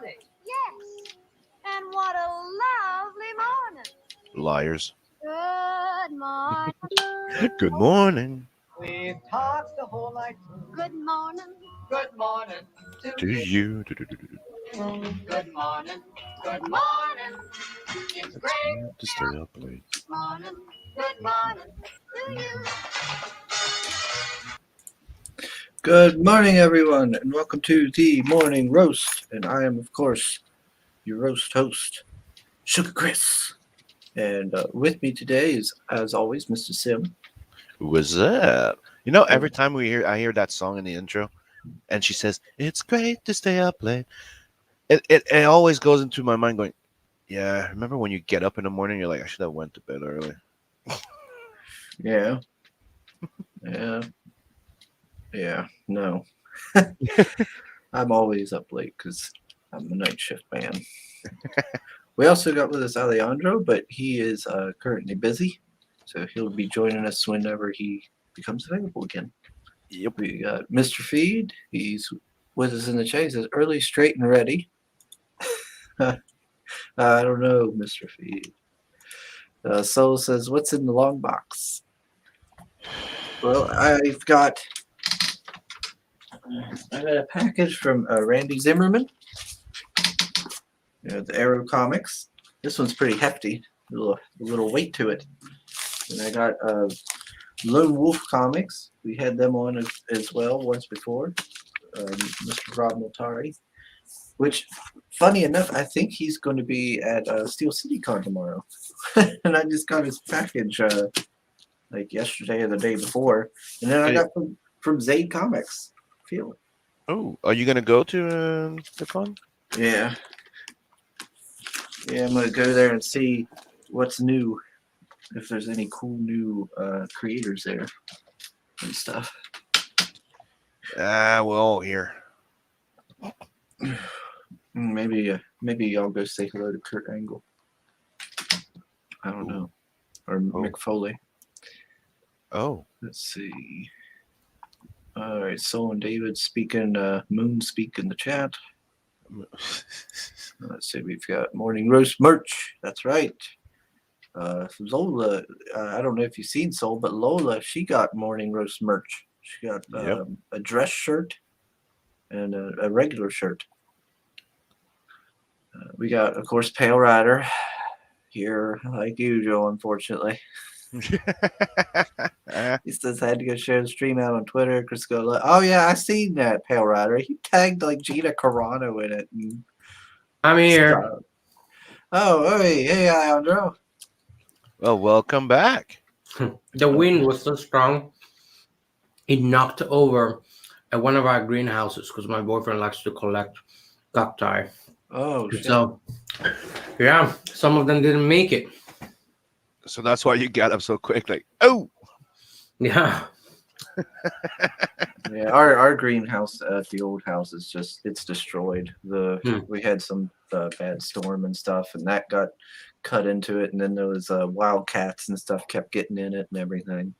Yes. And what a lovely morning. Liars. Good morning. Good morning We've talked the whole night. Good morning. Good morning to to you. you. Good morning. Good morning. It's It's great great to stay up late. Morning. Good morning to you. Good morning, everyone, and welcome to the morning roast. And I am, of course, your roast host, Sugar Chris. And with me today is, as always, Mr. Sim. What's up? Every time I hear that song in the intro, and she says, "It's great to stay up late." It always goes into my mind, going, "Yeah, remember when you get up in the morning, you're like, I should have went to bed early." Yeah, yeah, yeah. No, I'm always up late because I'm a night shift man. We also got with us Alejandro, but he is currently busy, so he'll be joining us whenever he becomes available again. Yep. We got Mr. Feed. He's with us in the chat. He says, early, straight, and ready. I don't know, Mr. Feed. Soul says, what's in the long box? Well, I've got a package from Randy Zimmerman, the Arrow Comics. This one's pretty hefty, a little weight to it. And I got Lone Wolf Comics. We had them on as well once before. Mr. Rob Notari, which, funny enough, I think he's going to be at Steel City Con tomorrow. And I just got his package like yesterday or the day before. And then I got from Zaid Comics. Feel it. Oh, are you gonna go to the con? Yeah. Yeah, I'm going to go there and see what's new. If there's any cool new creators there and stuff. We're all here. Maybe I'll go say hello to Kurt Angle. I don't know. Or Mick Foley. Oh. Let's see. All right, Soul and David speaking, Moon speak in the chat. Let's see, we've got Morning Roast merch. That's right. Lola, I don't know if you've seen Soul, but Lola, she got Morning Roast merch. She got a dress shirt and a regular shirt. We got, of course, Pale Rider here, like usual, unfortunately. He says I had to go share the stream out on Twitter. Chris go, oh yeah, I seen that Pale Rider. He tagged like Gina Carano in it. And I'm here. Oh, hey, Alejandro. Well, welcome back. The wind was so strong, it knocked over at one of our greenhouses because my boyfriend likes to collect cacti. Oh, shit. So, yeah, some of them didn't make it. So that's why you got up so quick, like, oh. Yeah. Yeah, our greenhouse at the old house is it's destroyed. We had some bad storm and stuff, and that got cut into it, and then there was wildcats and stuff kept getting in it and everything.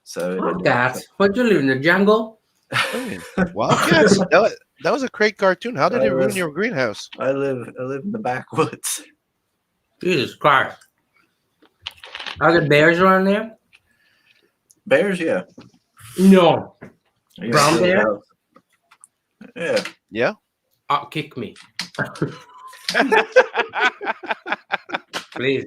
So Wildcats? What, you live in the jungle? Hey, Wildcats. That was a great cartoon. How did it ruin your greenhouse? I live in the backwoods. Jesus Christ. Are there bears around there? Bears, yeah. No. Yeah, Brown bear? Yeah. Yeah. Kick me. Please.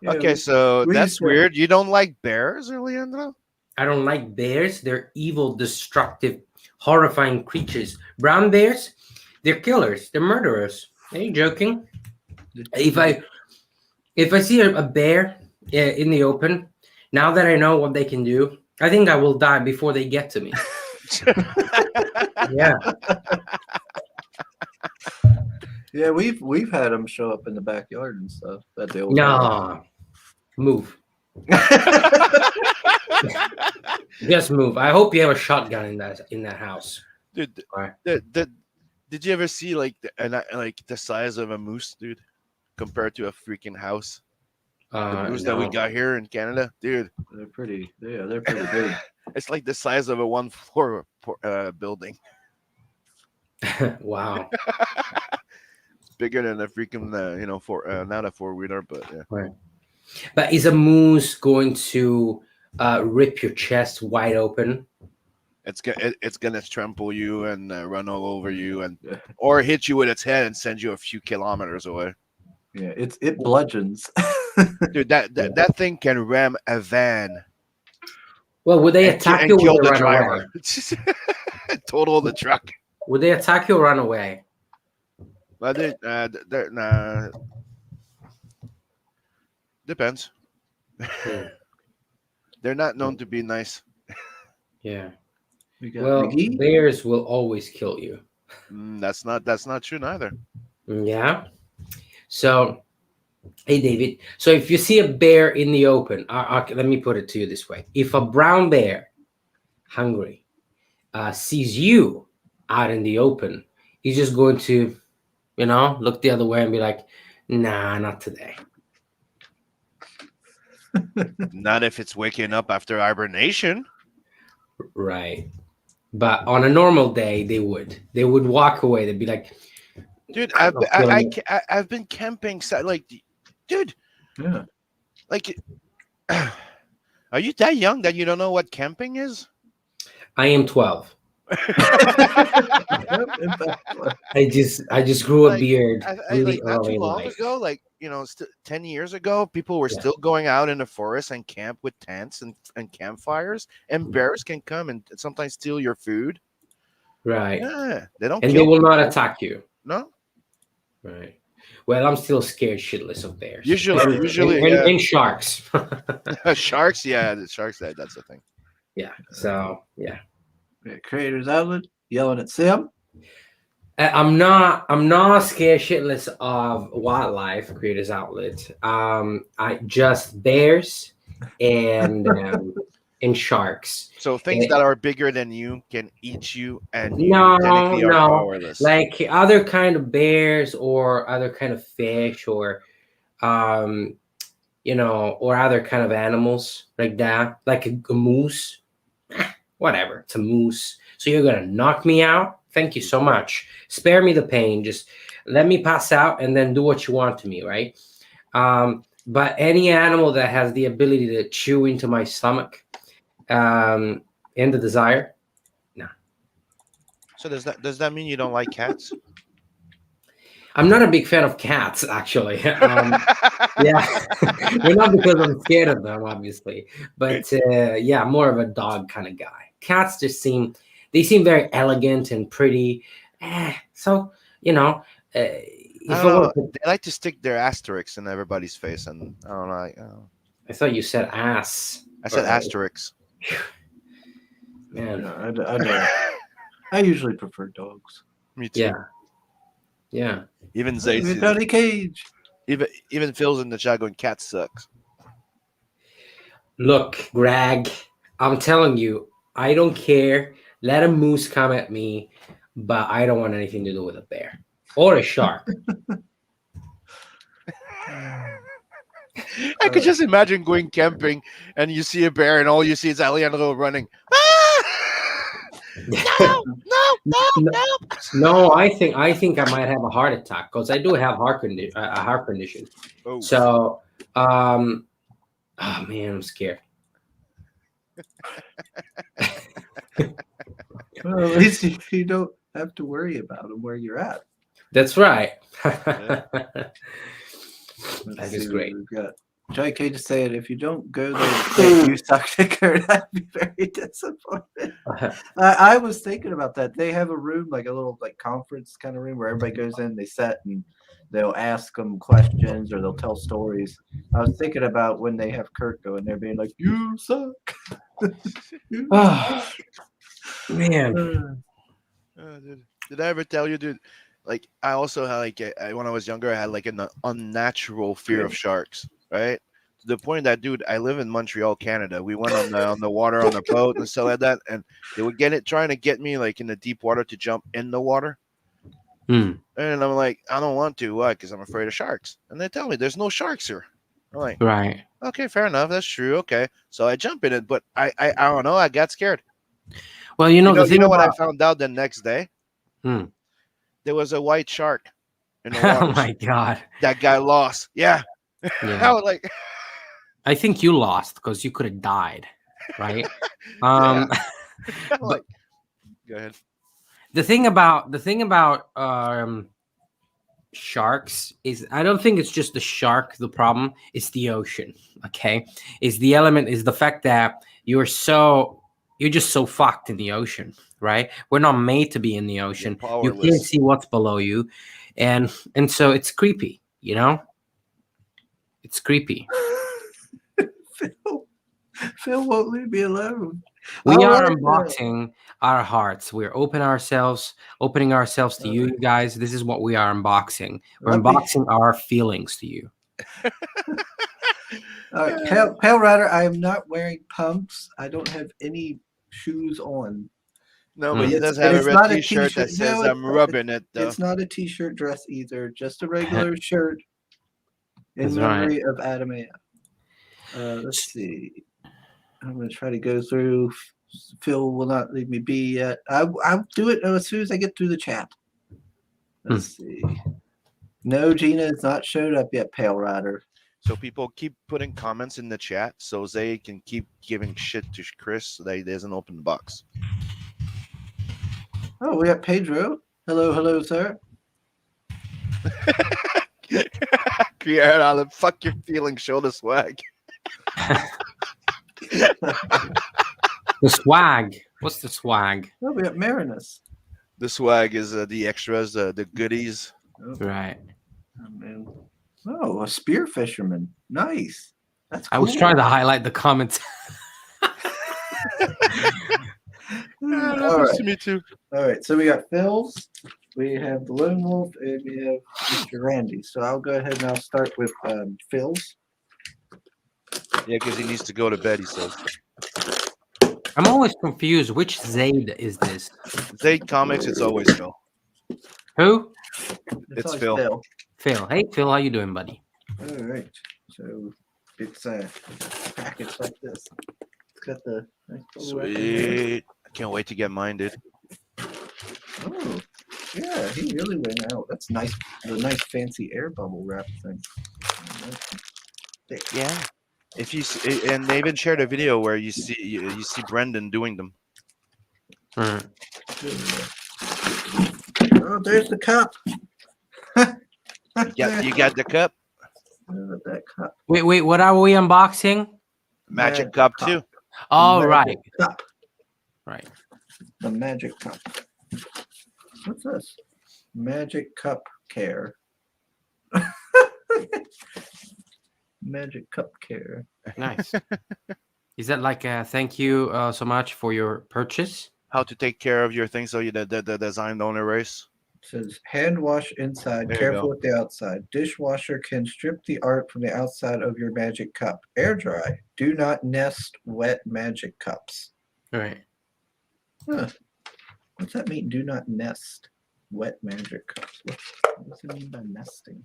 Yeah, Okay, so that's weird. You don't like bears, Leandro? I don't like bears. They're evil, destructive, horrifying creatures. Brown bears, they're killers. They're murderers. Are you joking? If I see a bear in the open, now that I know what they can do, I think I will die before they get to me. Yeah. Yeah, we've had them show up in the backyard and stuff. At the old No. Move. Just move. I hope you have a shotgun in that house. Dude, did you ever see like the size of a moose, dude, compared to a freaking house? The moose that we got here in Canada, dude. They're pretty. Yeah, they're pretty big. It's like the size of a 1-floor building. Wow. It's bigger than a freaking, not a four-wheeler, but yeah. Right. But is a moose going to rip your chest wide open? It's gonna trample you and run all over you, and or hit you with its head and send you a few kilometers away. Yeah, it bludgeons. Dude, that thing can ram a van Well, would they and, attack you or kill would they the run driver. away? Total the truck. Would they attack you or run away? But depends. Hmm. They're not known to be nice. Yeah. We got Well, McGee. bears will always kill you. That's not true neither. Yeah. So, hey, David. So, if you see a bear in the open, let me put it to you this way: if a brown bear, hungry, sees you out in the open, he's just going to, look the other way and be like, "Nah, not today." Not if it's waking up after hibernation. Right. But on a normal day, they would walk away. They'd be like, Dude, I'm not feeling it. I've been camping. Like, dude, Yeah. like, are you that young that you don't know what camping is? I am 12. Yep, in fact, I just grew a Like, beard really like not early too in long life. ago, like 10 years ago, people were Yeah. still going out in the forest and camp with tents and campfires, and bears can come and sometimes steal your food. Right. Yeah, they don't And kill they will not people. attack you. No, Right. Well, I'm still scared shitless of bears. usually, And sharks. sharks. Yeah, the sharks. That's the thing. Yeah. So yeah. yeah, Creators Outlet yelling at Sim. I'm not scared shitless of wildlife creators outlet. I just bears and sharks. So things Eh, that are bigger than you can eat you, and you No, technically are no. powerless. Like other kind of bears or other kind of fish or or other kind of animals like that, like a moose. Whatever, it's a moose. So you're gonna knock me out? Thank you so much. Spare me the pain. Just let me pass out and then do what you want to me, right? But any animal that has the ability to chew into my stomach and the desire, no. So does that mean you don't like cats? I'm not a big fan of cats, actually. Yeah, well, not because I'm scared of them, obviously, but yeah, I'm more of a dog kind of guy. Cats just seem very elegant and pretty. So if I I don't know. want to, They like to stick their asterisks in everybody's face, and I don't know. I thought you said ass. I said Or- asterisks. Man, Yeah, I don't. I usually prefer dogs. Me too. yeah, yeah. Even Zay Even says- Johnny Cage. even Phil's in the chat going, cat sucks. Look, Greg, I'm telling you, I don't care. Let a moose come at me, but I don't want anything to do with a bear or a shark. I could just imagine going camping and you see a bear and all you see is Alejandro running. Ah! No, no. No, I think I might have a heart attack because I do have a heart condition. Oh. So, oh man, I'm scared. Well, at least you don't have to worry about them where you're at. That's right. Yeah. Let's That is see, great. We've got Johnny Cage saying, if you don't go there to take you suck ticker, I'd be very disappointed. I was thinking about that. They have a room, like a little conference kind of room where everybody goes in, they sit and they'll ask them questions or they'll tell stories. I was thinking about when they have Kurt go in there being like, you suck. You Oh, man. suck." Did I ever tell you, dude? Like, I also had when I was younger, I had an unnatural fear of sharks, right? To the point that, dude, I live in Montreal, Canada. We went on the water on the boat and stuff like that, and they would trying to get me in the deep water to jump in the water. Hmm. And I'm like, I don't want to. Why? Because I'm afraid of sharks. And they tell me there's no sharks here. I'm like, Right. okay, fair enough. That's true. Okay. So I jump in it, but I don't know. I got scared. Well, the You thing know what I about found out the next day? Hmm. there was a white shark in the Oh water. my god. That guy lost. Yeah. I Yeah. was like, I think you lost because you could have died, right? Um I'm but like, go ahead. the thing about sharks is I don't think it's just the shark the problem, it's the ocean. Okay. Is the fact that you're just so fucked in the ocean, right? We're not made to be in the You're ocean. You can't powerless. see what's below you. And so it's creepy, you know? It's creepy. Phil won't leave me alone. We All are right, unboxing our hearts. We're opening ourselves to you guys. This is what we are unboxing. We're Let me- unboxing our feelings to you. All right, Pale Rider, I am not wearing pumps. I don't have any shoes on. No, Mm. but he It's- does have a it's red not a T-shirt that t-shirt. says No, "I'm rubbing it." Though. It's not a t-shirt dress either, just a regular shirt in That's right. memory of Adam Ant. Let's see. I'm going to try to go through. Phil will not leave me be yet. I'll do it as soon as I get through the chat. Let's see. No, Gina has not showed up yet, Pale Rider. So people keep putting comments in the chat so they can keep giving shit to Chris so that he doesn't open the box. Oh, we got Pedro. Hello, sir. Pierre Allen, fuck your feelings, show the swag. The swag. What's the swag? Oh, we got Marinus. The swag is the extras, the goodies. Right. Oh, man. Oh, a spear fisherman. Nice. That's cool. I was trying to highlight the comments. All right. Me too. All right. So we got Phil's, we have the Lone Wolf, and we have Mr. Randy. So I'll go ahead and I'll start with Phil's. Yeah, because he needs to go to bed, he says. I'm always confused. Which Zayd is this? Zayd Comics, it's always Phil. Who? It's always Phil. Phil. Hey, Phil. How you doing, buddy? All right. So it's a package like this. It's got the nice little wrap in there. Sweet. I can't wait to get mine, dude. Oh, yeah, he really went out. That's nice. The nice fancy air bubble wrap thing. Yeah. If you see, and they even shared a video where you see Brendan doing them. Mm. Oh, there's the cup. You got the cup, That cup. Wait. What are we unboxing? Magic Cup too. Oh, The right. magic Cup. Right. The magic cup. What's this? Magic cup care. Magic cup care. Nice. Is that like a thank you so much for your purchase? How to take care of your things so the design don't erase. Says hand wash inside, There you careful go. with the outside. Dishwasher can strip the art from the outside of your magic cup. Air dry. Do not nest wet magic cups. Right. Huh. What's that mean? Do not nest wet magic cups. What does it mean by nesting?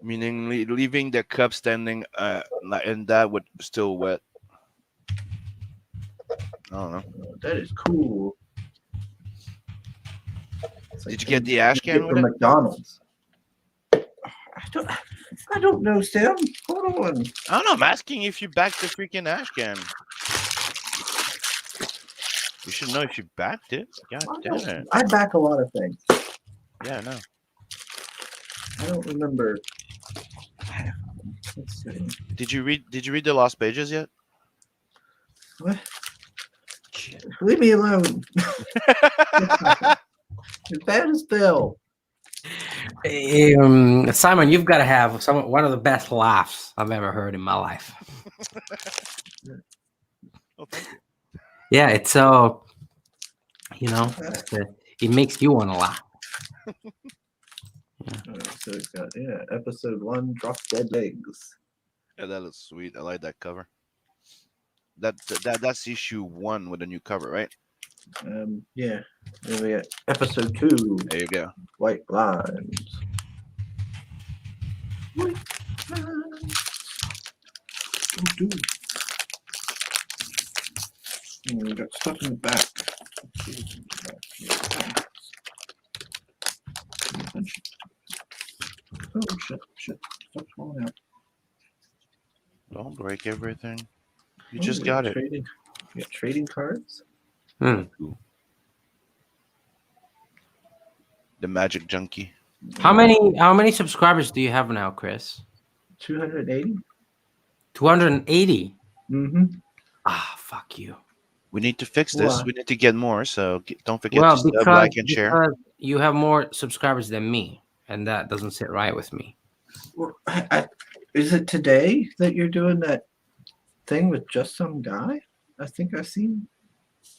Meaning leaving the cup standing and that would still wet. I don't know. Oh, that is cool. It's like Did you get things the ash you can get with from it? McDonald's. I don't know, Sam. Hold on. I don't know. I'm asking if you backed the freaking ash can. You should know if you backed it. God damn it. I back a lot of things. Yeah, no. I don't remember. Let's see. Did you read the Lost Pages yet? What? Leave me alone. As bad as Bill. Simon, you've got to have one of the best laughs I've ever heard in my life. Oh, thank you. Yeah, it's so, it makes you want to laugh. Alright, so it's got episode 1, Drop Dead Legs. Yeah, that looks sweet. I like that cover. That's issue 1 with a new cover, right? Yeah. Then we got episode 2, There you go. White Lines. White Lines. Oh, dude. We got stuff in the back. Let's see what's in the back here. attention. Oh shit! Stop falling out. Don't break everything. You Oh, just we got it. Trading. We got trading cards. Hmm. The magic junkie. How many subscribers do you have now, Chris? 280. 280. Mm-hmm. Ah, fuck you. We need to fix this. Why? We need to get more. So don't forget Well, to sub, because, like, and share. because you have more subscribers than me, and that doesn't sit right with me. Well, is it today that you're doing that thing with just some guy? I think I've seen.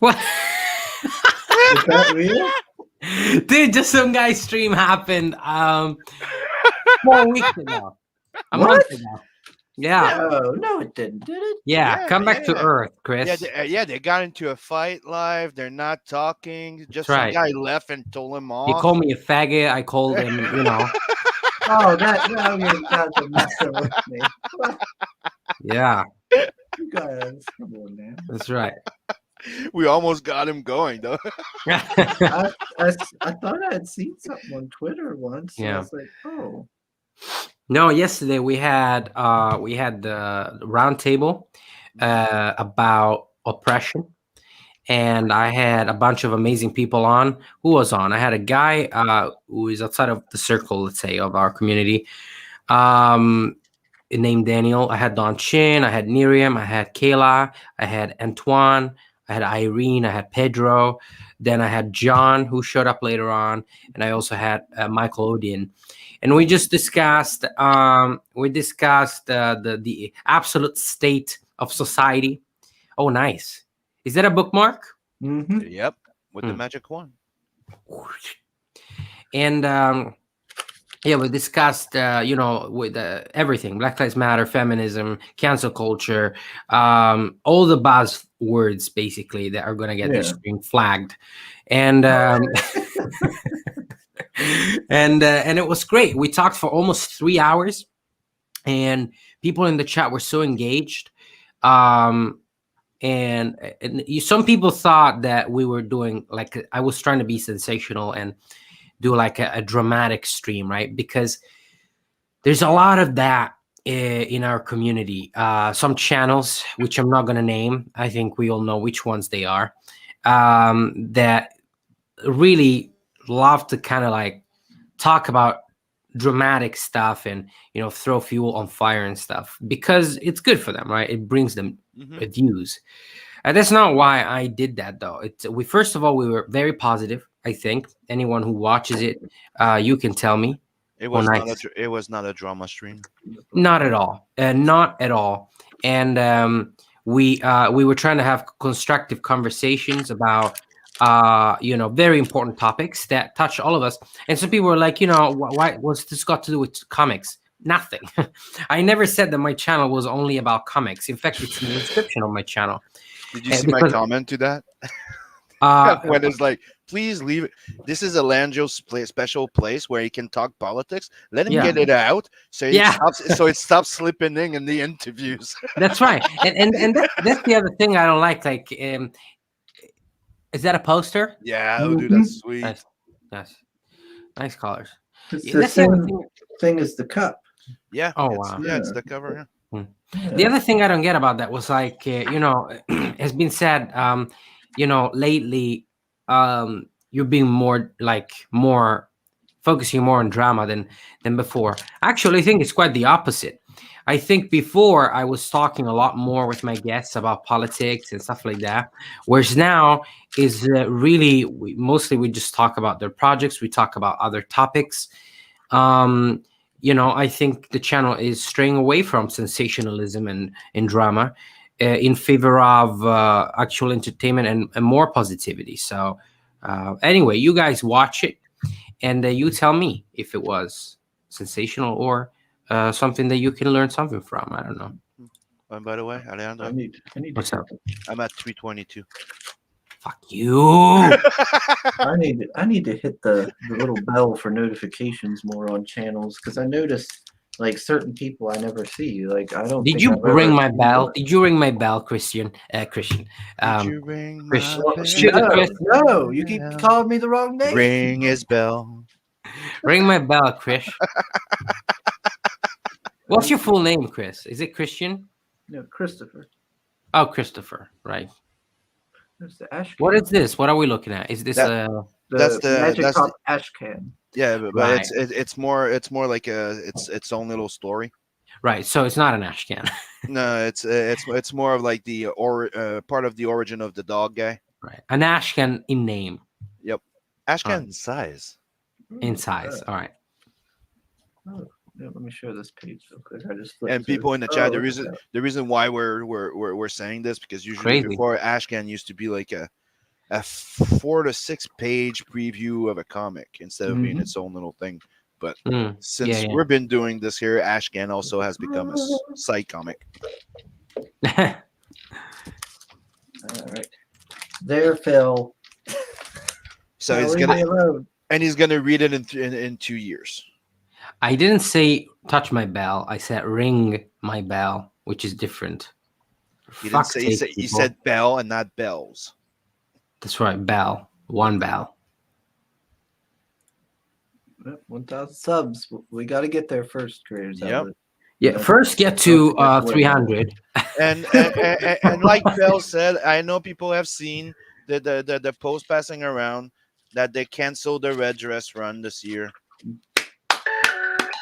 What? Is that real? Dude, just some guy's stream happened 4 weeks ago. A What? month ago. Yeah. No, it didn't. Did it? Yeah. Yeah, Come back to yeah. Earth, Chris. They got into a fight live. They're not talking. Just right. some guy left and told him off. You called me a faggot. I called him, Oh, now you guys are messing with me. Yeah, You guys, come on now. that's right. We almost got him going though. I thought I had seen something on Twitter once. And I Yeah. was like, oh. No, yesterday we had the round table about oppression, and I had a bunch of amazing people on. Who was on? I had a guy who is outside of the circle, let's say, of our community, named Daniel. I had Don Chin, I had Miriam, I had Kayla, I had Antoine, I had Irene, I had Pedro. Then I had John, who showed up later on, and I also had Michael Odin. And we just discussed the absolute state of society. Oh, nice. Is that a bookmark? Mm-hmm. Yep, with the Hmm. magic wand. And yeah, we discussed with everything: Black Lives Matter, feminism, cancel culture, all the buzzwords basically that are going to get this Yeah. stream flagged. And and it was great. We talked for almost 3 hours, and people in the chat were so engaged. Some people thought that we were doing, like, I was trying to be sensational and do like a dramatic stream, right? Because there's a lot of that in our community. Some channels, which I'm not going to name, I think we all know which ones they are, that really love to kind of like talk about dramatic stuff and throw fuel on fire and stuff, because it's good for them, right? It brings them Mhm. views. That's not why I did that, though. First of all, we were very positive. I think anyone who watches it, you can tell me. It was nice. it was not a drama stream. Not at all, not at all. And we were trying to have constructive conversations about very important topics that touch all of us. And some people were like, why? What's this got to do with comics? Nothing. I never said that my channel was only about comics. In fact, it's in the description of my channel. Did you see my because- comment to that? Uh, When it's like, please leave it. This is a Landjo special place where he can talk politics. Let him Yeah. get it out so Yeah. it stops slipping in the interviews. That's right. And that's the other thing I don't like. Like, is that a poster? Yeah, oh, dude, that's sweet. Nice. Nice colors. It's Yeah, the that's the other same thing. thing as the cup. Yeah. Oh, it's, wow. Yeah, it's the cover. Yeah. The other thing I don't get about that was like, has been said, lately, you're being more focusing more on drama than before. Actually, I think it's quite the opposite. I think before I was talking a lot more with my guests about politics and stuff like that, whereas now is really mostly we just talk about their projects. We talk about other topics. I think the channel is straying away from sensationalism and drama in favor of actual entertainment and more positivity. So anyway, you guys watch it and you tell me if it was sensational or something that you can learn something from. I don't know. And by the way, I Alejandro, need What's up? I'm at 322. Fuck you. I need to hit the little bell for notifications more on channels, because I noticed like certain people I never see. Like I don't. Did think you I've ever ring my seen bell? one. Did you ring my bell, Christian? Christian. Did you ring Chris- my Shoot bell? it, Chris. No, you keep calling me the wrong name. Ring his bell. Ring my bell, Chris. What's your full name, Chris? Is it Christian? No, Christopher. Oh, Christopher. Right. There's the ash. What is this? What are we looking at? Is this That- The That's the- magic that's top ash can. Yeah, but Right. it's more like its own little story. right? So it's not an ash can. No, it's more of like the part of the origin of the dog guy. Right. An ash can in name, Ashcan size. in size. All right. Yeah, let me show this page real quick. I just flipped And through. people in the chat, Oh, the reason why we're saying this, because usually Crazy. before Ashcan used to be like a 4 to 6 page preview of a comic instead of being Mhm. its own little thing. Mm. Since Yeah. we've been doing this here, Ashcan also has become a side comic. All right. There, Phil. So Now he's leave me gonna alone. read it in 2 years. I didn't say touch my bell. I said ring my bell, which is different. You didn't Fuck's say sake, you people. said bell and not bells. That's right. Bell. One bell. Yep, 1,000 subs. We got to get there first, creators. Yep. Outlet. Yeah. Yeah. First, get to Don't forget 300. And like Bell said, I know people have seen the post passing around that they canceled the red dress run this year.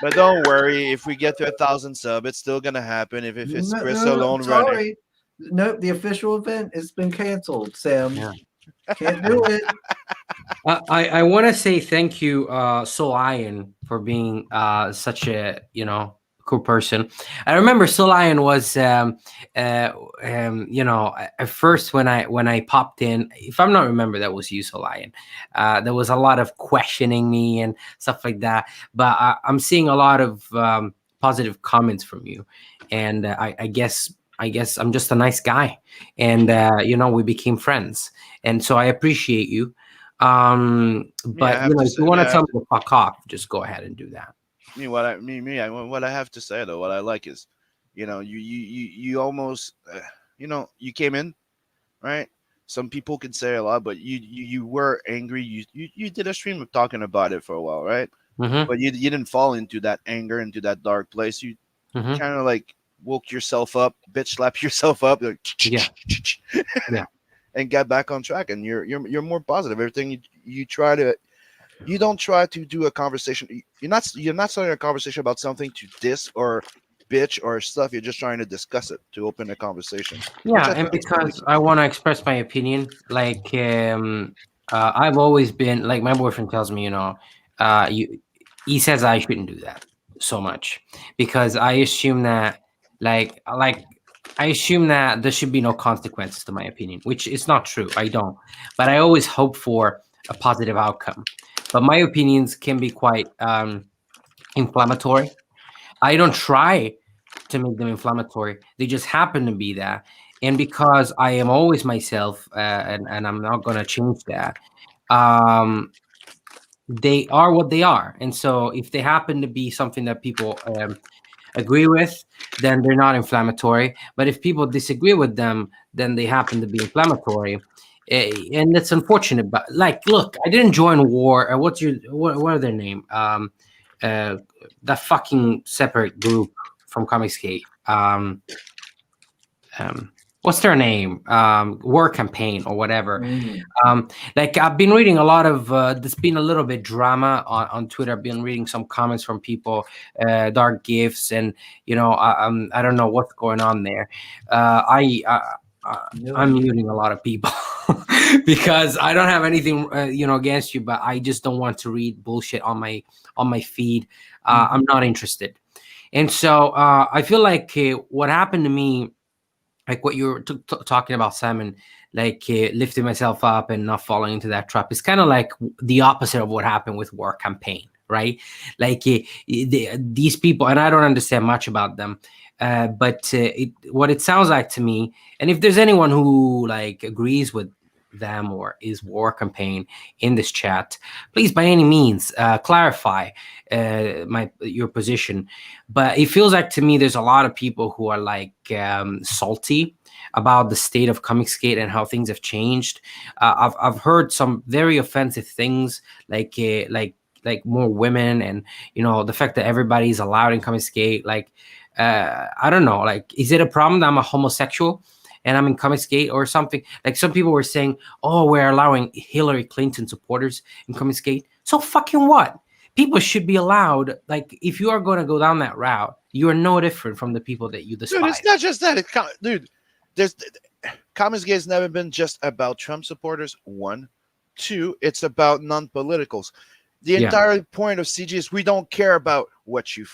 But don't worry, if we get to 1,000 sub, it's still gonna happen. If it's No, Chris no, alone runner. sorry. Nope, the official event has been canceled, Sam. Yeah. Can't do it. I want to say thank you, Soul Iron, for being such a cool person. I remember Soul Iron was at first when I popped in, if I'm not remember that was you, Soul Iron. There was a lot of questioning me and stuff like that, but I'm seeing a lot of positive comments from you, and I guess I'm just a nice guy, and we became friends, and so I appreciate you. But have to if say- you want yeah, to I tell have me to fuck off, just go ahead and do that. What I have to say though, what I like is, you almost, you came in, right? Some people can say a lot, but you were angry. You did a stream of talking about it for a while, right? Mm-hmm. But you didn't fall into that anger, into that dark place. You Mhm. kind of like woke yourself up, bitch slap yourself up, like, Yeah. Yeah. and get back on track. And you're more positive. Everything you try to, you don't try to do a conversation. You're not starting a conversation about something to diss or bitch or stuff. You're just trying to discuss it, to open a conversation. Yeah, I and think is really because I want to express my opinion, like I've always been like my boyfriend tells me, he says I shouldn't do that so much because I assume that like I assume that there should be no consequences to my opinion, which is not true. I don't, but I always hope for a positive outcome. But my opinions can be quite inflammatory. I don't try to make them inflammatory. They just happen to be that. And because I am always myself, and I'm not going to change that, they are what they are. And so if they happen to be something that people agree with, then they're not inflammatory. But if people disagree with them, then they happen to be inflammatory. And it's unfortunate. But like, look, I didn't join war. What are their name? That fucking separate group from Comicsgate. What's their name? War Campaign or whatever. Like I've been reading a lot of. There's been a little bit drama on Twitter. I've been reading some comments from people, dark gifts, and I don't know what's going on there. I'm muting a lot of people because I don't have anything against you, but I just don't want to read bullshit on my feed. I'm not interested, and so I feel like what happened to me, like what you were talking about, Simon, like lifting myself up and not falling into that trap, is kind of like the opposite of what happened with War Campaign, right? Like these people, and I don't understand much about them. But what it sounds like to me, and if there's anyone who like agrees with them or is War Campaign in this chat, please by any means clarify your position. But it feels like to me there's a lot of people who are like salty about the state of Comicsgate and how things have changed. I've heard some very offensive things like like more women, and the fact that everybody's allowed in Comic Skate. Like, I don't know. Like, is it a problem that I'm a homosexual and I'm in Comic Skate or something? Like, some people were saying, "Oh, we're allowing Hillary Clinton supporters in Comic Skate." So fucking what? People should be allowed. Like, if you are going to go down that route, you are no different from the people that you despise. Dude, it's not just that. Dude, there's Comics Gate has never been just about Trump supporters. One, two, it's about non-politicals. The Yeah. entire point of CG is we don't care about what you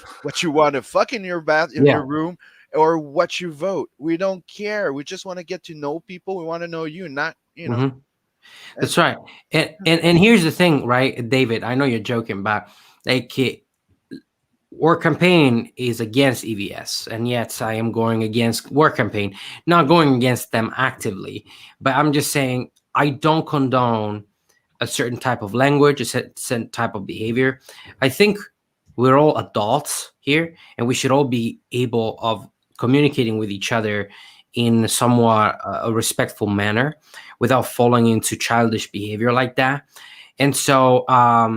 want to fuck in your bath in Yeah. your room or what you vote. We don't care. We just want to get to know people. We want to know you, not Mhm. That's right. And here's the thing, right, David? I know you're joking, but like, Work Campaign is against EVS, and yet I am going against Work Campaign, not going against them actively, but I'm just saying I don't condone a certain type of language, a certain type of behavior. I think we're all adults here, and we should all be able of communicating with each other in somewhat a respectful manner without falling into childish behavior like that. And so, I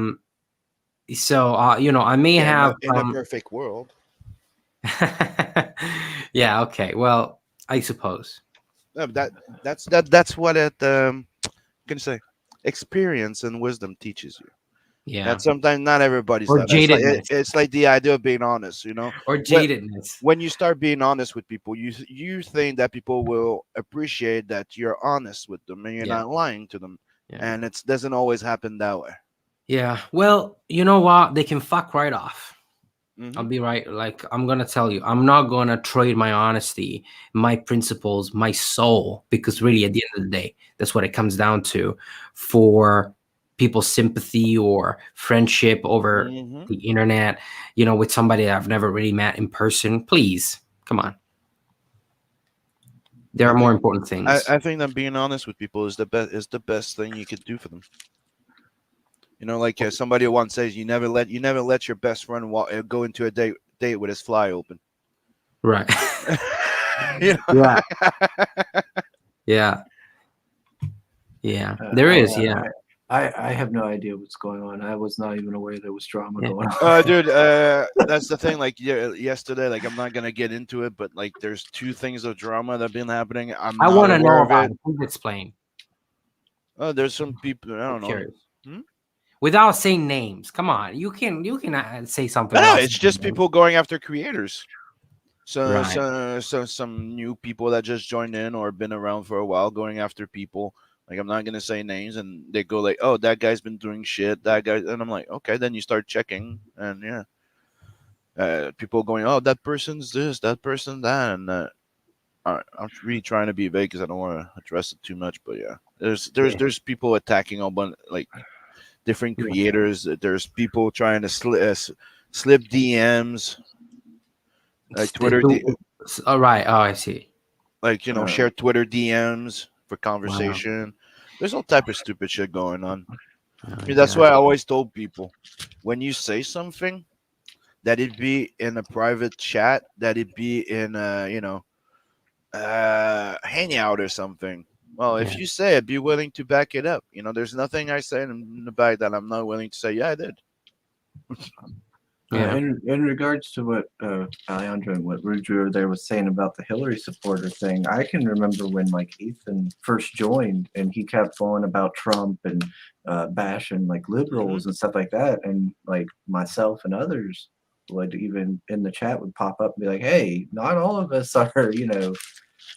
may have in a perfect world. yeah, okay. Well, I suppose. No, that's what it can say. Experience and wisdom teaches you. Yeah. And sometimes not everybody's Or like that. jadedness. It's like the idea of being honest, Or jadedness. When you start being honest with people, you think that people will appreciate that you're honest with them and you're Yeah. not lying to them. Yeah. And it doesn't always happen that way. Yeah. Well, you know what? They can fuck right off. Mhm. I'll be right. Like, I'm gonna tell you, I'm not gonna trade my honesty, my principles, my soul, because really, at the end of the day, that's what it comes down to, for people's sympathy or friendship over Mhm. the internet. With somebody that I've never really met in person. Please, come on. There are more important things. I think that being honest with people is the best thing you could do for them. Like somebody once says, you never let your best friend go into a date with his fly open. Right. You know? Yeah. Yeah. There is. Yeah. I have no idea what's going on. I was not even aware there was drama Yeah. going on. Dude, that's the thing. Like yesterday, like I'm not gonna get into it, but like there's two things of drama that have been happening. I not want to aware know of about it. it. Please explain. Oh, there's some people. I don't I'm know. curious. Hmm? Without saying names. Come on. You can say something No, else. it's just people going after creators. So, Right. so some new people that just joined in or been around for a while going after people. Like I'm not gonna say names, and they go like, "Oh, that guy's been doing shit." That guy, and I'm like, "Okay." Then you start checking, and yeah, people going, "Oh, that person's this, that person that," and I'm really trying to be vague because I don't want to address it too much. But yeah, there's people attacking a bunch like different Yeah. creators. There's people trying to slip DMs, like Twitter, All right. Oh, I see. like share Twitter DMs for conversation. There's all type of stupid shit going on. I mean, that's why I always told people, when you say something, that it be in a private chat, that it be in a hangout or something. Well, if Yeah. you say it, be willing to back it up. There's nothing I say in the back that I'm not willing to say. Yeah, I did. Yeah. In regards to what Alejandro and what Rudra there was saying about the Hillary supporter thing, I can remember when like Ethan first joined and he kept on about Trump and bashing like liberals and stuff like that, and like myself and others would even in the chat would pop up and be like, "Hey, not all of us are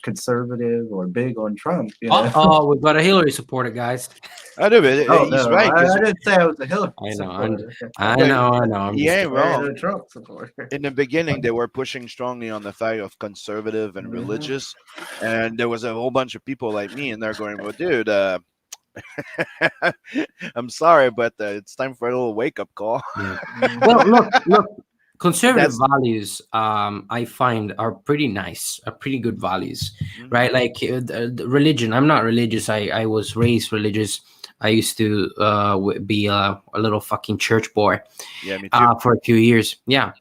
conservative or big on Trump." Oh, we've got a Hillary supporter, guys. I do, but Oh, he's no, right. 'Cause I didn't say I was a Hillary I know, supporter. I know. I'm he just ain't I am wrong. a Trump supporter. In the beginning, they were pushing strongly on the fact of conservative and Mhm. religious, and there was a whole bunch of people like me, and they're going, "Well, dude, I'm sorry, but it's time for a little wake up call." Well, look. Conservative That's- values, I find, are pretty nice, are pretty good values, Mhm. right? Like the religion. I'm not religious. I was raised religious. I used to be a little fucking church boy Yeah, me too. for a few years. Yeah.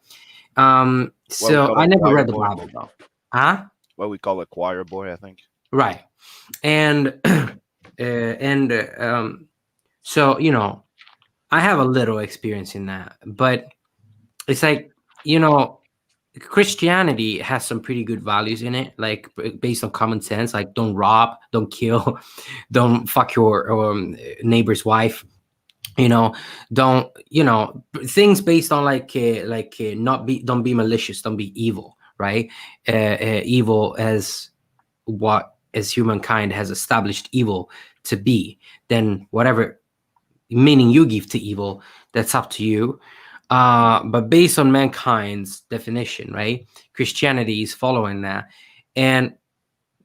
So call I a never choir read the boy. Bible though. Huh? What we call a choir boy, I think. Right. And so I have a little experience in that, but it's like, you know, Christianity has some pretty good values in it, like based on common sense, like don't rob, don't kill, don't fuck your neighbor's wife, you know, don't, you know, things based on not be, don't be malicious, don't be evil, right? Evil as what as humankind has established evil to be, then whatever meaning you give to evil, that's up to you. But based on mankind's definition, right? Christianity is following that. And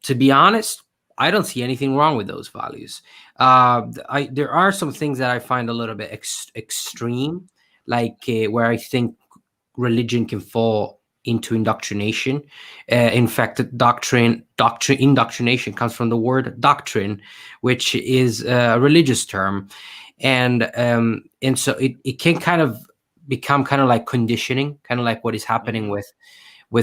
to be honest, I don't see anything wrong with those values. There are some things that I find a little bit extreme, like where I think religion can fall into indoctrination. In fact, indoctrination comes from the word doctrine, which is a religious term, and so it can kind of become kind of like conditioning, kind of like what is happening with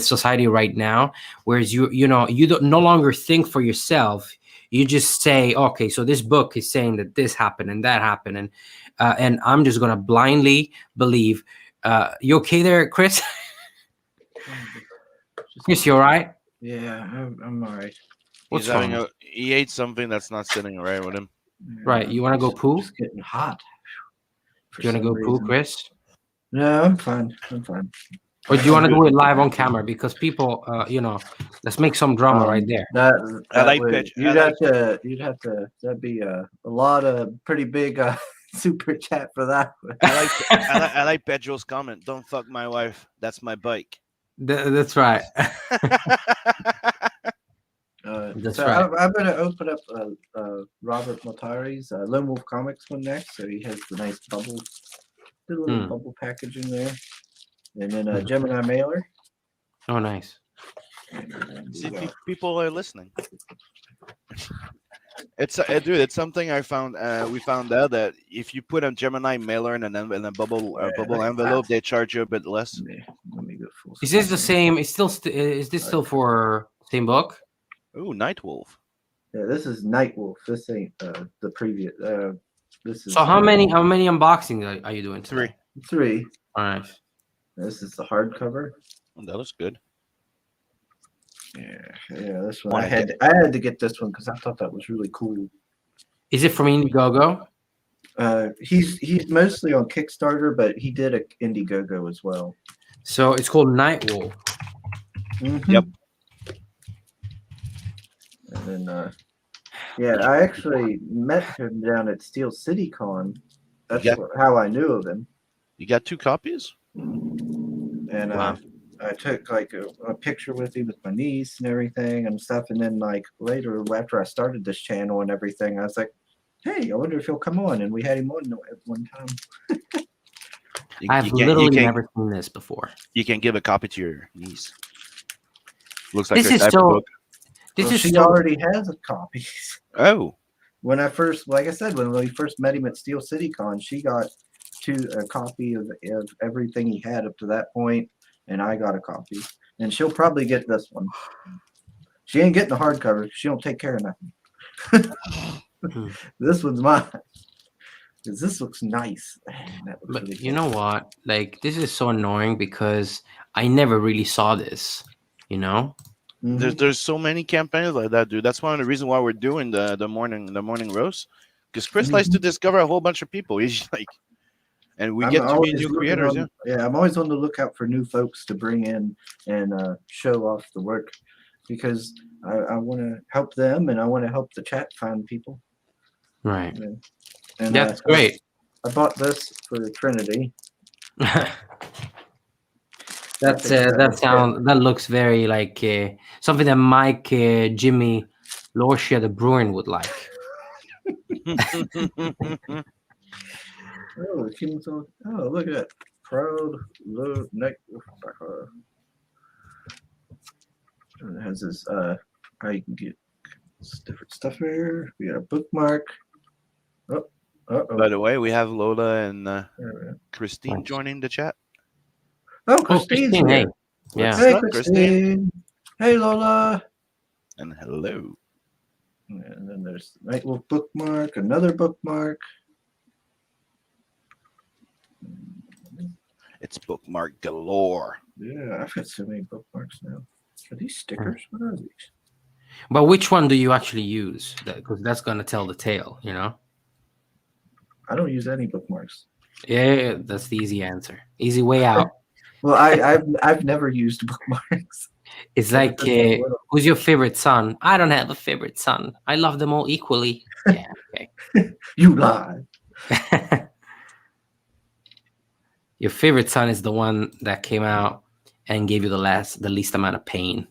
society right now. Whereas you know, you don't no longer think for yourself. You just say, okay, so this book is saying that this happened and that happened, and I'm just gonna blindly believe. You okay there, Chris? Chris, you all right? Yeah, I'm all right. What's He's having wrong? he ate something that's not sitting right with him. Right, you want to go poo? It's getting hot. For Do you want to some go poo, reason. Chris? No, I'm fine. I'm fine. Or do you want to do it live on camera? Because people, you know, let's make some drama right there. I like would, pitch- You'd I have to. You'd have to. That'd be a lot of pretty big super chat for that. I like Pedro's comment. Don't fuck my wife. That's my bike. That's right. That's So right. I'm going to open up Robert Motari's Lone Wolf Comics one next. So he has the nice bubble, the little bubble packaging there, and then a Gemini mailer. Oh, nice. See, people are listening. It's dude. It's something I found. We found out that if you put a Gemini mailer in a bubble envelope, they charge you a bit less. Let me go full Is this screen. the same? It's still. Is this still for same book? Ooh, Night Wolf. Yeah, this is Night Wolf. This ain't the previous. This is. So how many unboxings are you doing today? 3. All right. This is the hardcover. That looks good. Yeah. This one I had to get this one because I thought that was really cool. Is it from Indiegogo? He's mostly on Kickstarter, but he did a Indiegogo as well. So it's called Night Wolf. Mm-hmm. Yep. And then, I actually met him down at Steel City Con. That's how I knew of him. You got 2 copies? And Wow. I took like a picture with him with my niece and everything and stuff. And then like later, after I started this channel and everything, I was like, hey, I wonder if he'll come on. And we had him on at one time. I've literally never seen this before. You can give a copy to your niece. Looks like This her is type of so. book. She already has a copy. Oh, When I first, like I said, when we first met him at Steel City Con, she got a copy of everything he had up to that point, and I got a copy. And she'll probably get this one. She ain't getting the hardcover. She don't take care of nothing. This one's mine. Because this looks nice. That looks But really you cool. know what? Like, this is so annoying because I never really saw this. You know? Mhm. there's so many campaigns like that, dude. That's one of the reasons why we're doing the morning roast. Because Chris likes to discover a whole bunch of people. He's like, and we I'm get to always meet new looking creators. on- I'm always on the lookout for new folks to bring in and show off the work because I want to help them and I want to help the chat find people. Right. And That's great. I bought this for Trinity. That looks very like something that Mike Jimmy Lorcia the Bruin would like. Oh, look at that. Proud low neck. It has this how you can get different stuff here. We got a bookmark. By the way, we have Lola and There we go. Christine Nice. joining the chat. Oh, Oh, Christine's Christine, hey. here. Yeah. What's Hey, up, Christine. Hey, Lola. And hello. And then there's the Night Wolf bookmark, another bookmark. It's bookmark galore. Yeah, I've got so many bookmarks now. Are these stickers? What are these? But which one do you actually use? Because that's gonna tell the tale, you know. I don't use any bookmarks. Yeah, that's the easy answer. Easy way out. Well, I've never used bookmarks. It's like, Because I'm little. who's your favorite son? I don't have a favorite son. I love them all equally. Yeah, okay. You lie. Your favorite son is the one that came out and gave you the least amount of pain.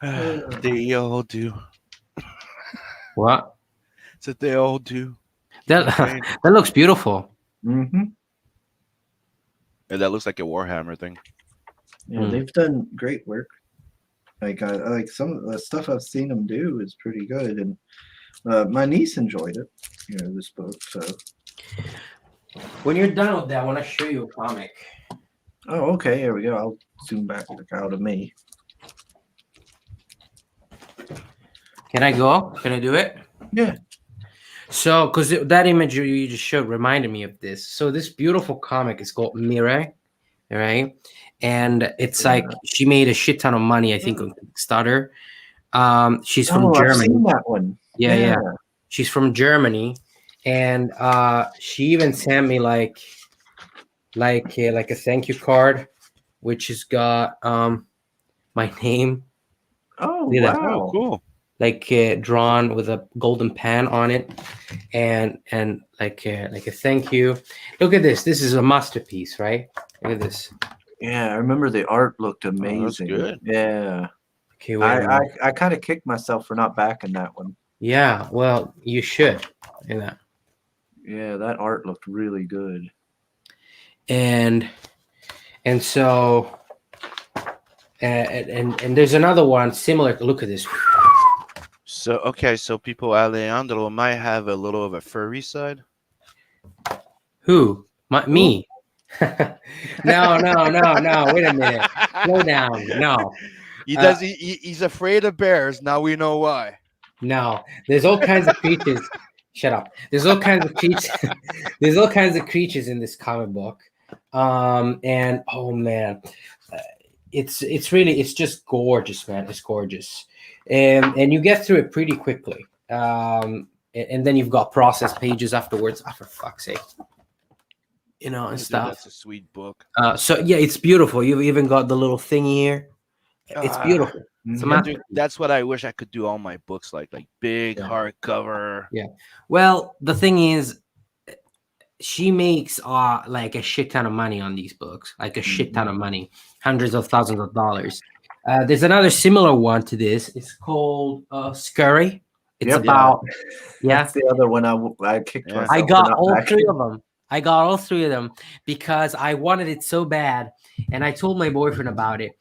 They all do. What? So they all do. That that looks beautiful. Mm-hmm. And that looks like a Warhammer thing. Yeah, they've done great work. Like I like some of the stuff I've seen them do is pretty good, and my niece enjoyed it. You know, this book. So. When you're done with that, I want to show you a comic. Oh, okay. Here we go. I'll zoom back out of me. Can I go? Can I do it? Yeah. So, because that image you just showed reminded me of this. So, this beautiful comic is called Mirai, right? And it's like she made a shit ton of money, I think, on Kickstarter. She's from I've Germany. seen that one. Yeah. She's from Germany, and she even sent me like a thank you card, which has got my name. Oh, Look at that. wow. Oh, cool. Like drawn with a golden pen on it, and like a thank you. Look at this. This is a masterpiece, right? Look at this. Yeah, I remember the art looked amazing. good. Yeah. Okay, wait a minute. I kind of kicked myself for not backing that one. Yeah, well, you should. You know. Yeah, that art looked really good. And so and there's another one similar. Look at this. So okay, so people Alejandro might have a little of a furry side. Who? Me? No. Wait a minute. Slow down. No. He does. He's afraid of bears. Now we know why. No. There's all kinds of creatures. Shut up. There's all kinds of creatures. There's all kinds of creatures in this comic book. And oh man, it's just gorgeous, man. It's gorgeous. And you get through it pretty quickly. And then you've got process pages afterwards. Oh, for fuck's sake. You know, and Dude, stuff. That's a sweet book. So yeah, it's beautiful. You've even got the little thingy here. It's beautiful. It's a Yeah, masterpiece. dude, that's what I wish I could do all my books like big hardcover. Yeah. Well, the thing is, she makes like a shit ton of money on these books, like a shit ton of money, hundreds of thousands of dollars. There's another similar one to this. It's called Scurry. It's about That's the other one I kicked myself. I for got not all backing. three of them. I got all three of them because I wanted it so bad, and I told my boyfriend about it.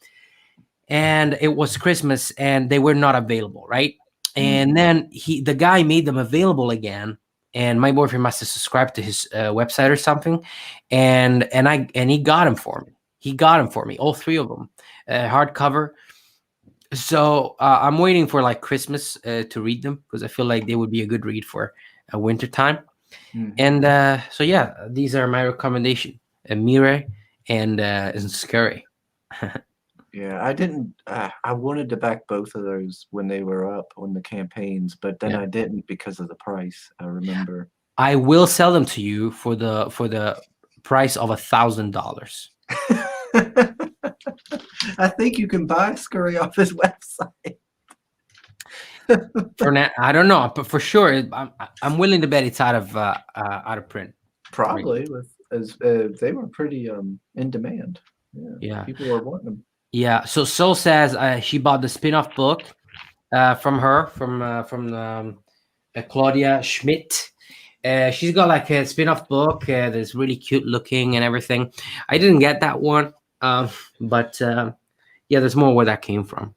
And it was Christmas, and they were not available, right? And then the guy made them available again, and my boyfriend must have subscribed to his website or something, and he got them for me. He got them for me, all three of them, hardcover. So I'm waiting for like Christmas to read them because I feel like they would be a good read for a winter time. And so yeah, these are my recommendation: Mirai and Scurry. Yeah, I didn't. I wanted to back both of those when they were up on the campaigns, but then I didn't because of the price. I remember. I will sell them to you for the price of $1,000. I think you can buy Scurry off his website. For now, I don't know, but for sure, I'm willing to bet it's out of print. Probably as they were pretty in demand. Yeah, people were wanting them. Yeah. So Sol says she bought the spin-off book from Claudia Schmidt. She's got like a spin-off book that's really cute looking and everything. I didn't get that one, but yeah, there's more where that came from.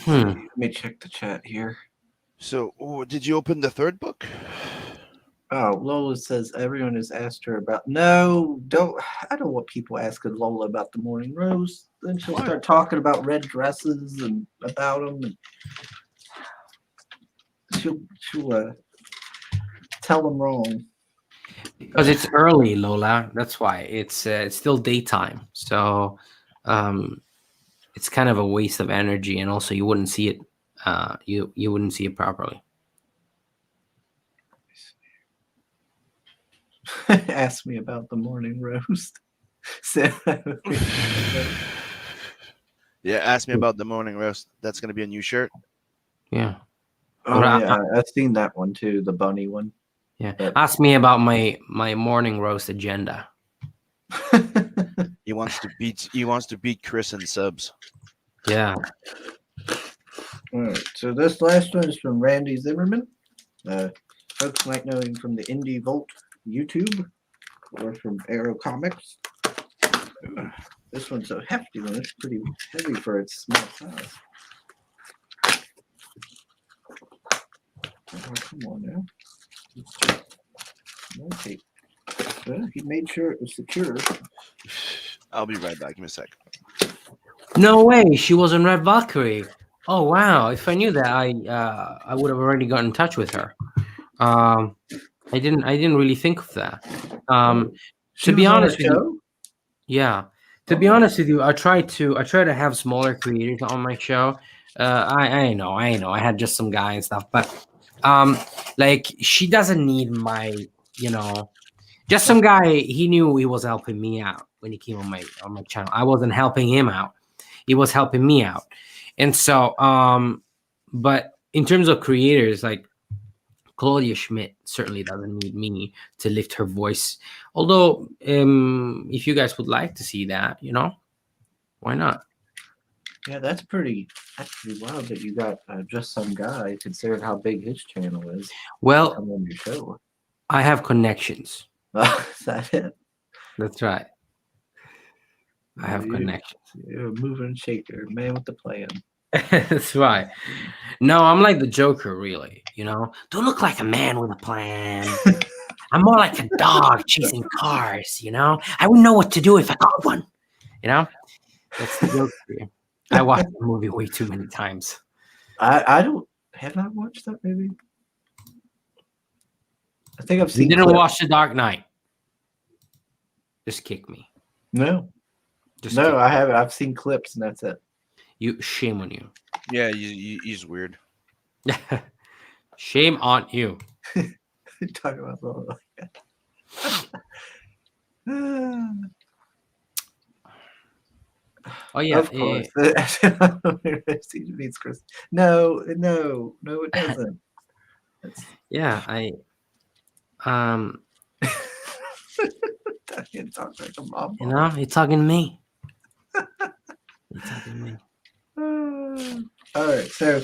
Let me check the chat here. So, did you open the third book? Oh, Lola says everyone has asked her about. No, don't. I don't want people asking Lola about the morning roast. Then she'll Why? start talking about red dresses and about them, and she'll tell them wrong. Because it's early, Lola. That's why it's still daytime. So it's kind of a waste of energy, and also you wouldn't see it. You wouldn't see it properly. Ask me about the morning roast. Yeah, ask me about the morning roast. That's gonna be a new shirt. Yeah. Oh But yeah, I've seen that one too, the bunny one. Yeah. But- Ask me about my morning roast agenda. He wants to beat Chris in subs. Yeah. All right, so this last one is from Randy Zimmerman. Folks might know him from the Indie Vault YouTube or from Arrow Comics. This one's a hefty one. It's pretty heavy for its small size. Oh, come on now. Okay. Well, he made sure it was secure. I'll be right back. Give me a sec. No way. She was on Red Valkyrie. Oh wow. If I knew that, I would have already got in touch with her. I didn't really think of that. She To be was on honest the with you, show? yeah. To be honest with you, I try to have smaller creators on my show. I know. I had just some guy and stuff, but like she doesn't need my, just some guy. He knew he was helping me out when he came on my channel. I wasn't helping him out. He was helping me out. And so but in terms of creators, like Claudia Schmidt certainly doesn't need me to lift her voice. Although, if you guys would like to see that, why not? Yeah, that's pretty wild that you got just some guy, considering how big his channel is, Well, come on your show. I have connections. Is that it? That's right. I have You- connections. You're a mover and shaker, man with the plan. That's right. No, I'm like the Joker, really. Don't look like a man with a plan. I'm more like a dog chasing cars. I wouldn't know what to do if I got one. That's the Joker. I watched the movie way too many times. I don't have I watched that movie? I think I've You seen. didn't clips. watch The Dark Knight. Just kick me. No, Just no, kick I haven't. I've seen clips, and that's it. you. Shame on you. Yeah, he's weird. Shame on you. Talk about something like that. Oh yeah. Of course. Steve meets Chris. No, it doesn't. Yeah. I You talk like a mom. you're talking to me. You're talking to me. All right, so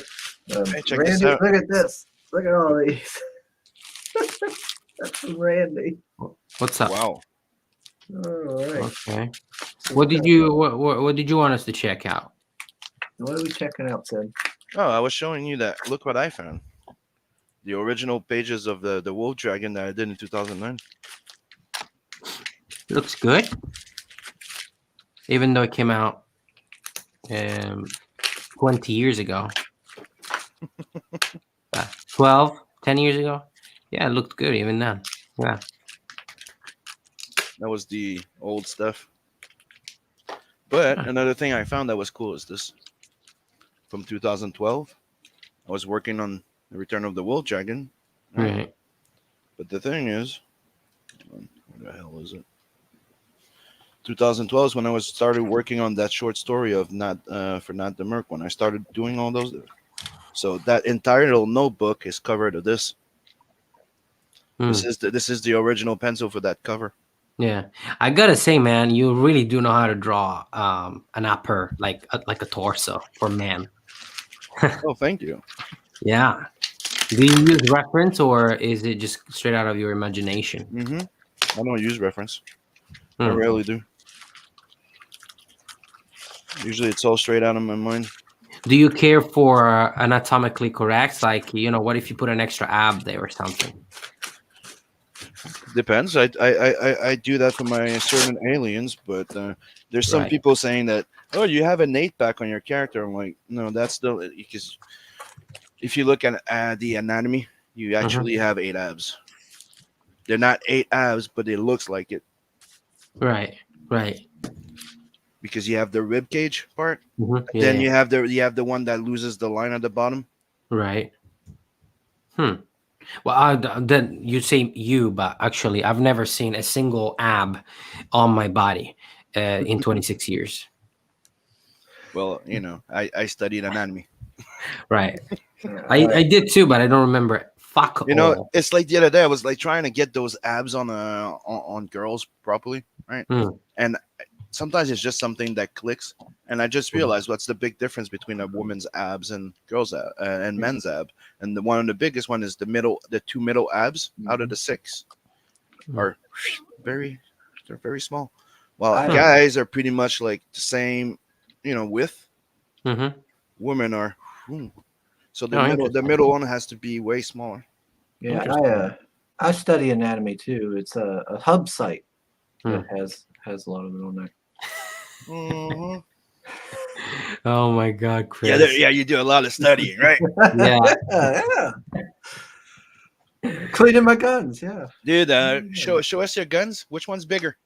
Hey, check Randy, this out. look at this. Look at all these. That's from Randy. What's up? Wow. All right. Okay. What did you want us to check out? What are we checking out, Sid? Oh, I was showing you that. Look what I found. The original pages of the Wolf Dragon that I did in 2009. Looks good. Even though it came out 20 years ago. 10 years ago. Yeah, it looked good even then. Yeah. That was the old stuff. But another thing I found that was cool is this. From 2012, I was working on The Return of the Wolf Dragon. Right. But the thing is, where the hell is it? 2012 is when I started working on that short story of Not the Merc. When I started doing all those, so that entire little notebook is covered of this. This is the original pencil for that cover. Yeah, I gotta say, man, you really do know how to draw an upper, like a torso for man. Oh, thank you. Yeah. Do you use reference or is it just straight out of your imagination? I don't use reference. I Hmm. rarely do. Usually, it's all straight out of my mind. Do you care for anatomically correct? Like, what if you put an extra ab there or something? Depends. I do that for my certain aliens, but there's some Right. people saying that, oh, you have an 8 pack on your character. I'm like, no, that's still because if you look at the anatomy, you actually have 8 abs. They're not 8 abs, but it looks like it Right. Right. because you have the rib cage part. Mhm. Then Yeah. you have the one that loses the line at the bottom. Right. Well, then you say you, but actually, I've never seen a single ab on my body in 26 years. Well, I studied anatomy. Right. Yeah, I did too, but I don't remember it. Fuck all. It's like the other day I was like trying to get those abs on girls properly, right? Mm. And sometimes it's just something that clicks, and I just realized what's the big difference between a woman's abs and girls' and men's ab. And the one of the biggest one is the 2 middle abs out of the 6 are they're very small. While I- guys are pretty much like the same, width. Mhm. Women are. So Oh, the middle one has to be way smaller. Yeah, I study anatomy too. It's a hub site that has a lot of it on there. Mhm. Oh my God, Chris. Yeah, you do a lot of studying, right? Yeah. Yeah. Cleaning my guns, yeah. Dude, show us your guns. Which one's bigger?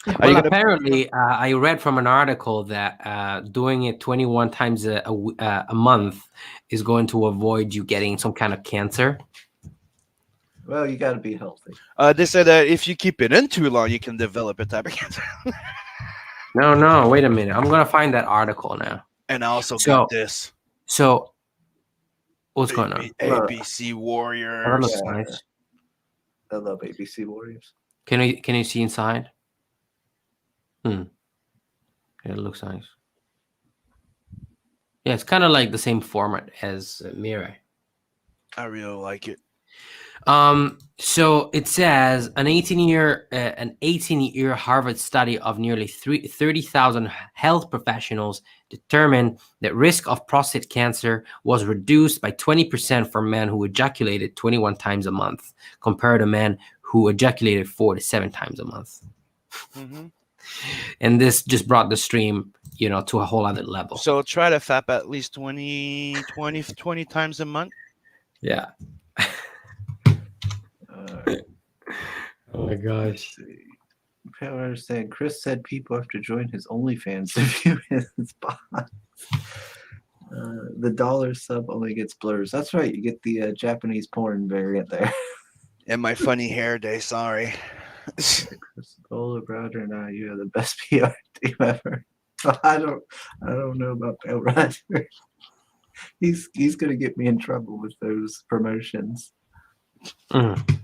Are Well, you gonna- apparently, I read from an article that doing it 21 times a month is going to avoid you getting some kind of cancer. Well, you got to be healthy. They said that if you keep it in too long, you can develop a type of cancer. No, wait a minute. I'm gonna find that article now. And I also So- got this. So, what's going on? ABC Oh, that Warriors. looks Yeah. nice. I love ABC Warriors. Can you see inside? Yeah, it looks nice. Yeah, it's kind of like the same format as Mirai. I really like it. So it says an 18-year Harvard study of nearly 30,000 health professionals determined that risk of prostate cancer was reduced by 20% for men who ejaculated 21 times a month compared to men who ejaculated 4 to 7 times a month. hmm And this just brought the stream, to a whole other level. So try to FAP at least 20 times a month. Yeah. Oh my gosh. I don't understand. Chris said people have to join his OnlyFans to view his box. The dollar sub only gets blurs. That's right. You get the Japanese porn variant there. And my funny hair day, sorry. Chris Bowler, Roger, and I, you are the best PR team ever. I don't know about Bill Roger. He's gonna get me in trouble with those promotions. Mm.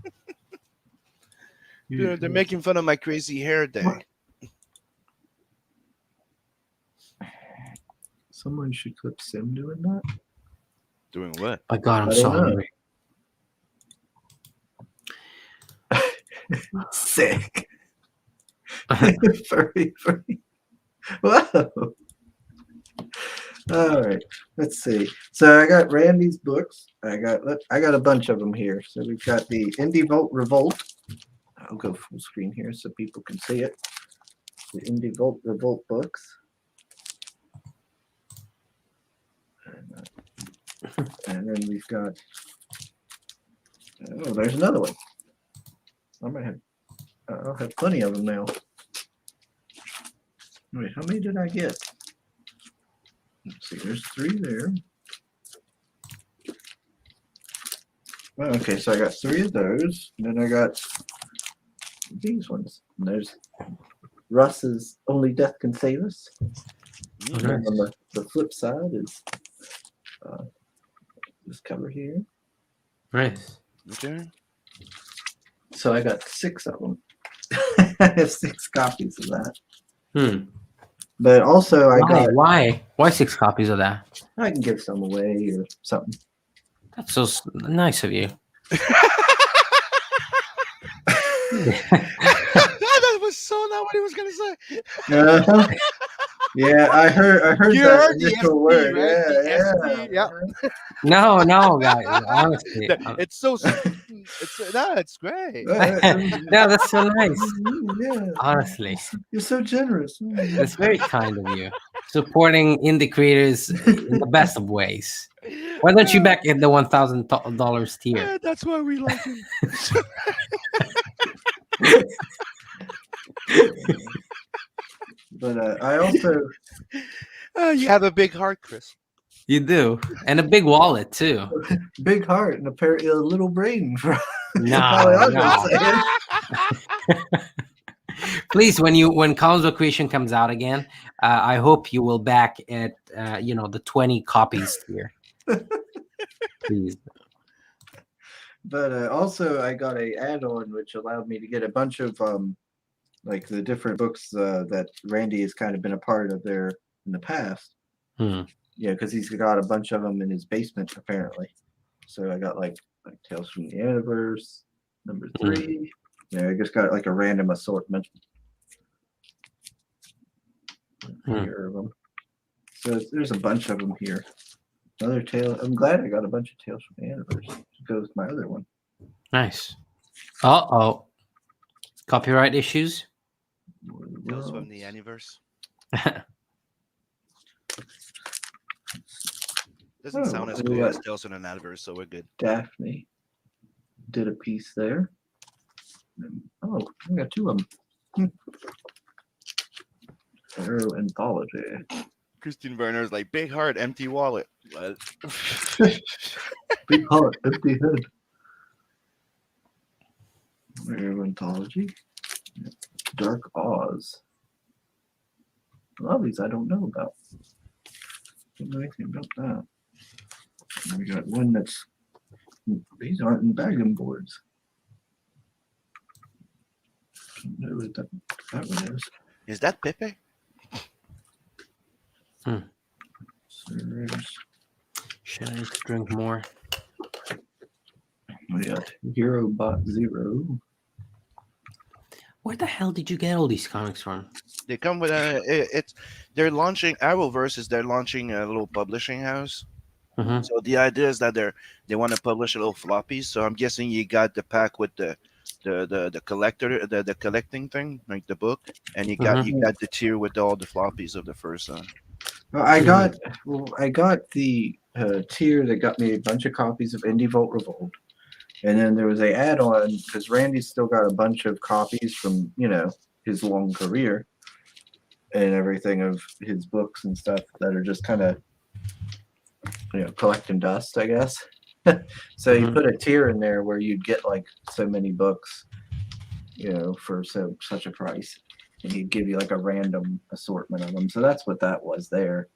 Dude, they're making fun of my crazy hair day. Someone should clip Sim doing that. Doing what? My God, I'm I so don't know. hungry. Sick. furry. Whoa. All right. Let's see. So I got Randy's books. I got a bunch of them here. So we've got the Indie Vault Revolt. I'll go full screen here so people can see it. The Indie Vault Revolt books. And then we've got. Oh, there's another one. I'll have plenty of them now. Wait, how many did I get? Let's see, there's 3 there. Well, okay, so I got 3 of those. And then I got these ones. And there's Russ's Only Death Can Save Us. And then on the flip side is this cover here. Nice. Okay. So I got 6 of them. I have 6 copies of that. But also I got Why 6 copies of that? I can give some away or something. That's so nice of you. That was so not what he was gonna say. Uh-huh. Yeah, I heard You that heard the initial FD, word. right? The Yeah, FD, yeah. yeah. No, guys. Honestly, It's so It's great. No, that's so nice. Yeah, Honestly, you're so generous. that's very kind of you. Supporting indie creators in the best of ways. Why don't you back at the $1,000 tier? That's why we like him. But I also You have a big heart, Chris. You do, and a big wallet too. big heart and apparently a little brain. For No, probably I was no. saying. Please, when Columns of Creation comes out again, I hope you will back at the 20 copies tier. Please. But also, I got a add-on which allowed me to get a bunch of like the different books that Randy has kind of been a part of there in the past. Yeah, because he's got a bunch of them in his basement apparently. So I got like Tales from the Universe, number 3. Yeah, I just got like a random assortment. Here of them. So there's a bunch of them here. Another tale. I'm glad I got a bunch of Tales from the Universe to go with my other one. Nice. Oh, copyright issues. Tales from the Universe. Doesn't sound as cool as Tales from the Universe, so we're good. Daphne did a piece there. Oh, I got 2 of them. Arrow Anthology. Christine Werner's like big heart, empty wallet. What? Big heart, empty head. Arrow Anthology. Dark Oz. A lot of these I don't know about. Don't know anything about that. And we got one that's. These aren't in bagging boards. Don't know what that one is. Is that Pepe? Surge. Should I drink more? We got Hero Bot Zero. Where the hell did you get all these comics from? They come with they're launching Arrowverse. They're launching a little publishing house. Mhm. So the idea is that they want to publish a little floppies. So I'm guessing you got the pack with the collector, the collecting thing, like the book, and you got the tier with all the floppies of the first one. Well, I got the tier that got me a bunch of copies of Indie Vault Revolt, and then there was a add-on because Randy's still got a bunch of copies from his long career and everything of his books and stuff that are just kind of collecting dust, I guess. So you put a tier in there where you'd get like so many books, for such a price, and he'd give you like a random assortment of them. So that's what that was there.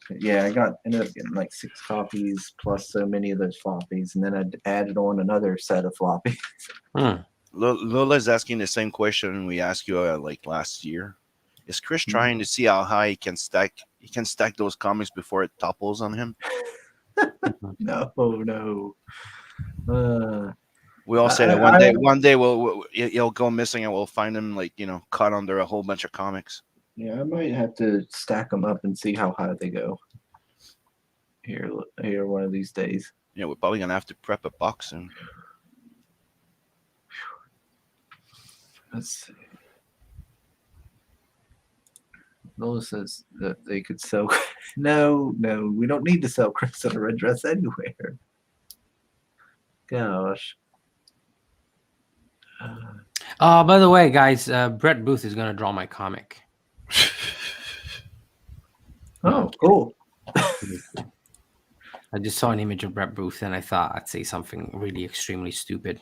But yeah, I ended up getting like 6 copies plus so many of those floppies, and then I added on another set of floppies. Lola's asking the same question we asked you like last year. Is Chris trying to see how high he can stack those comics before it topples on him? No. We all say that one day he'll go missing and we'll find him caught under a whole bunch of comics. Yeah, I might have to stack them up and see how high they go. Here one of these days. Yeah, we're probably gonna have to prep a box soon. Let's see. Lola says that they could sell. No, we don't need to sell Chris in a red dress anywhere. Gosh. By the way, guys, Brett Booth is gonna draw my comic. Oh, cool. I just saw an image of Brett Booth and I thought I'd say something really extremely stupid.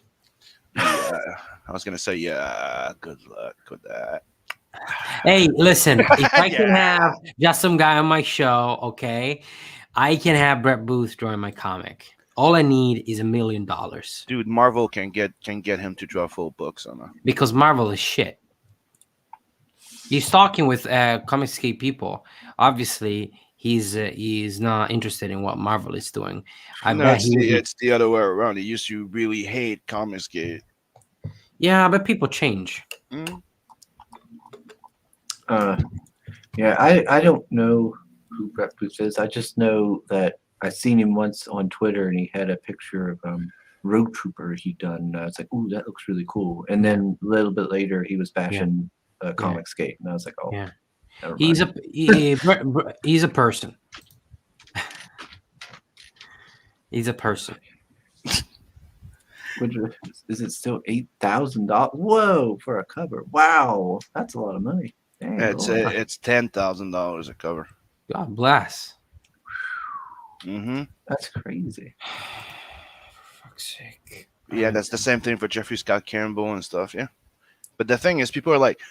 Yeah, I was gonna say, yeah, good luck with that. Hey, listen, if I can have just some guy on my show, okay, I can have Brett Booth drawing my comic. All I need is $1 million. Dude, Marvel can get him to draw full books on because Marvel is shit. He's talking with Comicscape people. Obviously, he's not interested in what Marvel is doing. It's the other way around. He used to really hate Comicsgate. Yeah, but people change. Yeah, I don't know who Brett Booth is. I just know that I seen him once on Twitter, and he had a picture of Road Trooper he'd done. It's like, ooh, that looks really cool. And then a little bit later, he was bashing Comic Skate, and I was like, oh, Yeah. never He's mind. he's a person. He's a person. Which is it still $8,000? Whoa, for a cover! Wow, that's a lot of money. Dang, It's Lord. it's $10,000 a cover. God bless. Mm-hmm. That's crazy. For fuck's sake. Yeah, that's the same thing for Jeffrey Scott Campbell and stuff. Yeah, but the thing is, people are like,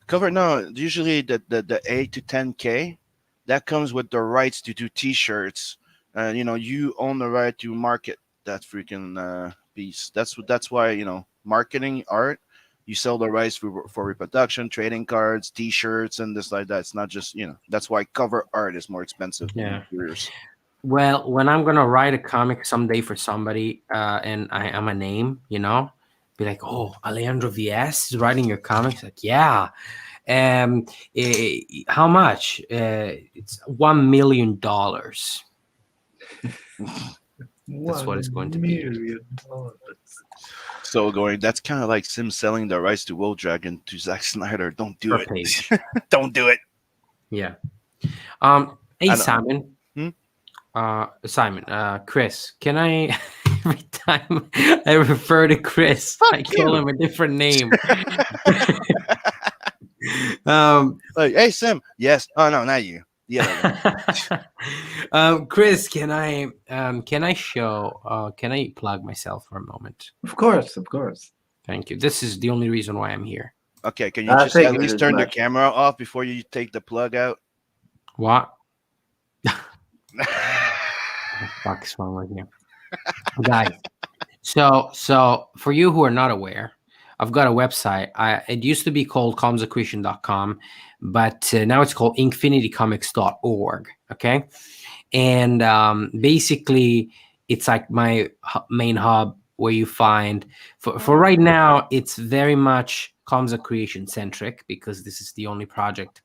cover. No, usually the 8 to 10K, that comes with the rights to do T-shirts, and you own the right to market that freaking piece. That's why marketing art. You sell the rights for reproduction, trading cards, T-shirts, and this like that. It's not just That's why cover art is more expensive than Yeah. interiors. Well, when I'm gonna write a comic someday for somebody, and I am a name, be like, oh, Alejandro Vies is writing your comics. Like, yeah. How much? It's $1 million. That's what it's going to be. $1 million. So that's kind of like Sim selling the rights to Will Dragon to Zack Snyder. Don't do Per it. page. Don't do it. Yeah. Hey, I don't- Simon. Chris, can I every time I refer to Chris, I call him a different name. Like, hey Sim. Yes. Oh no, not you. The other one. Chris, can I plug myself for a moment? Of course, of course. Thank you. This is the only reason why I'm here. Okay, can you I just at figured least as turn the much. camera off before you take the plug out? What? Fuck's wrong with you, guys? So for you who are not aware, I've got a website. It used to be called comsacquisition.com, but now it's called infinitycomics.org. Okay, and basically it's like my main hub where you find for right now it's very much Comsa Creation centric because this is the only project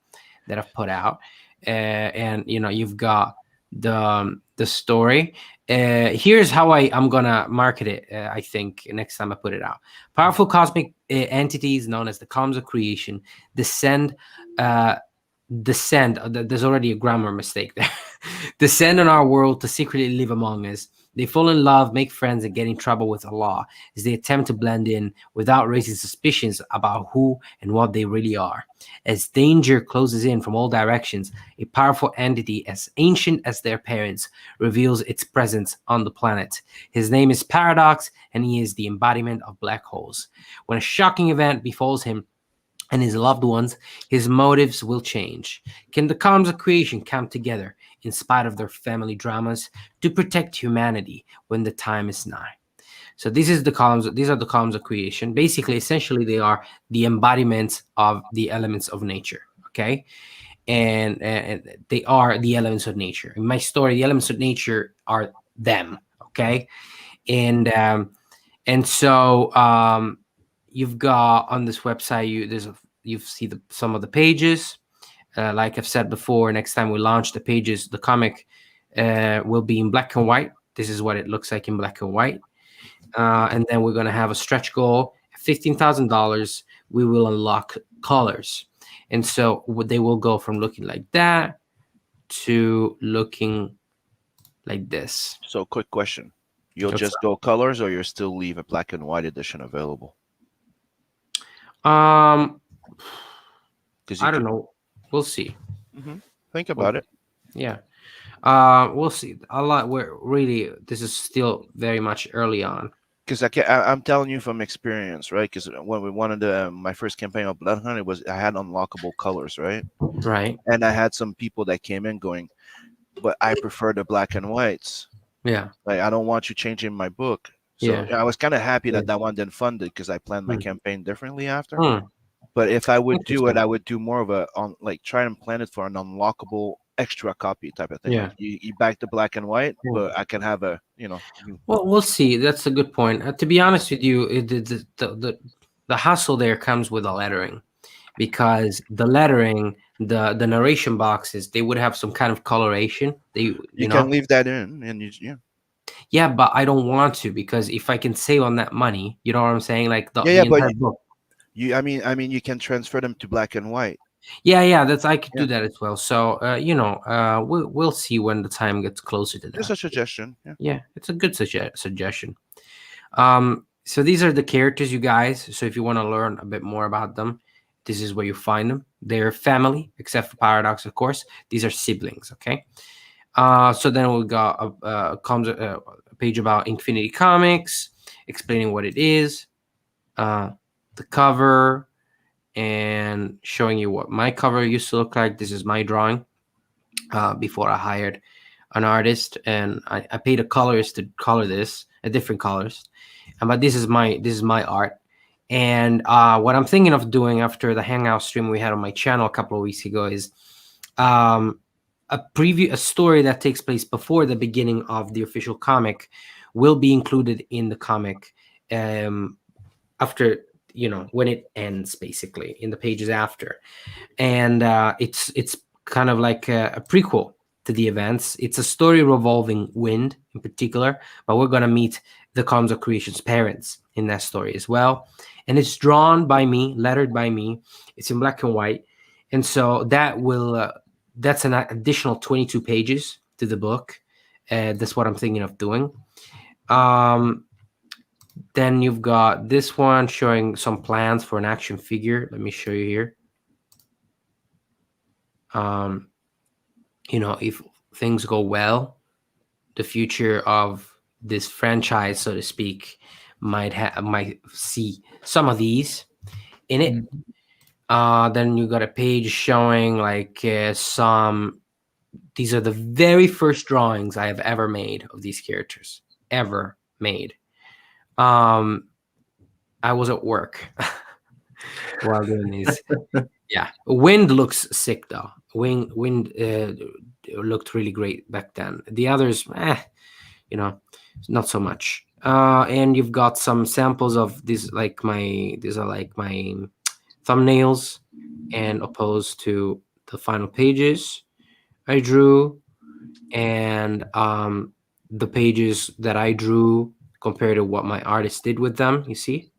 that I've put out, and you've got the story. Here's how I'm gonna market it. I think next time I put it out. Powerful cosmic entities known as the Comsa Creation descend. There's already a grammar mistake there. Descend on our world to secretly live among us. They fall in love, make friends, and get in trouble with Allah as they attempt to blend in without raising suspicions about who and what they really are. As danger closes in from all directions, a powerful entity as ancient as their parents reveals its presence on the planet. His name is Paradox, and he is the embodiment of black holes. When a shocking event befalls him and his loved ones, his motives will change. Can the Comsa Creation come together in spite of their family dramas to protect humanity when the time is nigh? So these are the Comsa Creation. Basically, essentially, they are the embodiments of the elements of nature. Okay, and they are the elements of nature. In my story, the elements of nature are them. Okay, and so you've got on this website you see some of the pages. Like I've said before, next time we launch the pages, the comic will be in black and white. This is what it looks like in black and white. And then we're going to have a stretch goal. $15,000, we will unlock colors. And so they will go from looking like that to looking like this. So, quick question. You'll What's just go colors, or you'll still leave a black and white edition available? Because I don't know. We'll see. Think about it. Yeah. We'll see. This is still very much early on. Because I'm telling you from experience, right? Because when we wanted my first campaign of Blood Hunt, I had unlockable colors, right? Right. And I had some people that came in going, but I prefer the black and whites. Yeah. Like, I don't want you changing my book. So Yeah. I was kind of happy that one didn't fund it because I planned my campaign differently after. Hmm. But if I would do it, Interesting. I would do more of try and plan it for an unlockable extra copy type of thing. Yeah. Like you back the black and white, Yeah. but I can have a Well, we'll see. That's a good point. To be honest with you, the hassle there comes with the lettering, because the lettering, the narration boxes, they would have some kind of coloration. You can leave that in, and Yeah, but I don't want to, because if I can save on that money, you know what I'm saying? Like the, Yeah, the yeah, but entire book. I mean, you can transfer them to black and white. Yeah, that's I could Yeah, do that as well. So we'll see when the time gets closer to just that. a suggestion. Yeah. Yeah, it's a good suggestion. So these are the characters, you guys. So if you want to learn a bit more about them, this is where you find them. They're family, except for Paradox, of course. These are siblings, okay? So then we got a page about Infinity Comics, explaining what it is, the cover, and showing you what my cover used to look like. This is my drawing before I hired an artist, and I paid a colorist to color this, a different colorist. But this is my art. And what I'm thinking of doing after the Hangout stream we had on my channel a couple of weeks ago is a story that takes place before the beginning of the official comic will be included in the comic after, when it ends, basically in the pages after. And it's kind of like a prequel to the events. It's a story revolving Wind in particular, but we're going to meet the Comms of Creation's parents in that story as well. And it's drawn by me, lettered by me. It's in black and white. And so that's an additional 22 pages to the book. That's what I'm thinking of doing. Then you've got this one showing some plans for an action figure. Let me show you here. If things go well, the future of this franchise, so to speak, might see some of these in it. Then you got a page showing like these are the very first drawings I have ever made of these characters, ever made. I was at work while doing these. Yeah, Wind looks sick though. Wind looked really great back then. The others, not so much. And you've got some samples of these, these are like my thumbnails, and opposed to the final pages I drew, and the pages that I drew compared to what my artist did with them. You see.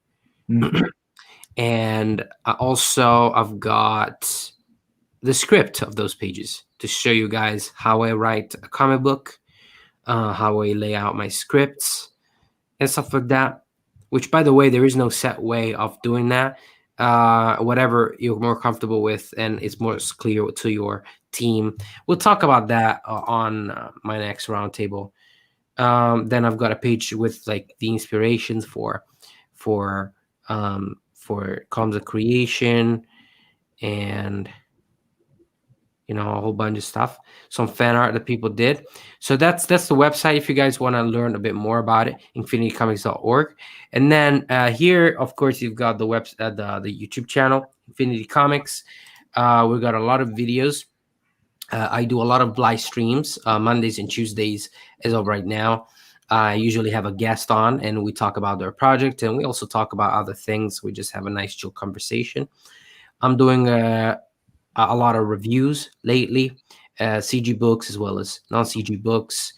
And also I've got the script of those pages to show you guys how I write a comic book, how I lay out my scripts and stuff like that, which, by the way, there is no set way of doing that. Whatever you're more comfortable with and it's more clear to your team. We'll talk about that on my next roundtable. Then I've got a page with like the inspirations for Comms of Creation, and a whole bunch of stuff, some fan art that people did. So that's the website if you guys want to learn a bit more about it, infinitycomics.org. And then here, of course, you've got the the YouTube channel, Infinity Comics. We've got a lot of videos. I do a lot of live streams Mondays and Tuesdays as of right now. I usually have a guest on and we talk about their project, and we also talk about other things. We just have a nice chill conversation. I'm doing a lot of reviews lately, CG books as well as non-CG books.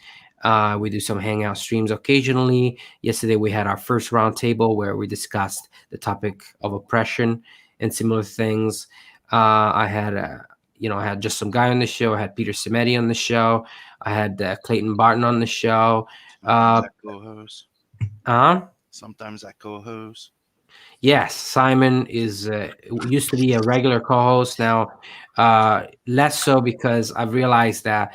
We do some hangout streams occasionally. Yesterday we had our first roundtable where we discussed the topic of oppression and similar things. I had just some guy on the show. I had Peter Simeti on the show. I had Clayton Barton on the show. Co-host. Sometimes I co-host. Yes, Simon is used to be a regular co-host, now less so, because I've realized that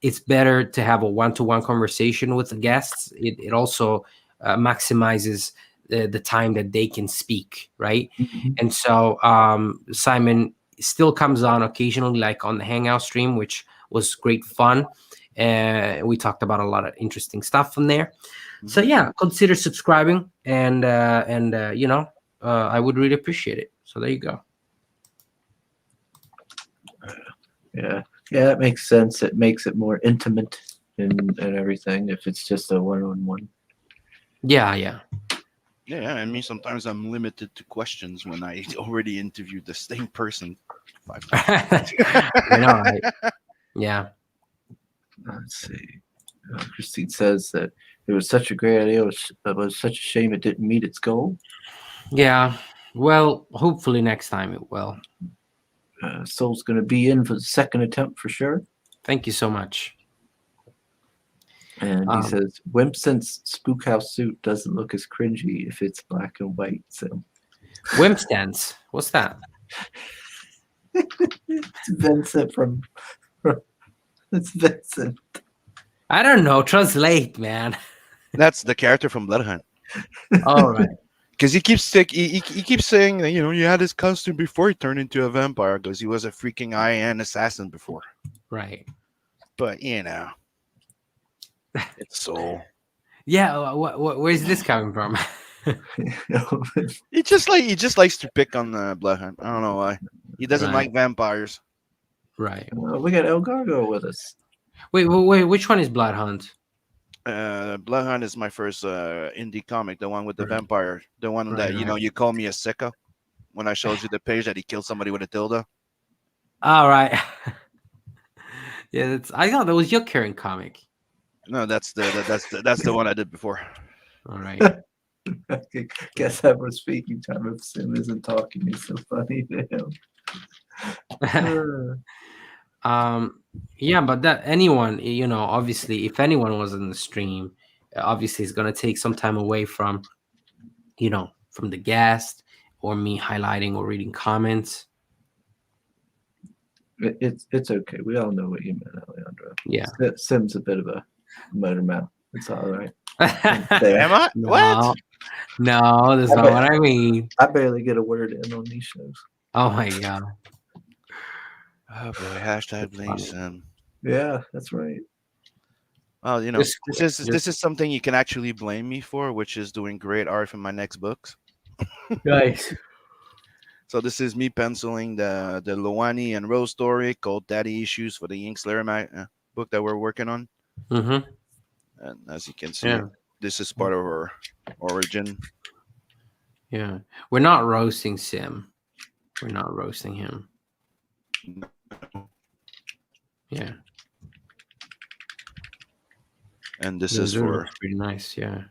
it's better to have a one-to-one conversation with the guests. It also maximizes the time that they can speak, right? And so Simon still comes on occasionally, like on the Hangout stream, which was great fun. We talked about a lot of interesting stuff from there. So yeah, consider subscribing, and I would really appreciate it. So there you go. Yeah, it makes sense. It makes it more intimate and everything if it's just a one-on-one. Yeah. Yeah, I mean, sometimes I'm limited to questions when I already interviewed the same person 5 times. I know, right? Yeah. Let's see. Christine says that it was such a great idea. It was such a shame it didn't meet its goal. Yeah. Well, hopefully next time it will. Soul's going to be in for the second attempt for sure. Thank you so much. And he says, Wimpson's spook house suit doesn't look as cringy if it's black and white. So Wimp stance. What's that? it's Vincent from it's Vincent. I don't know. Translate, man. That's the character from Blood Hunt. All right. Because he keeps saying that, you had his costume before he turned into a vampire because he was a freaking IN assassin before. Right. But it's Soul. Yeah. Where's this coming from? He just likes to pick on the Blood Hunt. I don't know why. He doesn't Right. like vampires. Right. We got El Gargo with us. Wait. Which one is Blood Hunt? Blood Hunt is my first indie comic, the one with the Right. vampire, the one that Right. you call me a sicko when I showed you the page that he killed somebody with a dildo. All right. Yeah, I thought that was your current comic. No, that's the one I did before. All right. I guess I was speaking time if Sim isn't talking. It's so funny to him. Yeah, but that anyone, obviously, if anyone was in the stream, obviously it's gonna take some time away from, from the guest or me highlighting or reading comments. It's okay. We all know what you meant, Alejandro. Yeah. Sim's a bit of a motor mouth. It's all right. Am I? No, What? no, that's not what I mean. I barely get a word in on these shows. Oh my god. Oh boy, hashtag blame Sim. Yeah, that's right. Well, Just this is something you can actually blame me for, which is doing great art for my next books. Nice. So this is me penciling the Loani and Rose story called Daddy Issues for the Ink Slayer book that we're working on. Mm-hmm. And as you can see, Yeah. this is part of her origin. Yeah. We're not roasting Sim. We're not roasting him. Yeah. And this Those is for looks pretty nice, yeah.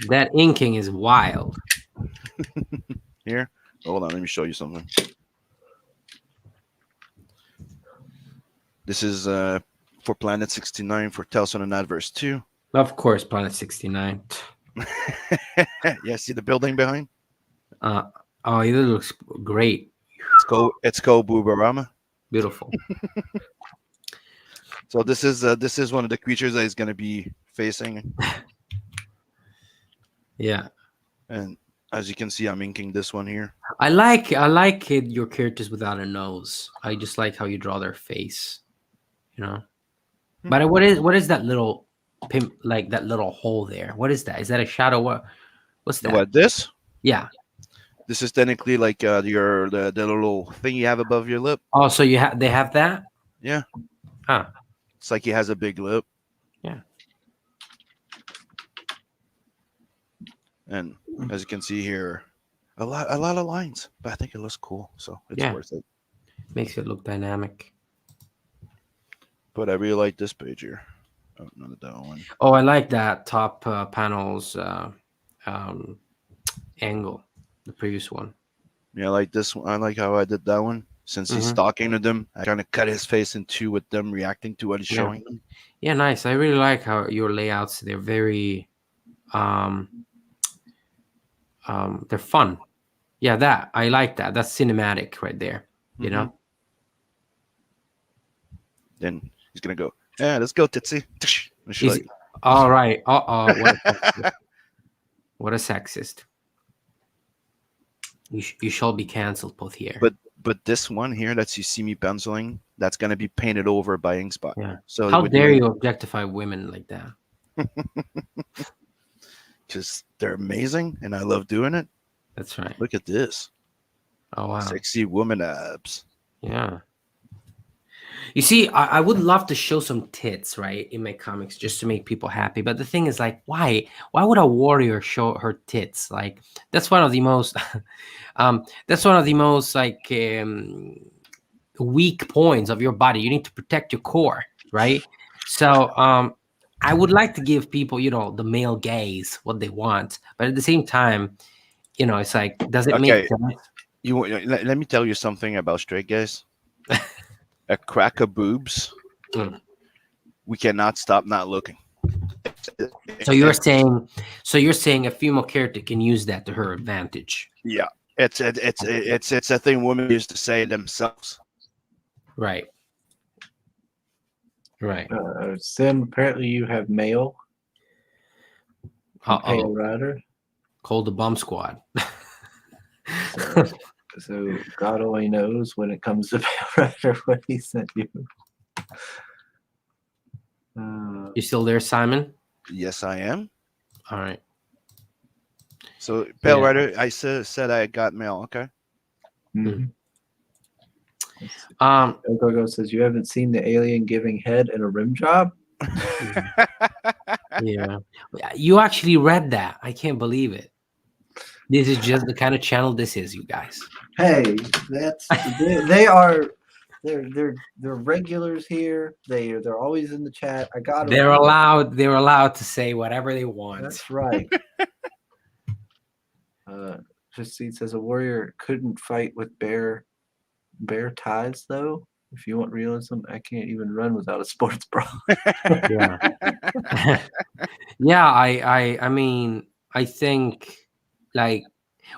That inking is wild. here. Hold on, let me show you something. This is for Planet 69 for Tales on an Adverse 2. Of course, Planet 69. Yeah, see the building behind? Oh, it looks great. It's called Boobarama. Beautiful. So this is one of the creatures that he's gonna be facing. Yeah. And as you can see, I'm inking this one here. I like it, your characters without a nose. I just like how you draw their face. But what is that little pimp, like that little hole there? What is that? Is that a shadow? What's that? What this? Yeah. This is technically like the little thing you have above your lip. Oh, so they have that? Yeah. Huh. It's like he has a big lip. Yeah. And as you can see here, a lot of lines, but I think it looks cool, so it's Yeah. worth it. Makes it look dynamic. But I really like this page here. Oh, not that one. Oh, I like that top panel's angle, the previous one. Yeah, I like this one. I like how I did that one. Since he's Mhm. talking to them, I kind of cut his face in two with them reacting to what he's Yeah. showing them. Yeah, nice. I really like how your layouts, they're very they're fun. Yeah, I like that. That's cinematic right there. You know? Then he's gonna go, yeah, let's go, Titsy. And she's He's- like, All right. What a sexist. You shall be cancelled, both here. but this one here that you see me penciling, that's gonna be painted over by Inkspot. Yeah. So How dare you objectify women like that? Just they're amazing, and I love doing it. That's right. Look at this, Oh wow. sexy woman abs. Yeah. You see, I would love to show some tits, right, in my comics just to make people happy. But the thing is, like, why? Why would a warrior show her tits? Like, that's one of the most, weak points of your body. You need to protect your core, right? So I would like to give people, the male gaze what they want, but at the same time, it's like, does it make Okay. sense? Let me tell you something about straight guys. A crack of boobs. Mm. We cannot stop not looking. So you're saying a female character can use that to her advantage, Yeah, it's a thing women used to say themselves. right? Right. Sim, apparently you have mail. From Pale Uh-oh. Rider. Call the bomb squad. So God only knows when it comes to Pale Rider what he sent you. You still there, Simon? Yes, I am. All right. So Pale Yeah. Rider, I said I got mail. Okay. Mhm. Um, Go says you haven't seen the alien giving head and a rim job. yeah. You actually read that. I can't believe it. This is just the kind of channel this is, you guys. Hey, that's they are they're regulars here. They're always in the chat. I got 'em. They're allowed to say whatever they want. That's right. Justine says a warrior couldn't fight with bare ties though. If you want realism, I can't even run without a sports bra. Yeah. Yeah, I mean, I think like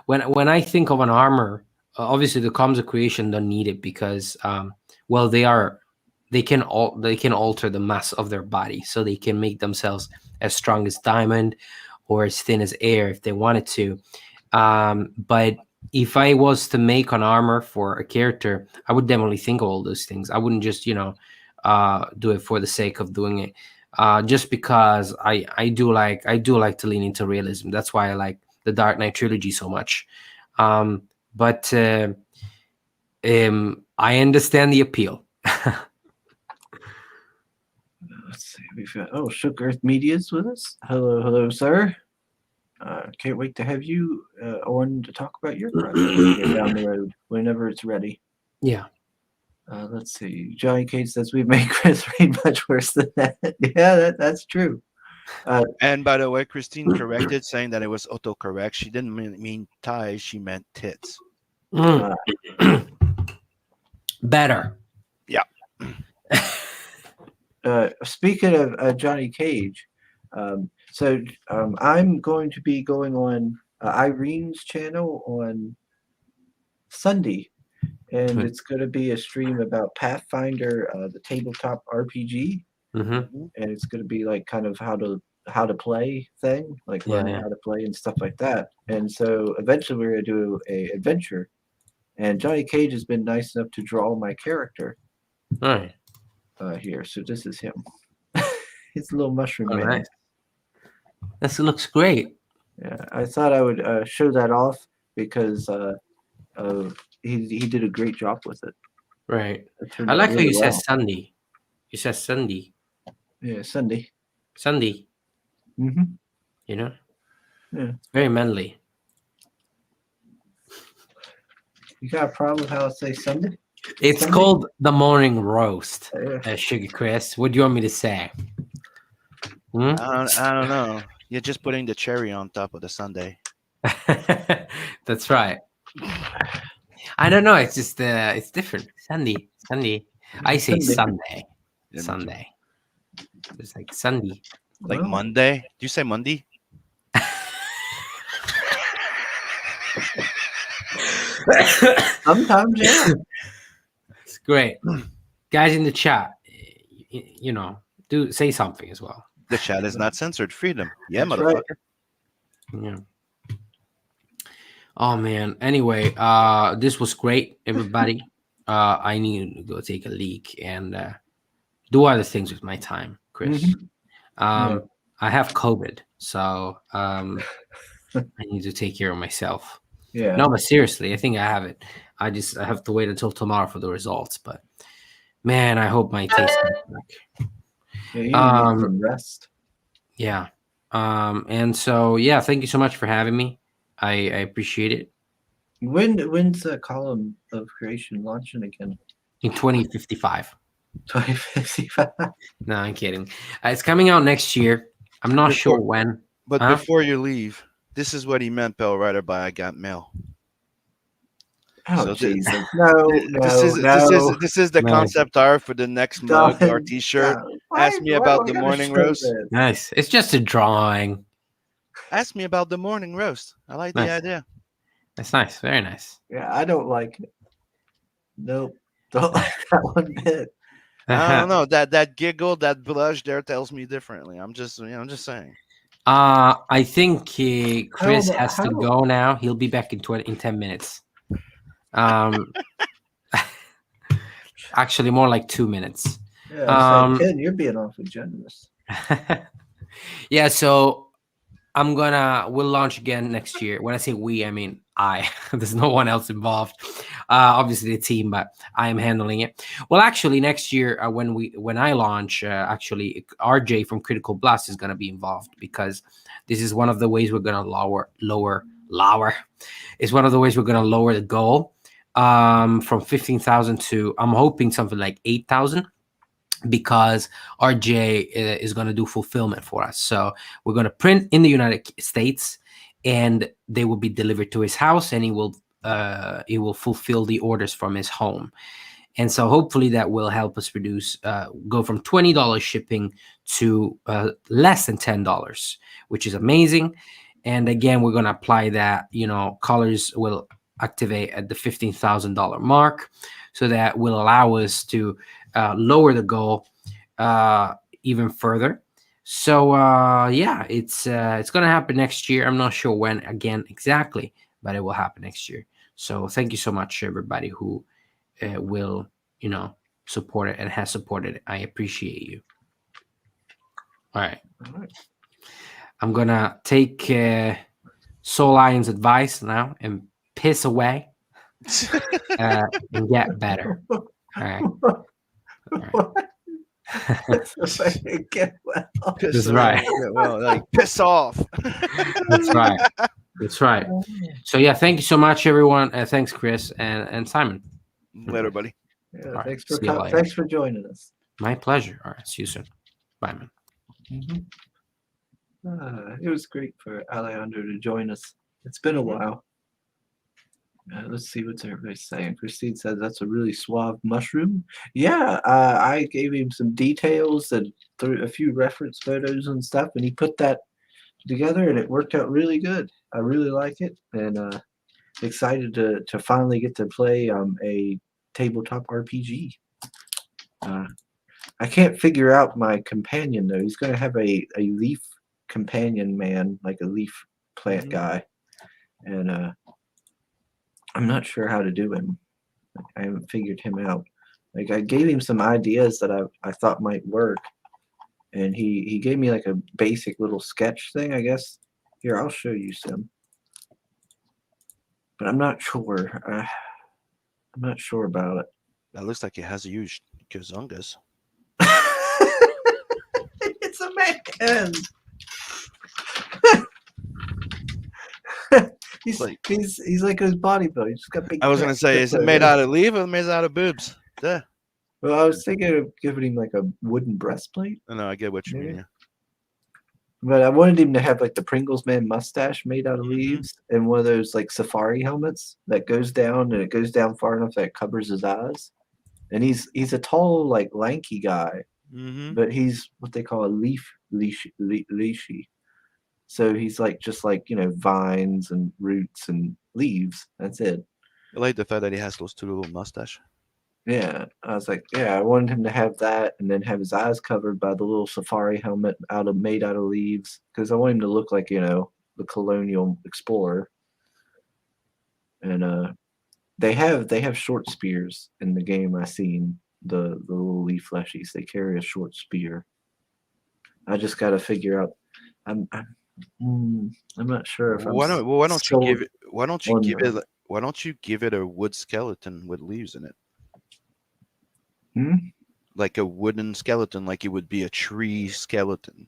when I think of an armor, obviously the comms of creation don't need it because well they can alter the mass of their body, so they can make themselves as strong as diamond or as thin as air if they wanted to. But if I was to make an armor for a character, I would definitely think of all those things. I wouldn't just do it for the sake of doing it. Just because I do like to lean into realism. That's why I like the Dark Knight trilogy so much. But I understand the appeal. Let's see. We've got Shook Earth Media's with us. Hello, sir. Can't wait to have you on to talk about your project down the road whenever it's ready. Yeah. Let's see. Johnny Cage says we make Chris read much worse than that. Yeah, that's true. And by the way, Christine corrected, saying that it was autocorrect. She didn't mean thighs; she meant tits. Better. Yeah. Speaking of Johnny Cage, I'm going to be going on Irene's channel on Sunday, and it's going to be a stream about Pathfinder, the tabletop RPG, and it's going to be like kind of how to play thing, like learning how to play and stuff like that. And so eventually we're going to do a adventure, and Johnny Cage has been nice enough to draw my character. All right. Here, so this is him. He's a little mushroom man. Nice. This looks great. Yeah, I thought I would show that off because he did a great job with it. Right. Turned I out like how really you said well. Sunday. You said Sunday. Yeah, Sunday. Sunday. Mm-hmm. You know? Yeah. It's very manly. You got a problem with how I say Sunday? It's Sunday? called the morning roast, Yeah. Sugar Chris. What do you want me to say? Hmm? I don't know. You're just putting the cherry on top of the sundae. That's right. I don't know. It's just it's different. Sunday. I say Sunday. Sunday. It's like Sunday. Like Well, Monday. Do you say Monday? sometimes, yeah. It's great. Guys in the chat, do say something as well. The chat is not censored. Freedom. Yeah, That's motherfucker. right. Yeah. Oh man. Anyway, this was great, everybody. I need to go take a leak and do other things with my time, Chris. Yeah. I have COVID, so I need to take care of myself. Yeah. No, but seriously, I think I have it. I have to wait until tomorrow for the results. But man, I hope my taste comes back. Yeah, you need some rest. Yeah. And so yeah, thank you so much for having me. I appreciate it. When's the column of creation launching again? In 2055. 2055. No, I'm kidding. It's coming out next year. I'm not sure Before- when. But Huh? before you leave, this is what he meant, Bell Rider, by I got mail. Oh So thi- Jesus! No, This is no. the Nice. concept art for the next mug or T-shirt. Ask me about the morning roast. Nice. It's just a drawing. Ask me about the morning roast. I like the Nice. idea. That's nice. Very nice. Yeah, I don't like it. Nope, don't like that one bit. I don't know that giggle, that blush there tells me differently. I'm just saying. I think Chris How- has to how- go now. He'll be back in 10 minutes. Actually, more like 2 minutes. Yeah, I Um, was like, Ken, you're being awfully generous. Yeah, so we'll launch again next year. When I say we, I mean I. There's no one else involved. Obviously the team, but I am handling it. Well, actually, next year when I launch, actually RJ from Critical Blast is gonna be involved because this is one of the ways we're gonna lower. It's one of the ways we're gonna lower the goal from 15,000 to I'm hoping something like 8,000. Because RJ is going to do fulfillment for us. So we're going to print in the United States and they will be delivered to his house and he will fulfill the orders from his home. And so hopefully that will help us reduce, go from $20 shipping to less than $10, which is amazing. And again, we're going to apply that, colors will activate at the $15,000 mark. So that will allow us to lower the goal even further. So yeah, it's going to happen next year. I'm not sure when again exactly, but it will happen next year. So thank you so much, everybody who will support it and has supported it. I appreciate you. All right. I'm gonna take Soul Lion's advice now and piss away and get better. All right. Get well. That's right. Yeah, well, like piss off. That's right. That's right. So yeah, thank you so much, everyone. Thanks, Chris and Simon. Later, buddy. Yeah, right, thanks see you later. thanks for joining us. My pleasure. All right. See you soon. Bye, man. It was great for Alejandro to join us. It's been a while. Let's see what's everybody saying. Christine says that's a really suave mushroom. Yeah, I gave him some details and threw a few reference photos and stuff, and he put that together, and it worked out really good. I really like it, and excited to finally get to play a tabletop RPG. I can't figure out my companion though. He's going to have a leaf companion man, like a leaf plant guy, and I'm not sure how to do him. I haven't figured him out. Like I gave him some ideas that I thought might work, and he gave me like a basic little sketch thing, I guess. Here, I'll show you some. But I'm not sure. I'm not sure about it. That looks like it has a huge gazungas. It's a man. he's Like- he's like his bodybuilder. He's just got big. I was gonna say, is it made out of leaf or made out of boobs? Yeah. Well, I was thinking of giving him like a wooden breastplate, No, I get what you mean. Maybe. Yeah. but I wanted him to have like the Pringles Man mustache made out of Mhm. leaves and one of those like safari helmets that goes down and it goes down far enough that it covers his eyes. And he's a tall, like lanky guy, Mm-hmm. but he's what they call a leashy. So he's like just like vines and roots and leaves. That's it. I like the fact that he has those two little mustache. Yeah, I was like, yeah, I wanted him to have that, and then have his eyes covered by the little safari helmet made out of leaves, because I want him to look like the colonial explorer. And they have short spears in the game. I seen the little leaf fleshies. They carry a short spear. I just got to figure out. I'm not sure if Why don't you sold give it? Why don't you on give them. it? Why don't you give it a wood skeleton with leaves in it? Hmm? Like a wooden skeleton, like it would be a tree skeleton,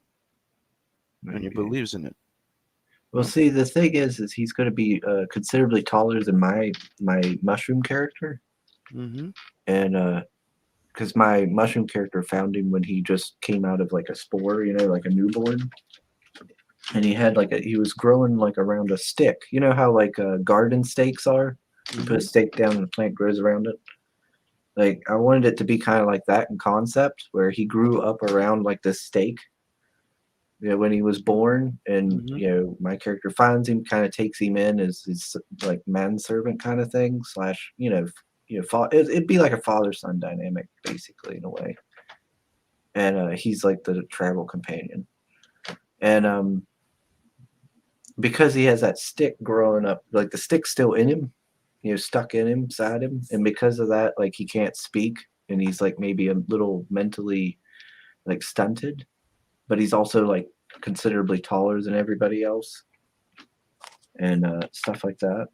and you Maybe. put leaves in it. Well, see, the thing is he's going to be considerably taller than my mushroom character, Mm-hmm. and because my mushroom character found him when he just came out of like a spore, like a newborn, and he had he was growing like around a stick. You know how like garden stakes are? You put a stake down and the plant grows around it. Like I wanted it to be kind of like that in concept, where he grew up around like this stake. When he was born, and my character finds him, kind of takes him in as his like manservant kind of thing, slash it'd be like a father-son dynamic basically in a way. And he's like the travel companion, and because he has that stick growing up, like the stick's still in him, stuck in him, inside him, and because of that, like he can't speak, and he's like maybe a little mentally like stunted, but he's also like considerably taller than everybody else, and stuff like that.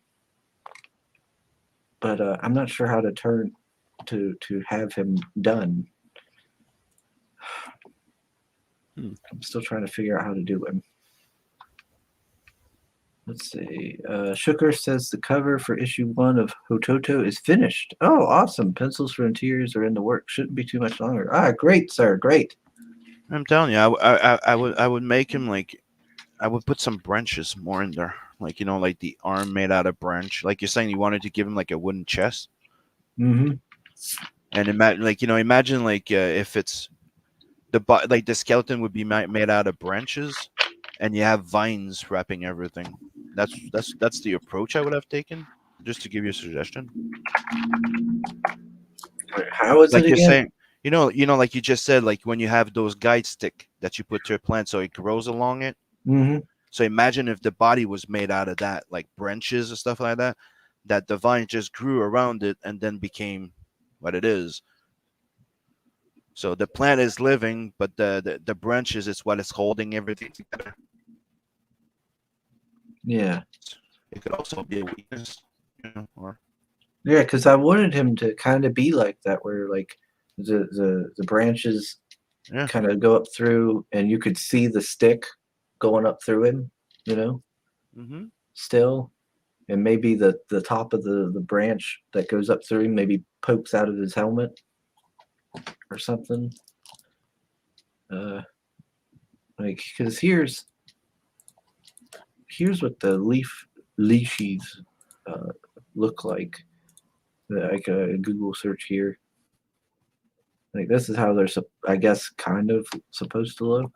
But I'm not sure how to turn to have him done. I'm still trying to figure out how to do him. Let's see. Shooker says the cover for issue 1 of Hototo is finished. Oh, awesome. Pencils for interiors are in the work. Shouldn't be too much longer. Ah, great, sir. Great. I'm telling you, I would make him like, I would put some branches more in there, like like the arm made out of branch. Like you're saying, you wanted to give him like a wooden chest. Mm-hmm. And imagine like if it's like the skeleton would be made out of branches, and you have vines wrapping everything. That's the approach I would have taken. Just to give you a suggestion. How is Like it you're again? saying, like you just said, like when you have those guide stick that you put to a plant so it grows along it. Mm-hmm. So imagine if the body was made out of that, like branches or stuff like that, that the vine just grew around it and then became what it is. So the plant is living, but the branches is what is holding everything together. Yeah. It could also be a weakness, or Yeah, because I wanted him to kind of be like that, where like the branches Yeah. kind of go up through, and you could see the stick going up through him, mm-hmm. still, and maybe the top of the branch that goes up through him maybe pokes out of his helmet or something. Like because here's what the leashes look like. Like a Google search here. Like this is how they're, I guess, kind of supposed to look.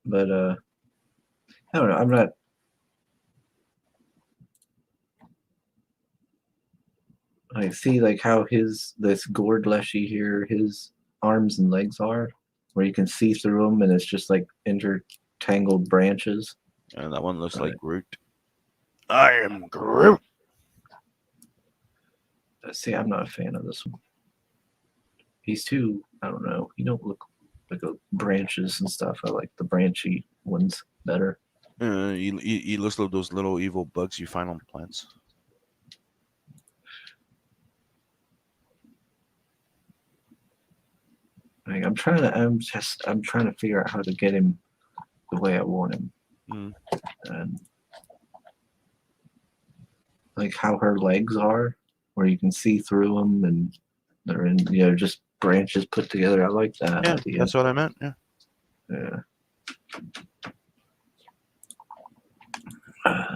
But I don't know. I'm not. I see like how this gourd leshy here, his arms and legs are, where you can see through them, and it's just like intertangled branches. And that one looks Right. like Groot. I am Groot. See, I'm not a fan of this one. He's too, I don't know. He don't look like branches and stuff. I like the branchy ones better. He looks like those little evil bugs you find on plants. Like I'm trying to figure out how to get him the way I want him. And like how her legs are, where you can see through them, and they're in, just branches put together. I like that Yeah, idea. that's what I meant. Yeah. Yeah.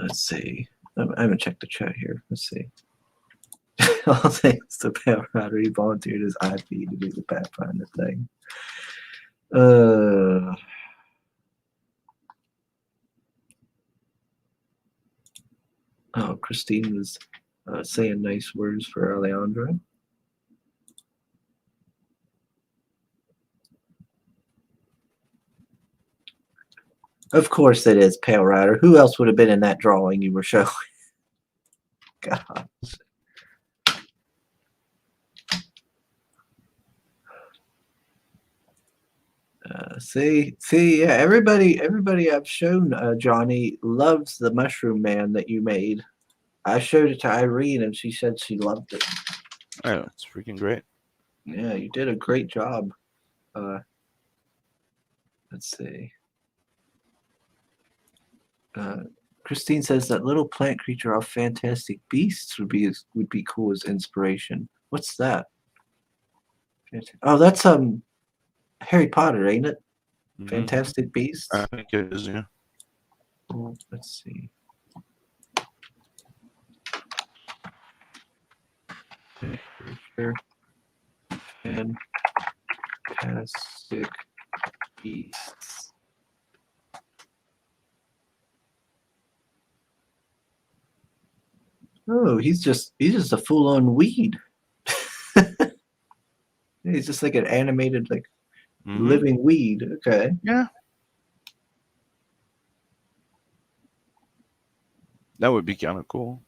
Let's see. I haven't checked the chat here. Let's see. All thanks to Pale Rider, he volunteered his IP to do the Pathfinder thing. Oh, Christine was saying nice words for Alejandro. Of course it is, Pale Rider. Who else would have been in that drawing you were showing? God. See, yeah, everybody I've shown Johnny loves the Mushroom Man that you made. I showed it to Irene, and she said she loved it. Oh, it's freaking great. Yeah, you did a great job. Let's see. Christine says that little plant creature off Fantastic Beasts would be cool as inspiration. What's that? Oh, that's Harry Potter, ain't it? Mhm. Fantastic Beasts. I think it is. Yeah. Well, let's see. Sure. Fantastic Beasts. Oh, he's just a full on weed. He's just like an animated like Mhm. living weed. Okay. Yeah. That would be kind of cool.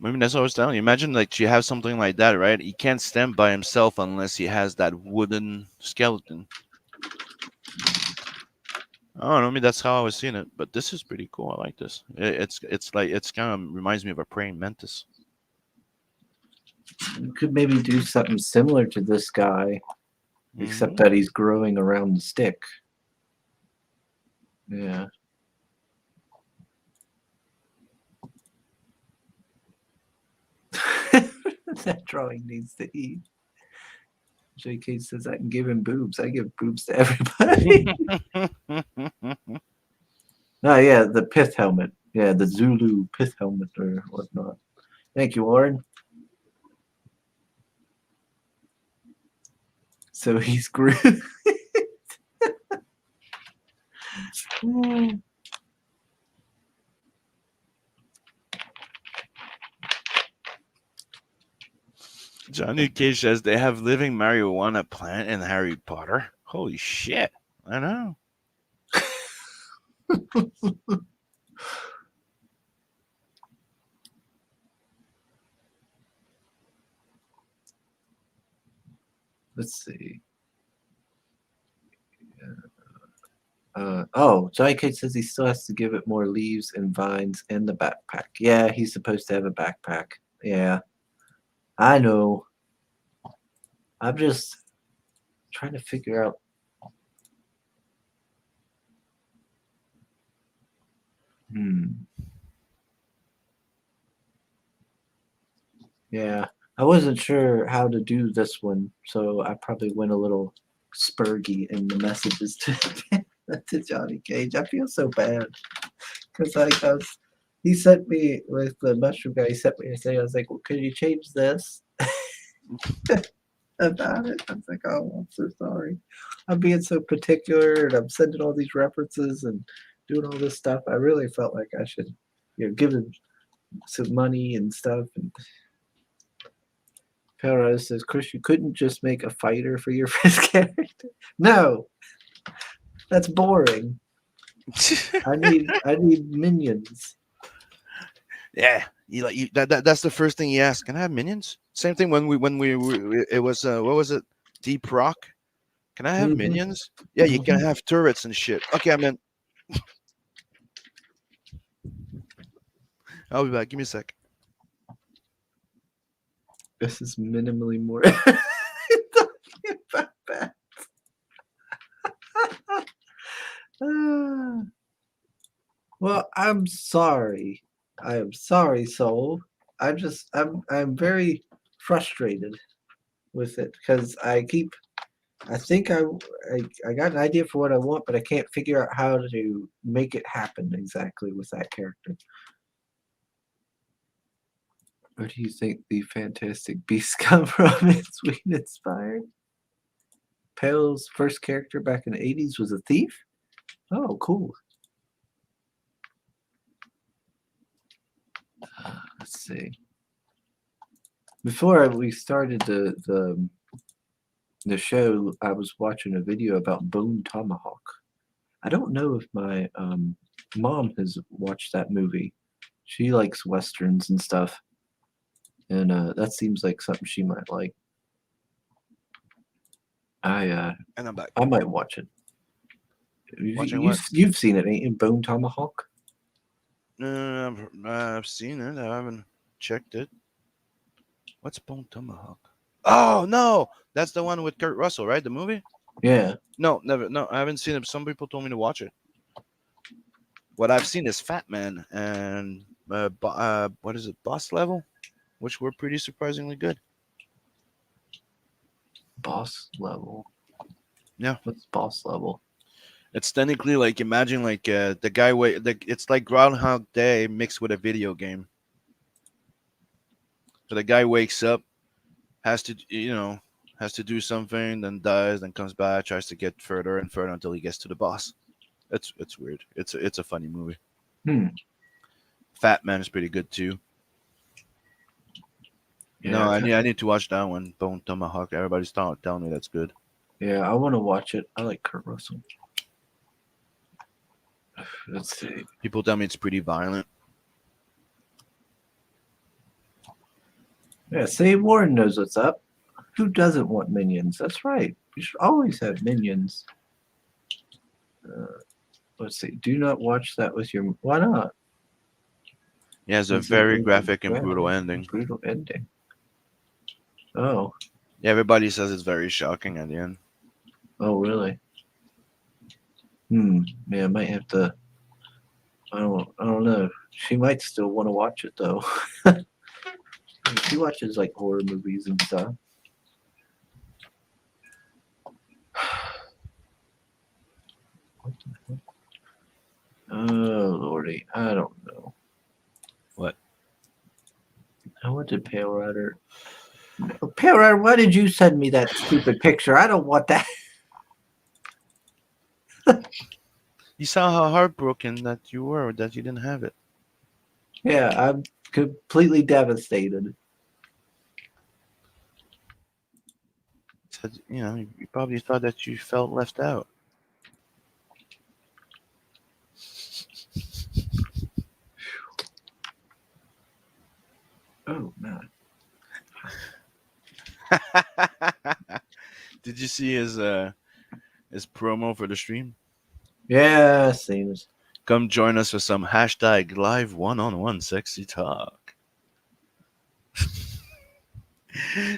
I mean, that's what I was telling you. Imagine like you have something like that, right? He can't stand by himself unless he has that wooden skeleton. I don't know. I mean, that's how I was seeing it. But this is pretty cool. I like this. It's like it's kind of reminds me of a praying mantis. You could maybe do something similar to this guy, except Mhm. that he's growing around the stick. Yeah. That drawing needs to eat. JK says I can give him boobs. I give boobs to everybody. Oh yeah, the pith helmet. Yeah, the Zulu pith helmet or whatnot. Thank you, Warren. So he's Groot. Johnny Cage says they have living marijuana plant in Harry Potter. Holy shit! I know. Let's see. Oh, Johnny Cage says he still has to give it more leaves and vines and the backpack. Yeah, he's supposed to have a backpack. Yeah, I know. I'm just trying to figure out. Yeah, I wasn't sure how to do this one, so I probably went a little spurgy in the messages to Johnny Cage. I feel so bad because he sent me with the mushroom guy. He sent me a thing. I was like, "Well, could you change this?" About it. I was like, "Oh, I'm so sorry. I'm being so particular, and I'm sending all these references and doing all this stuff. I really felt like I should, give him some money and stuff." And Pelrose says, "Chris, you couldn't just make a fighter for your first character." No, that's boring. I need minions. Yeah, that's the first thing he asked. Can I have minions? Same thing when it was what was it? Deep Rock. Can I have Mhm. minions? Yeah, you can have turrets and shit. Okay, I'm in. I'll be back. Give me a sec. This is minimally more talking about that. Well, I'm sorry. I am sorry, Soul. I'm very frustrated with it because I think I got an idea for what I want, but I can't figure out how to make it happen exactly with that character. Where do you think the Fantastic Beasts come from? It's Ween inspired. Pale's first character back in the 80s was a thief? Oh, cool. Let's see. Before we started the show, I was watching a video about Bone Tomahawk. I don't know if my mom has watched that movie. She likes westerns and stuff, and that seems like something she might like. And I'm back. I might watch it. Watching what? You've seen it, ain't you? Bone Tomahawk. I've seen it. I haven't checked it. What's Bone Tomahawk? Oh no, that's the one with Kurt Russell, right? The movie? Yeah. No, never. No, I haven't seen it. Some people told me to watch it. What I've seen is Fat Man and what is it, Boss Level, which were pretty surprisingly good. Boss level. Yeah. What's boss level? It's technically like imagine like the guy it's like Groundhog Day mixed with a video game. So the guy wakes up, has to has to do something, then dies, then comes back, tries to get further and further until he gets to the boss. It's weird. It's a funny movie. Hmm. Fat Man is pretty good too. No, I need to watch that one. Bone Tomahawk. Everybody's telling me that's good. Yeah, I want to watch it. I like Kurt Russell. Let's see. People tell me it's pretty violent. Yeah, see, Warren knows what's up. Who doesn't want minions? That's right. You should always have minions. Let's see. Do not watch that with your. Why not? He has a It's very a graphic and brutal ending. Brutal ending. Oh. Yeah, everybody says it's very shocking at the end. Oh, really? Yeah, I might have to. I don't know. She might still want to watch it though. She watches like horror movies and stuff. What the heck? Oh lordy, I don't know. What? What did Pale Rider? Pale Rider, why did you send me that stupid picture? I don't want that. You saw how heartbroken that you were that you didn't have it. Yeah, I'm completely devastated. Said, you probably thought that you felt left out. Oh man. Did you see his promo for the stream? Yeah, seems. Come join us for some hashtag live one-on-one sexy talk.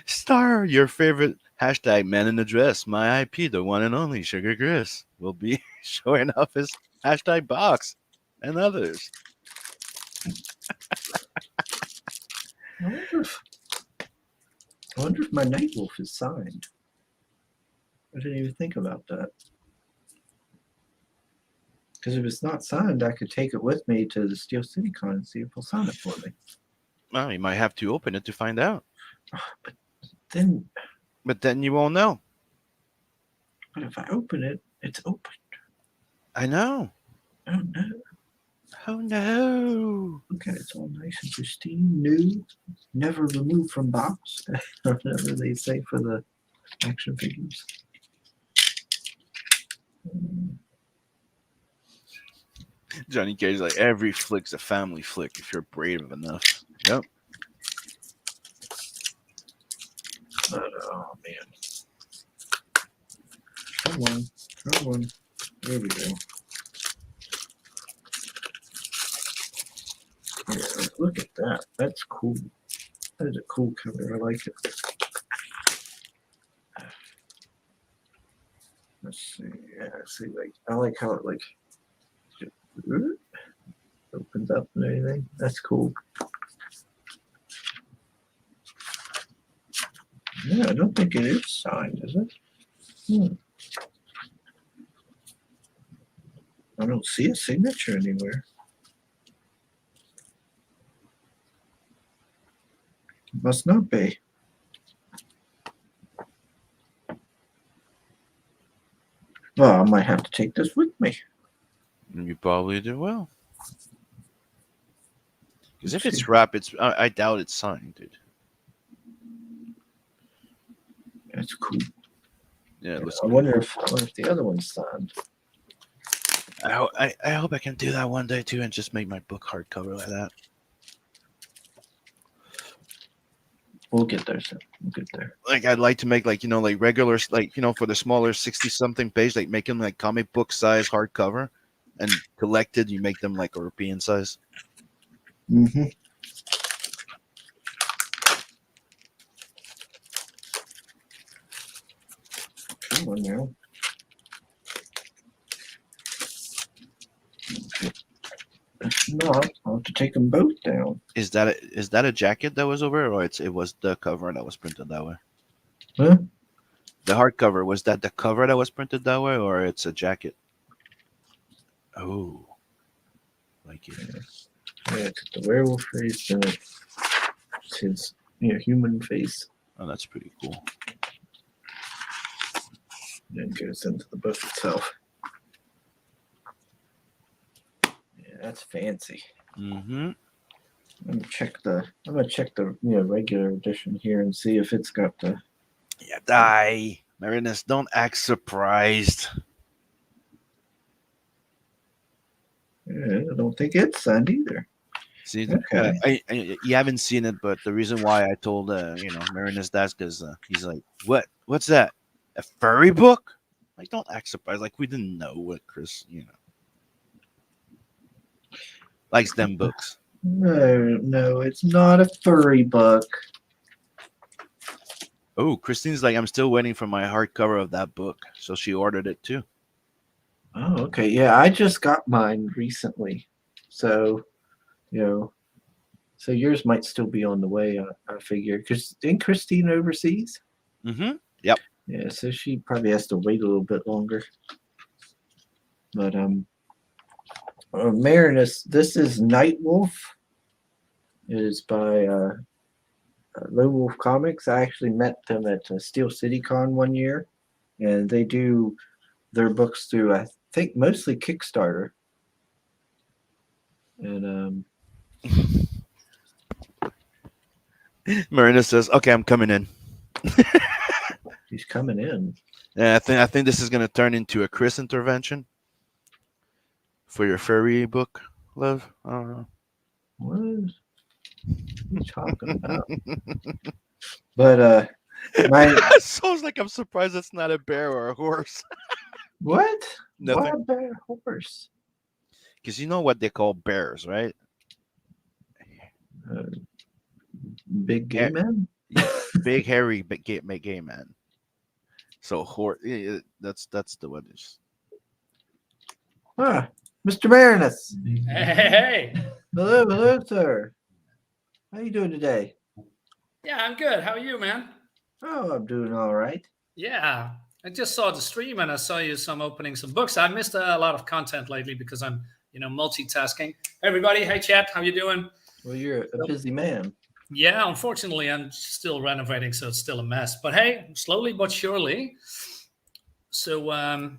Star your favorite hashtag man in the dress, my IP, the one and only Sugar Chris, will be showing off his hashtag box and others. I wonder if my Nightwolf is signed. I didn't even think about that. Because if it's not signed, I could take it with me to the Steel City Con and see if they'll sign it for me. Well, you might have to open it to find out. Then, But then you won't know. but if I open it, it's open. I know. Oh no. Oh no. Look at it, it's all nice and pristine, new, never removed from box. Or whatever they say for the action figures. Johnny Cage like every flick's a family flick if you're brave enough. Yep. Oh man. Come on. Come on. There we go. Yeah, look at that. That's cool. That is a cool cover. I like it. Let's see. Yeah, see, like I like how it like opens up and everything. That's cool. Yeah, I don't think it is signed, is it? I don't see a signature anywhere. Must not be. Well, I might have to take this with me. You probably do well. Because if it's wrapped, I doubt it's signed, dude. That's cool. Yeah, it looks I good. wonder if the other one's signed. I hope I can do that one day too and just make my book hardcover like that. We'll get there, sir. We'll get there. Like I'd like to make like regular for the smaller 60-something page, like make them like comic book size hardcover, and collected you make them like European size. Mm-hmm. Come on now. If not, I'll have to take them both down. Is that a jacket that was over, or it was the cover that was printed that way? Huh? The hardcover, was that the cover that was printed that way, or it's a jacket? Oh, like it. Yeah, it's the werewolf face and it's his human face. Oh, that's pretty cool. Then goes into the book itself. Yeah, that's fancy. Mm-hmm. I'm gonna check the regular edition here and see if it's got the. Yeah, die. Marinus, don't act surprised. Yeah, I don't think it's signed either. See, Okay. you haven't seen it, but the reason why I told Marinus that's because he's like, what? What's that? A furry book? Like, don't act surprised. Like, we didn't know what Chris, likes them books. No, it's not a furry book. Oh, Christine's like, I'm still waiting for my hardcover of that book, so she ordered it too. Oh, okay. Yeah, I just got mine recently, so so yours might still be on the way. I figure because isn't Christine overseas? Mm-hmm. Yeah, so she probably has to wait a little bit longer. But Marinus, this is Night Wolf. It is by Lone Wolf Comics. I actually met them at Steel City Con one year, and they do their books through I think mostly Kickstarter. And Marinus says, "Okay, I'm coming in." he's coming in. Yeah, I think this is gonna turn into a Chris intervention for your furry book, love. I don't know. What are you talking about? But my Sounds like I'm surprised it's not a bear or a horse. what? Nothing. Why a bear horse? Because you know what they call bears, right? Big gay man? Big, hairy, gay man. So horse. That's the what it is. Ah, Mr. Marinus. Hey. Hello, sir. How you doing today? Yeah, I'm good. How are you, man? Oh, I'm doing all right. Yeah, I just saw the stream and I saw you opening some books. I missed a lot of content lately because I'm, multitasking. Hey, everybody, hey, chat, how you doing? Well, you're a busy man. Yeah, unfortunately, I'm still renovating, so it's still a mess. But hey, slowly but surely. So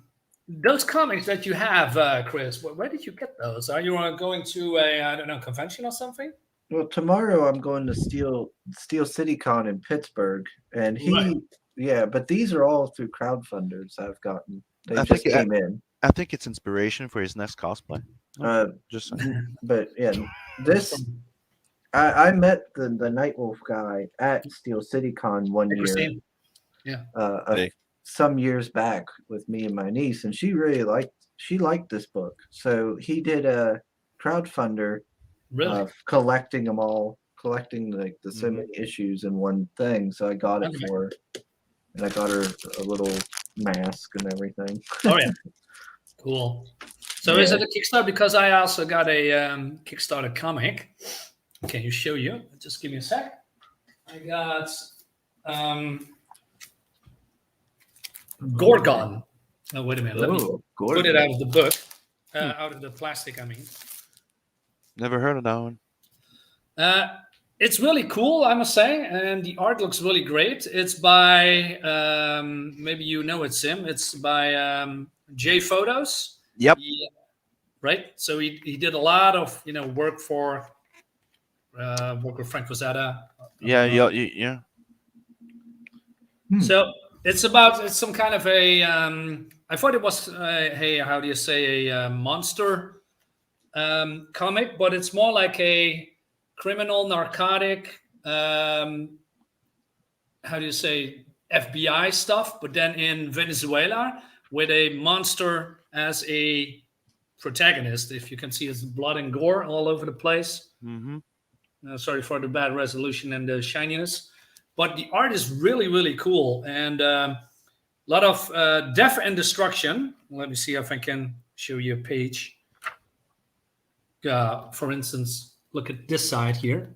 those comics that you have, Chris, where did you get those? Are you going to a, convention or something? Well, tomorrow I'm going to Steel City Con in Pittsburgh, and but these are all through crowdfunders I've gotten. They I just think- came in. I think it's inspiration for his next cosplay. Just saying. But yeah, this I met the Nightwolf guy at Steel City Con one Hey, year. Christine. Hey. Some years back with me and my niece, and she really liked this book. So he did a crowdfunder Really? of collecting them all, collecting like the so Mhm. many issues in one thing. So I got it Okay. for her, and I got her a little mask and everything. Oh, yeah. Cool. So is Yeah. it a Kickstarter? Because I also got a Kickstarter comic. Can you show you? Just give me a sec. I got Gorgon. Oh, wait a minute. Let me put it out of the book. Out of the plastic, I mean. Never heard of that one. It's really cool, I must say. And the art looks really great. It's by, maybe you know it, Sim. It's by J Photos. Yep. Yeah, right. So he did a lot of work for Frank Frazetta. Yeah. So it's some kind of a. I thought it was how do you say a monster comic, but it's more like a criminal narcotic. How do you say FBI stuff? But then in Venezuela with a monster as a protagonist. If you can see, it's blood and gore all over the place. Mm-hmm. Sorry for the bad resolution and the shininess, but the art is really, really cool, and a lot of death and destruction. Let me see if I can show you a page. For instance, look at this side here.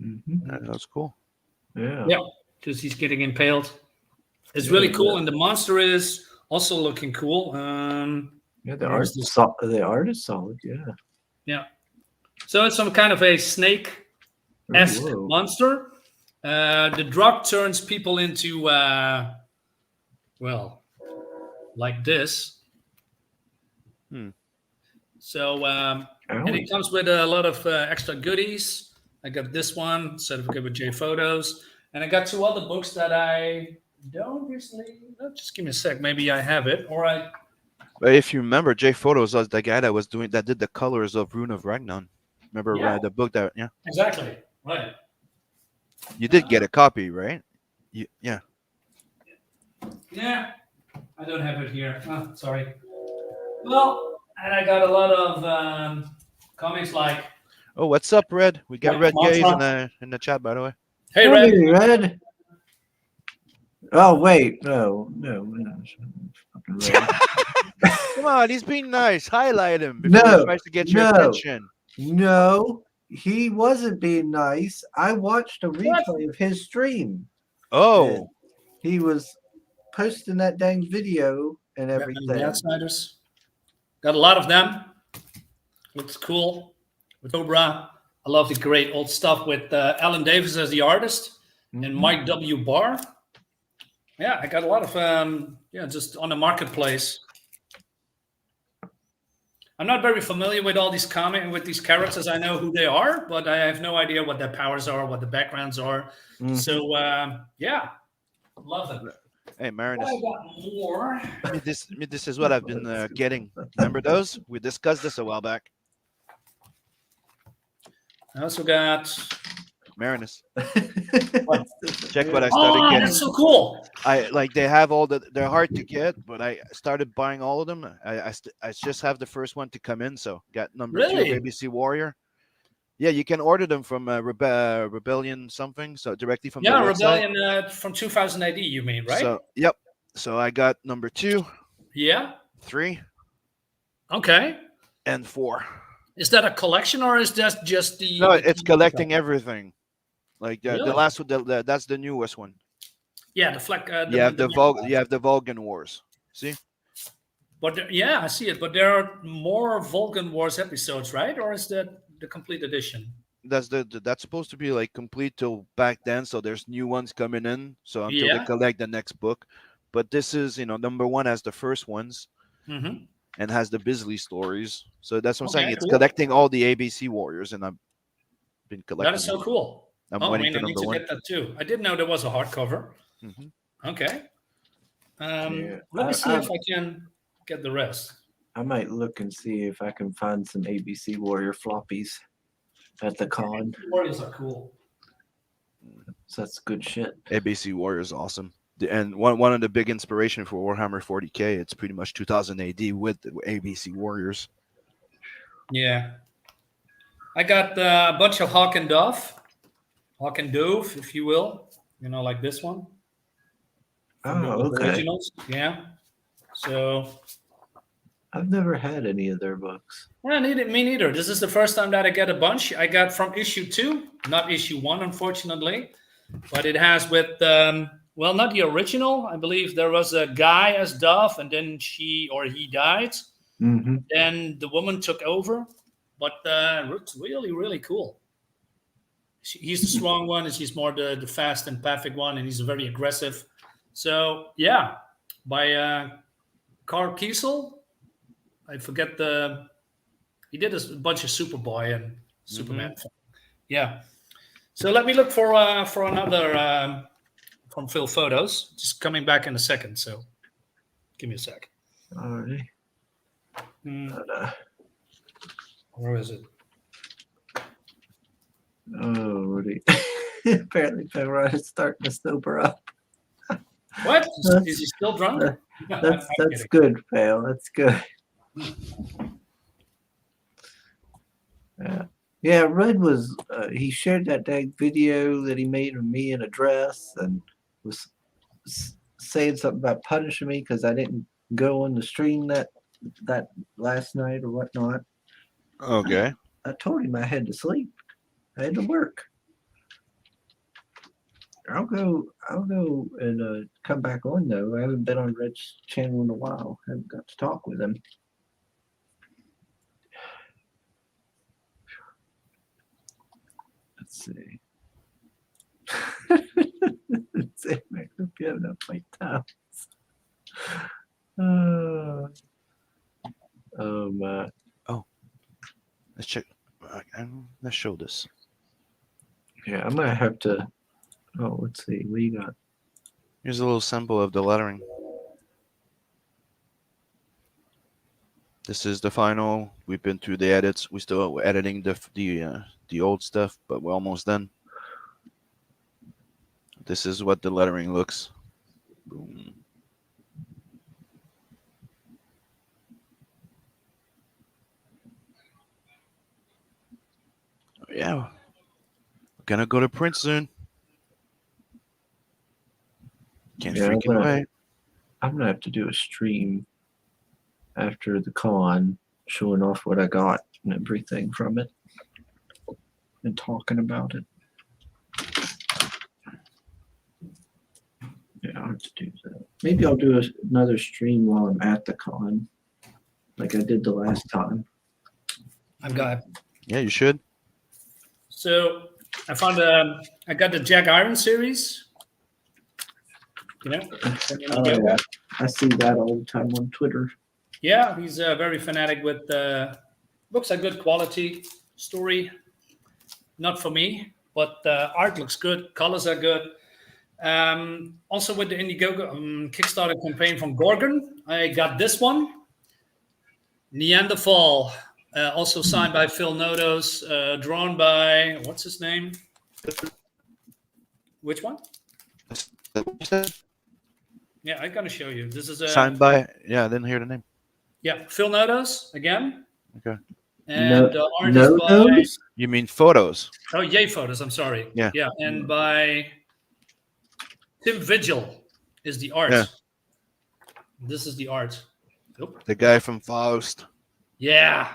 Mhm. That's cool. Yeah. Yeah, because he's getting impaled. It's Yeah, really cool, yeah. and the monster is also looking cool. Yeah, the Where's art, this? the art is solid. Yeah. Yeah. So it's some kind of a snake Oh, esque whoa. monster. The drug turns people into, well, like this. Hmm. So, and Owie. it comes with a lot of extra goodies. I got this one, certificate with J Photos, and I got 2 other books that I don't recently. Just give me a sec. Maybe I have it, or I. But if you remember, Jay Photos was the guy that did the colors of Rune of Ragnar. Remember Yeah, the book that? Yeah, exactly. Right. you did get a copy, right? Yeah. Yeah, I don't have it here. Oh, sorry. Well, and I got a lot of comics like Oh, what's up, Red? We got Red Gaze Mantra. in the chat, by the way. Hey, Red. Hey, Red. Oh wait, no. Fucking Red. Come on, he's being nice. Highlight him before No, he tries to get your no. attention. No, he wasn't being nice. I watched a replay of his stream. Oh, He was posting that dang video and Batman everything. and the Outsiders. Got a lot of them. Looks cool. With Cobra. I love the great old stuff with Alan Davis as the artist and Mike W. Barr. Yeah, I got a lot of just on the marketplace. I'm not very familiar with all these comics with these characters. I know who they are, but I have no idea what their powers are, what the backgrounds are. Mhm. So yeah, love them. hey, Marinus. I got more. This is what I've been getting. Remember those? We discussed this a while back. I also got. Marinus. Check what I started Oh, getting. that's so cool. I like they have all they're hard to get, but I started buying all of them. I just have the first one to come in, so got number 2 Really? of ABC Warrior. Yeah, you can order them from Rebellion something, so directly from Yeah, the website. Rebellion from 2000 AD, you mean, right? So yep. So I got number 2, Yeah. 3, Okay. and 4. Is that a collection or is that just the? No, it's collecting everything. Like Really? the last one, that's the newest one. Yeah, the flag. You have the Vulcan Wars. See? But yeah, I see it. But there are more Vulcan Wars episodes, right? Or is that the complete edition? That's that's supposed to be like complete till back then. So there's new ones coming in. So until Yeah. they collect the next book. But this is, number 1 has the first ones Mm-hmm. and has the Bisley stories. So that's what I'm saying. Okay, It's cool. collecting all the ABC Warriors, and I've been collecting. That is so cool. I'm I waiting for need number to 1. get that too. I didn't know there was a hardcover. Mhm. Okay. Yeah, Let me I- see I- if I can get the rest. I might look and see if I can find some ABC Warrior floppies at the con. Warriors are cool. So that's good shit. ABC Warrior is awesome. And one of the big inspiration for Warhammer 40K, it's pretty much 2000 AD with the ABC Warriors. Yeah. I got a bunch of Hawk and Dove, if you will. Like this one. From the Oh, okay. Originals. Yeah. So, I've never had any of their books. yeah, me neither. This is the first time that I get a bunch. I got from issue 2, not issue 1, unfortunately. But it has with, not the original. I believe there was a guy as Dove, and then she or he died. Mm-hmm. Then the woman took over. But it's really, really cool. He's the strong one, and she's more the fast and empathic one, and he's very aggressive. So, yeah, by Carl Kiesel. I forget he did a bunch of Superboy and Superman. Yeah. So let me look for another from Phil Photos. Just coming back in a second. So give me a sec. All right. Where is it? Oh, apparently Penrod is starting to sober up. What? Is he still drunk? That's I'm kidding. good, pal. That's good. Yeah, Red was. He shared that dang video that he made of me in a dress and was saying something about punishing me because I didn't go on the stream that last night or whatnot. Okay. I told him I had to sleep. I had to work. I'll go and come back on though. I haven't been on Red's channel in a while. I haven't got to talk with him. Let's see. Say, man, if you have enough white towels. Oh my. Let's check. Let's show this. Yeah, I'm gonna have to. Oh, let's see. What you got? Here's a little sample of the lettering. This is the final. We've been through the edits. We're still editing the old stuff, but we're almost done. This is what the lettering looks. Boom. Yeah, we're gonna go to print soon. Can't Yeah, freaking wait. I'm gonna have to do a stream after the con, showing off what I got and everything from it, and talking about it. Yeah, I'll have to do that. Maybe I'll do another stream while I'm at the con, like I did the last time. I've got. Yeah, you should. So I found I got the Jack Iron series. You know, Oh, yeah. I see that all the time on Twitter. yeah, he's very fanatic with books are good quality, story not for me, but art looks good, colors are good. Also with the Indiegogo Kickstarter campaign from Gorgon, I got this one, Neanderthal, also signed by Phil Nodos, drawn by what's his name? Which one? Yeah, I'm gonna show you. This is a Signed by. Yeah, I didn't hear the name. yeah, Phil Nodos again. Okay. And art No is by those? You mean photos? oh Yay Photos. I'm sorry. Yeah. Yeah, and by Tim Vigil is the art. Yeah. This is the art. Oop. The guy from Faust. Yeah,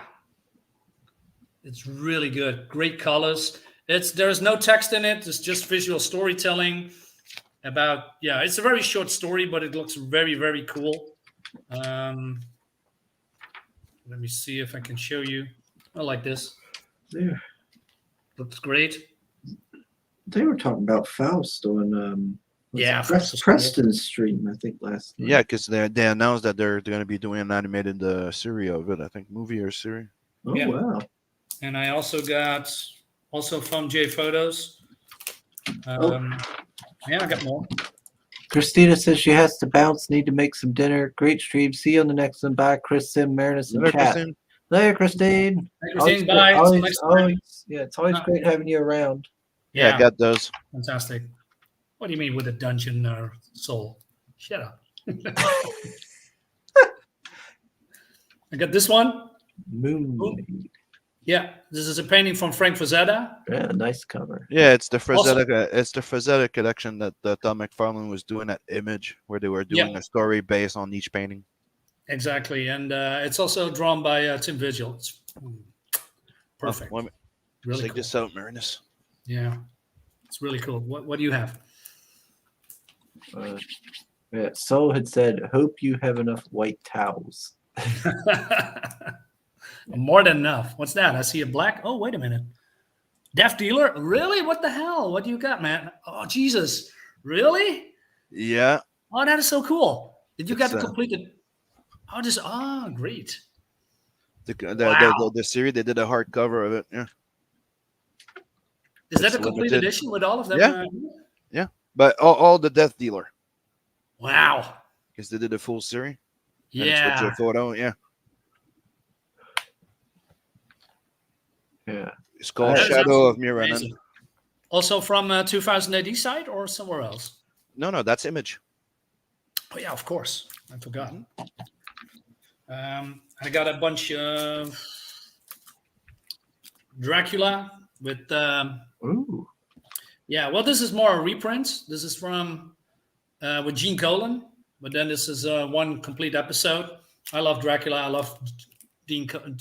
it's really good. Great colors. There's no text in it. It's just visual storytelling about it's a very short story, but it looks very, very cool. Let me see if I can show you. I like this. There. Looks great. They were talking about Faust on Yeah, Faust Faust is Preston's stream, I think last night. Yeah, because they announced that they're going to be doing an animated series of it. I think movie or series. Oh Yeah. wow. And I also got from J Photos. Yeah, I got more. Christina says she has to bounce, need to make some dinner. Great stream. See you on the next one. Bye, Chris, Sim, Marinus, and Later, chat. Christine. Later, Christine. Hey, Christine, bye. Till Always, next time. always, yeah, it's always Uh, great having you around. Yeah, I got those. Fantastic. What do you mean with a dungeon soul? Shut up. I got this one. Moon. Yeah, this is a painting from Frank Frazetta. Yeah, nice cover. Yeah, it's the Also- Frazetta. It's the Frazetta collection that Tom McFarlane was doing at Image, where they were doing Yeah. a story based on each painting. Exactly. And it's also drawn by Tim Vigil. It's perfect. Let me Really check cool. this out, Marinus. Yeah, it's really cool. What do you have? Yeah, Soul had said, "Hope you have enough white towels." More than enough. What's that? I see a black. Oh, wait a minute. Deaf Dealer? Really? What the hell? What do you got, man? Oh, Jesus. Really? Yeah, Oh, that is so cool. Did you get It's, to complete it? Oh, just great. the series they did a hardcover of it. Yeah, Is that It's a complete limited. edition with all of them? Yeah. but all the Death Dealer, Wow. because they did a full series. And it's Yeah. with your photo. Yeah, Yeah. it's called That is Shadow of absolutely Miranan. amazing. Also from 2000 AD side or somewhere else? No, that's Image. Oh, yeah, of course. I forgot. I got a bunch of Dracula with, Ooh. yeah, well, this is more a reprint. This is from with Gene Colan, but then this is one complete episode. I love Dracula. I love Dean Colan.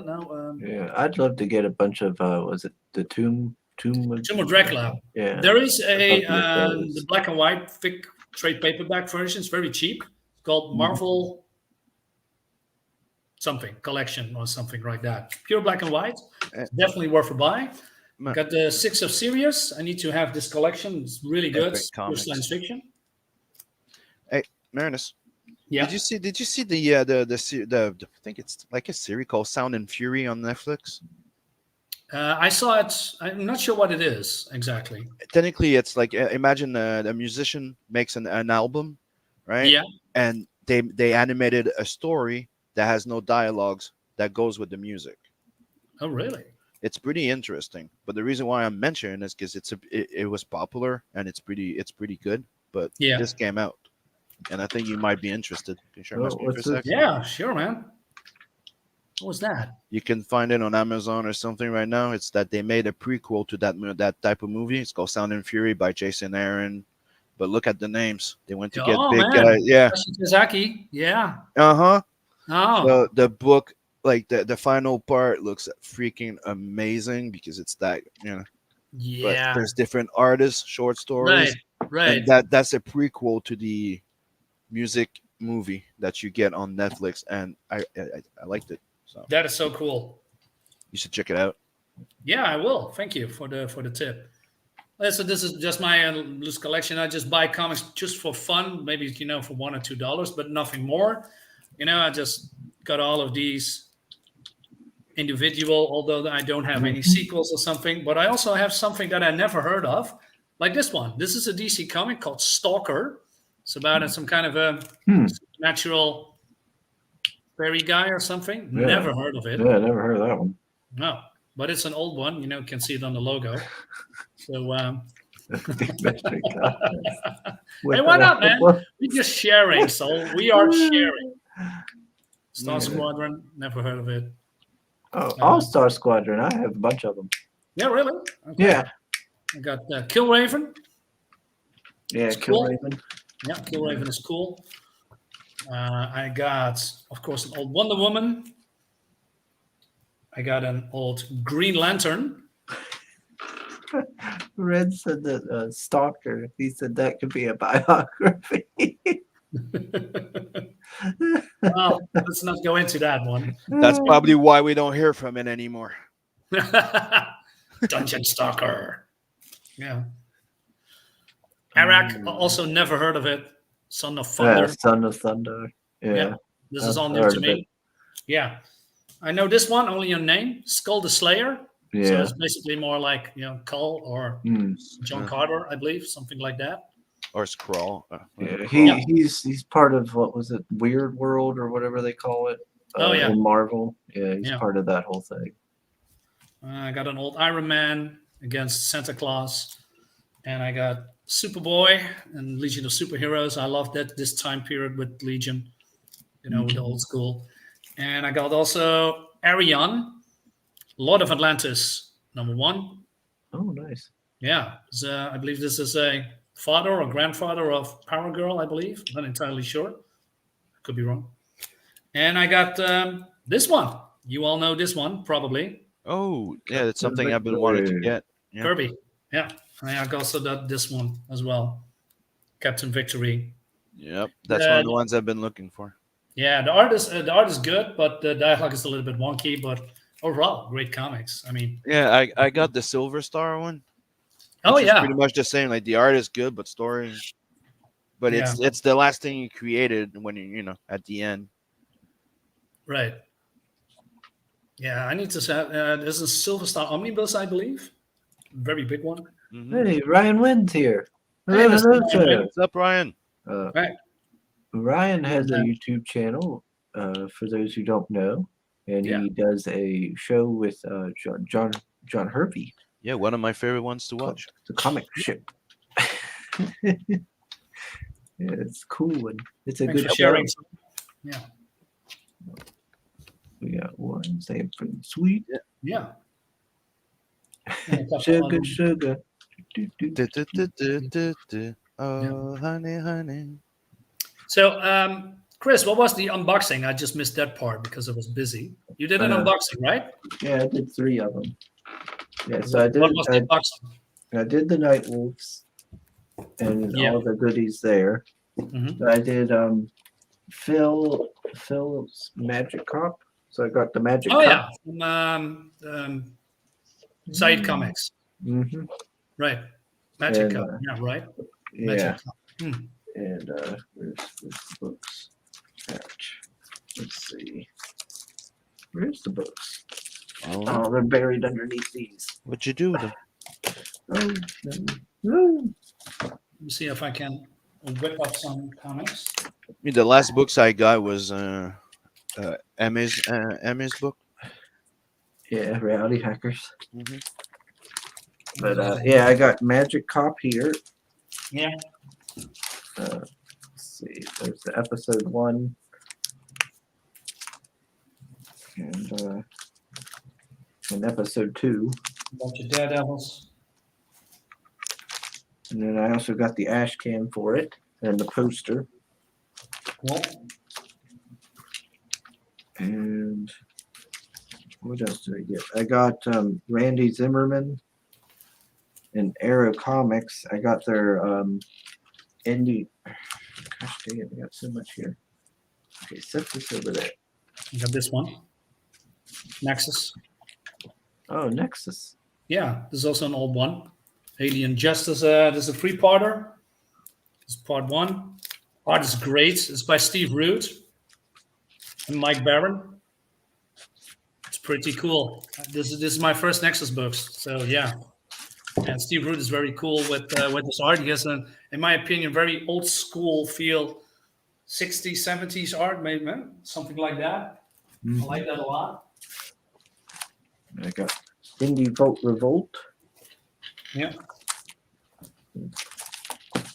No, Yeah, I'd love to get a bunch of was it the Tomb Tomb of Tomb of Dracula. Yeah. There is a thought that was- the black and white thick trade paperback version. It's very cheap. It's called Marvel something collection or something like that. Pure black and white. It's definitely worth a buy. Ma- Got the Six of Sirius. I need to have this collection. It's really good. Epic It's pure comics. science fiction. Marinus, Yeah. did you see the I think it's like a series called Sound and Fury on Netflix? I saw it. I'm not sure what it is exactly. Technically, it's like imagine a musician makes an album, right? Yeah. And they animated a story that has no dialogues that goes with the music. Oh, really? It's pretty interesting. But the reason why I'm mentioning is because it was popular and it's pretty good. But Yeah. this came out, and I think you might be interested. Can you share my Oh, screen for a what's this? sec? Yeah, sure, man. What was that? You can find it on Amazon or something right now. It's that they made a prequel to that type of movie. It's called Sound and Fury by Jason Aaron. But look at the names. They went to get Oh, big man. guys. Yeah. Miyazaki. Yeah. Uh-huh. Oh. The book, like the final part looks freaking amazing because it's that, but Yeah. there's different artists, short stories. Right. And that's a prequel to the music movie that you get on Netflix, and I liked it. So That is so cool. you should check it out. Yeah, I will. Thank you for the tip. So this is just my loose collection. I just buy comics just for fun, maybe for $1 or $2, but nothing more. I just got all of these individual, although I don't have any sequels or something. But I also have something that I never heard of, like this one. This is a DC comic called Stalker. It's about some kind of a supernatural fairy guy or something. Yeah. Never heard of it. Yeah, I never heard of that one. No, but it's an old one. You can see it on the logo. So, Mystery comics. hey, why not, man? We're just sharing, so we are sharing. Star Yeah. Squadron, never heard of it. Oh, All-Star Squadron. I have a bunch of them. Yeah, really? Okay. Yeah. I got Killraven. Yeah, It's cool. Killraven. Yeah, Killraven is cool. I got, of course, an old Wonder Woman. I got an old Green Lantern. Red said that Stalker. He said that could be a biography. Well, let's not go into that one. That's probably why we don't hear from it anymore. Dungeon Stalker. Yeah. Arak, also never heard of it. Son of Thunder. Son of Thunder. Yeah. Yeah. This is I've all new heard to of me. it. Yeah. I know this one, only your name, Skull the Slayer. So Yeah. it's basically more like, Cull or Mm. John Yeah. Carter, I believe, something like that. Or Skrull. Yeah, Skrull. he's part of what was it, Weird World or whatever they call it. Oh, yeah. In Marvel. Yeah, he's Yeah. part of that whole thing. I got an old Iron Man against Santa Claus. And I got Superboy and Legion of Superheroes. I love this time period with Legion, with the old school. And I got also Arion, Lord of Atlantis, #1. Oh, nice. Yeah, I believe this is a father or grandfather of Power Girl, I believe. Not entirely sure. Could be wrong. And I got this one. You all know this one, probably. Oh, yeah, that's something Victory. I've been wanting to get. Yeah. Kirby. Yeah. And I also got this one as well. Captain Victory. Yep, that's one of the ones I've been looking for. Yeah, the art is good, but the dialogue is a little bit wonky. But overall, great comics. I mean, Yeah, I got the Silver Star one. oh which is yeah, pretty much the same. Like the art is good, but story. But it's the last thing you created when you at the end. right. Yeah, I need to say there's a Silver Star Omnibus, I believe, very big one. Mhm. Hey, Ryan Wynn's here. Hey, Hello, Mr. hello, Ryan sir. Wynn. What's up, Ryan? Right. Ryan has a Yeah. YouTube channel, for those who don't know, and Yeah. he does a show with John Hervey, Yeah, one of my favorite ones to watch. the comic ship. Yeah, it's cool and it's a Thanks good for show. sharing. Yeah, We got one saying pretty sweet. yeah. And a couple Sugar, of- sugar. Do, do. Du-du-du-du-du-du. Oh, honey, honey. So, Chris, what was the unboxing? I just missed that part because I was busy. You did an unboxing, right? Yeah, I did 3 of them. Yeah, so I did. What was the box? I did the Night Wolves and Yeah. all the goodies there. Mhm. I did Phil's Magic Cop. So I got the Magic Oh Cop. yeah, Side Comics, Mm-hmm. right? Magic And, Cup, yeah, right. Yeah. Magic Cup. Hmm. And where's the books? Patch. Let's see. Where's the books? Oh, Oh, they're buried underneath these. what'd you do with them? Oh, no. Let me see if I can whip up some comics. I mean, the last books I got was Emmy's book. Yeah, Reality Hackers. Mm-hmm. But yeah, I got Magic Cop here. Yeah. Let's see. There's the episode 1. And episode 2. Bunch of Daredevils. And then I also got the ash can for it and the poster. Cool. And what else did I get? I got Randy Zimmerman and Arrow Comics. I got their indie. Gosh dang it, I got so much here. Okay, set this over there. You got this one. Nexus. Oh, Nexus. Yeah, this is also an old one. Alien Justice. This is a 3-parter. This is part 1. Art is great. It's by Steve Root and Mike Barron. It's pretty cool. This is my first Nexus books. So yeah. And Steve Root is very cool with his art. He has, in my opinion, very old school feel, 60s, 70s art, maybe something like that. I like that a lot. I got Indie Vote Revolt. Yeah.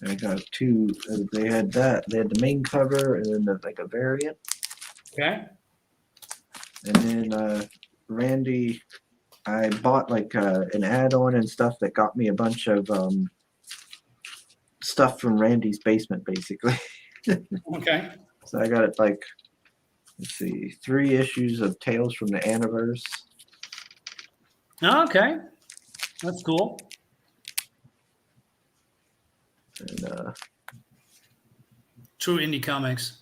I got 2. They had that. They had the main cover and then like a variant. Okay. And then Randy, I bought like an add-on and stuff that got me a bunch of stuff from Randy's basement, basically. Okay. So I got it like, let's see, 3 issues of Tales from the Anniverse. Okay. That's cool. And True indie comics.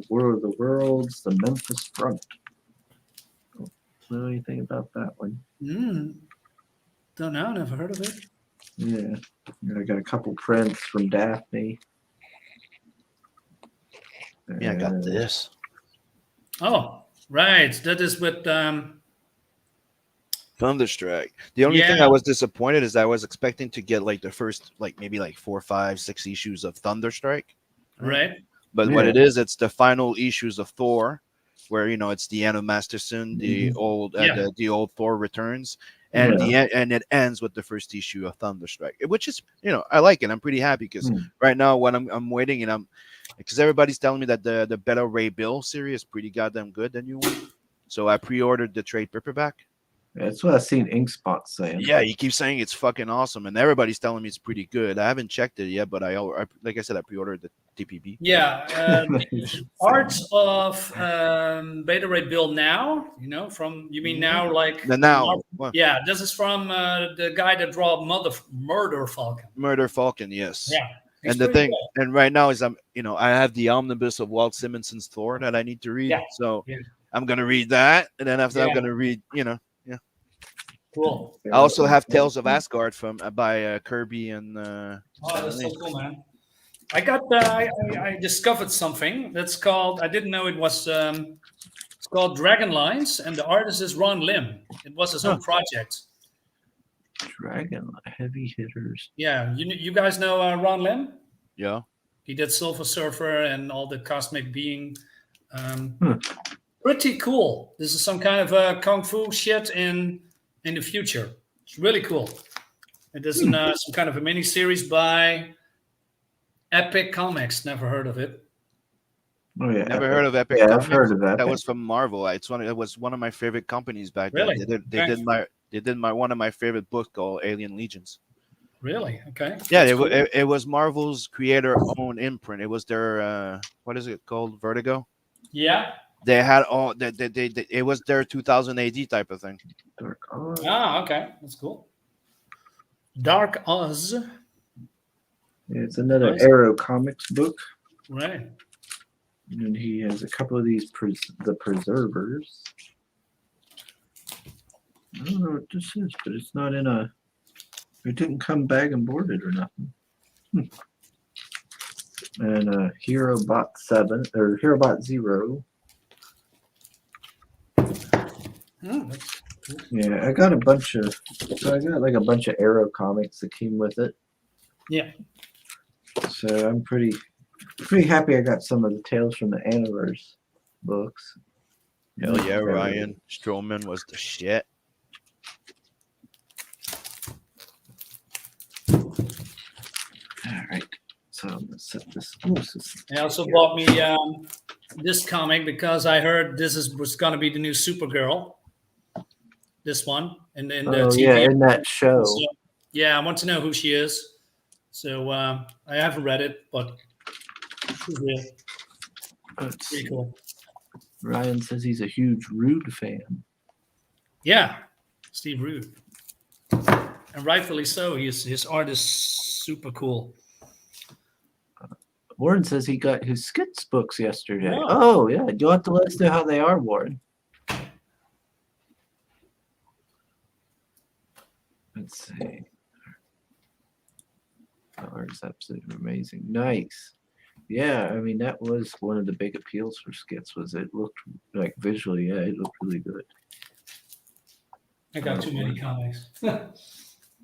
War of the Worlds, the Memphis Front. Don't know anything about that one. Don't know. Never heard of it. Yeah. And I got a couple prints from Daphne. Yeah, I got And, this. Oh, right. That is with Thunderstrike. The only thing Yeah. I was disappointed is I was expecting to get like the first, like maybe like 4, 5, 6 issues of Thunderstrike. right. But what Yeah. it is, it's the final issues of Thor, where it's the end of Masterson, the old Yeah. the old Thor returns, and and it ends with the first issue of Thunderstrike, which is I like it. I'm pretty happy because right now when I'm waiting and because everybody's telling me that the Beta Ray Bill series is pretty goddamn good, the new one. So I pre-ordered the trade paperback. That's what I've seen Inkspot saying. Yeah, he keeps saying it's fucking awesome, and everybody's telling me it's pretty good. I haven't checked it yet, but I like I said, I pre-ordered the TPB. Yeah. Art of Beta Ray Bill now. You mean now like The now, what? Yeah, this is from the guy that draw Murder Falcon. Murder Falcon, yes. Yeah. He's And the pretty thing, cool. and right now is I have the omnibus of Walt Simonson's Thor that I need to read. Yeah. So Yeah. I'm gonna read that, and then after that, I'm Yeah. gonna read. Cool. I also have Tales of Asgard by Kirby and. Oh, that's so cool, man. I got. I discovered something that's called. I didn't know it was. It's called Dragon Lines, and the artist is Ron Lim. It was his own project. Dragon Heavy Hitters. Yeah, you guys know Ron Lim? Yeah. He did Silver Surfer and all the Cosmic Being. Pretty cool. This is some kind of kung fu shit in the future. It's really cool. It is some kind of a mini series by Epic Comics. Never heard of it. Oh yeah. Never heard of Epic. Yeah, I've Comics? heard of that. That was from Marvel. It was one of my favorite companies back Really? then. They Okay. did one of my favorite books called Alien Legions. Really? Okay. Yeah, That's cool. it was Marvel's creator-owned imprint. It was their what is it called? Vertigo. Yeah. They had all they it was their 2000 AD type of thing. Dark Oz. Ah, okay, that's cool. Dark Oz, Yeah, it's another Nice. Arrow Comics book. right? And he has a couple of these the Preservers. I don't know what this is, but it's not in a. It didn't come bag and boarded or nothing. And Hero Bot 7 or Hero Bot 0. Hmm, that's cool. Yeah, I got a bunch of. So I got like a bunch of Arrow comics that came with it. Yeah. So I'm pretty happy I got some of the Tales from the Anniverse books. Hell yeah, Arrow. Ryan Strowman was the shit. All right. So I'm gonna set this. Oh, this is- They also bought me this comic because I heard was going to be the new Supergirl. This one, and then the Oh TV. yeah, in that show. So, yeah, I want to know who she is. So I haven't read it, but she's real. Let's Pretty see. cool. Ryan says he's a huge Rude fan. Yeah, Steve Rude, and rightfully so. His art is super cool. Warren says he got his skits books yesterday. Yeah. Oh yeah, you'll have to let us know how they are, Warren. Let's see. The art is absolutely amazing. Nice. Yeah, I mean that was one of the big appeals for skits. Was it looked like visually, yeah, it looked really good. I got too many comics.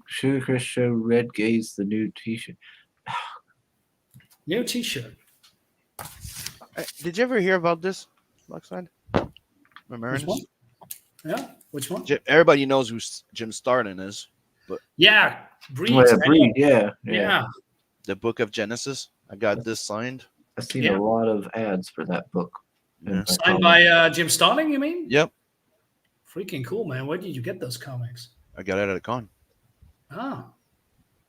Sugar Chris Show Red Gaze the new T-shirt. New T-shirt. Did you ever hear about this, Luxide? Remember? Which one? Yeah, which one? Everybody knows who Jim Starlin is. Yeah, Breed. Oh, yeah, I know. Breed, yeah. Yeah. The Book of Genesis. I got this signed. I've seen Yeah. a lot of ads for that book. Yeah. Signed by Jim Starlin, you mean? Yep, Freaking cool, man. Where did you get those comics? I got it at a con. Ah,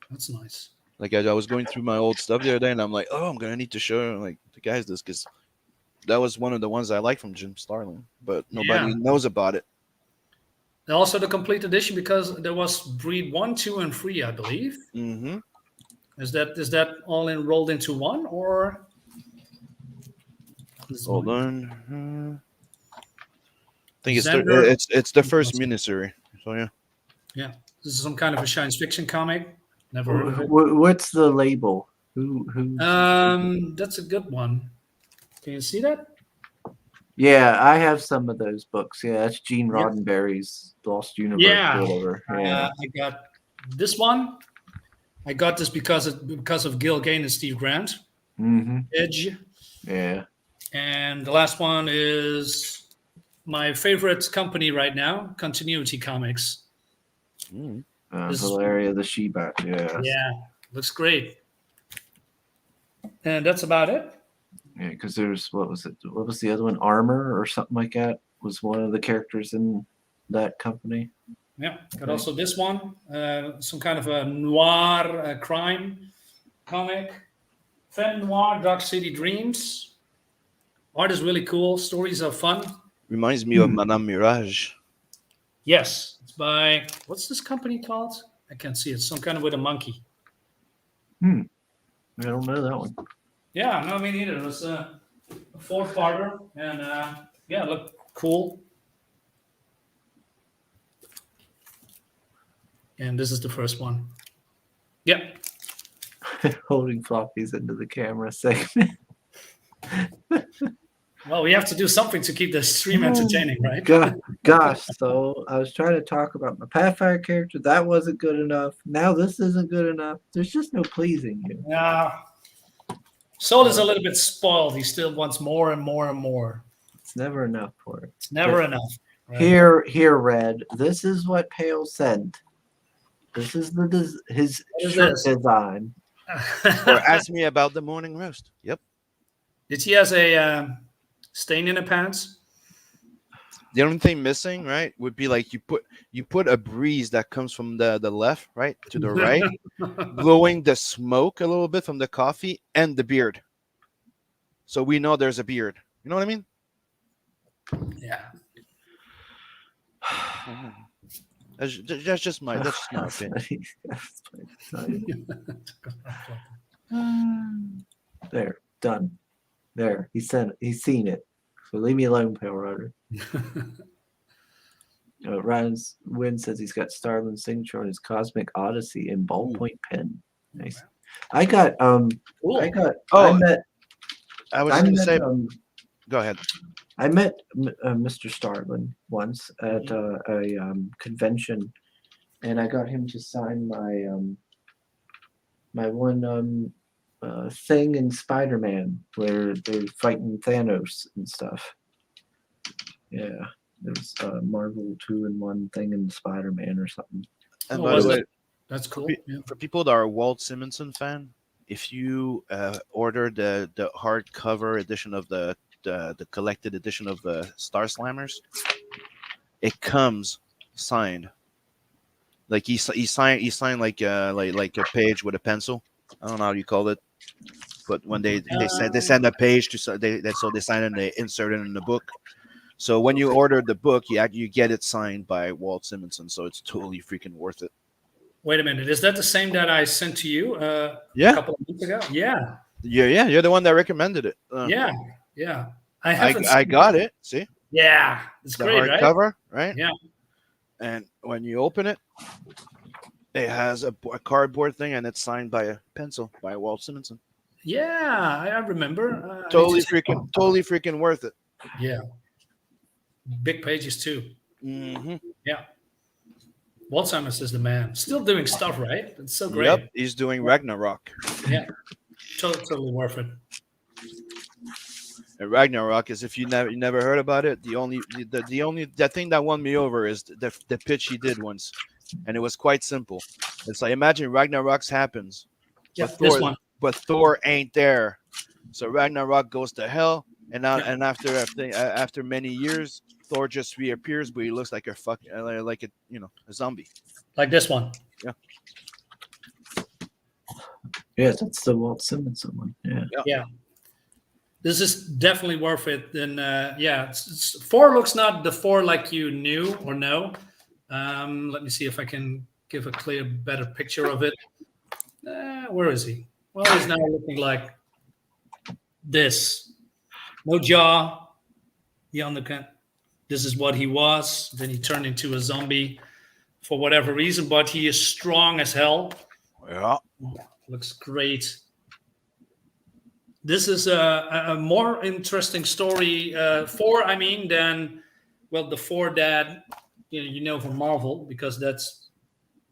that's nice. Like I was going through my old stuff the other day, and I'm like, oh, I'm gonna need to show like the guys this because that was one of the ones I like from Jim Starlin, but nobody Yeah. knows about it. And also the complete edition because there was Breed 1, 2, and 3, I believe. Mm-hmm. Is that all enrolled into one or? This is Hold one. on. I think Xander- it's the first miniseries. So yeah. This is some kind of a science fiction comic. Never heard of it. What's the label? Who? That's a good one. Can you see that? Yeah, I have some of those books. Yeah, that's Gene Yeah. Roddenberry's Lost Universe. Yeah. Or whatever. Yeah. I got this one. I got this because of Gil Gane and Steve Grant. Mm-hmm. Edge. Yeah. And the last one is my favorite company right now, Continuity Comics. Mm. This is- Valeria the She-Bat. Yeah. Yeah, looks great. And that's about it. Yeah, because there's what was it? What was the other one? Armor or something like that was one of the characters in that company. Yeah, got also this one, some kind of a noir crime comic. Fen Noir, Dark City Dreams. Art is really cool. Stories are fun. Reminds me of Madame Mirage. Yes, it's by, what's this company called? I can't see it. Some kind of with a monkey. I don't know that one. Yeah, no, me neither. It was a four-parter, and yeah, look cool. And this is the first one. Yep. Holding floppies into the camera segment. Well, we have to do something to keep the stream entertaining, right? Gosh, so I was trying to talk about my Pathfinder character. That wasn't good enough. Now this isn't good enough. There's just no pleasing you. Yeah. Soul is a little bit spoiled. He still wants more and more and more. It's never enough for it. It's never enough. right? Here, Red. This is what Pale sent. This is his What is shirt this? design. Or ask me about the morning roast. Yep. Did he has a stain in the pants? The only thing missing, right, would be like you put a breeze that comes from the left, right, to the right, blowing the smoke a little bit from the coffee and the beard. So we know there's a beard. You know what I mean? Yeah. That's just my opinion. There, done. There, he's seen it. So leave me alone, Pale Rider. Ryan's Win says he's got Starlin's signature on his Cosmic Odyssey in ballpoint pen. Nice. I got Cool. Oh, I was going to met say. Go ahead. I met Mr. Starlin once at a convention, and I got him to sign my my one thing in Spider-Man where they're fighting Thanos and stuff. Yeah, there's Marvel 2-in-1 thing in Spider-Man or something. And Oh, by was the it? way, That's cool. Yeah. for people that are Walt Simonson fan, if you order the hardcover edition of the collected edition of the Star Slammers, it comes signed. Like he signed like a page with a pencil. I don't know how you call it, but when they send a page to so they sign it and they insert it in the book. So when you order the book, you get it signed by Walt Simonson. So it's totally freaking worth it. Wait a minute. Is that the same that I sent to you a Yeah, couple of weeks ago? Yeah. yeah. You're the one that recommended it. Yeah. I haven't I seen got it. See Yeah. It's the great, right? hardcover, right? Yeah. And when you open it, it has a cardboard thing, and it's signed by a pencil by Walt Simonson. Yeah. I remember. Totally freaking worth it. Yeah. Big pages too. Mm-hmm. Yeah. Walt Simonson is the man. Still doing stuff, right? It's so great. Yep, he's doing Ragnarok. Yeah. Totally worth it. And Ragnarok is, if you never heard about it, the thing that won me over is the pitch he did once, and it was quite simple. It's like, imagine Ragnarok happens, Yeah. but This one. Thor ain't there, so Ragnarok goes to hell, and after many years, Thor just reappears, but he looks like a a zombie. Like this one. Yeah, that's the Walt Simonson one. Yeah. Yeah. This is definitely worth it. And Thor looks not the Thor like you knew or know. Let me see if I can give a better picture of it. Where is he? Well, he's now looking like this. No jaw. This is what he was. Then he turned into a zombie for whatever reason, but he is strong as hell. Yeah. Looks great. This is a more interesting story than the Thor that you know from Marvel, because that's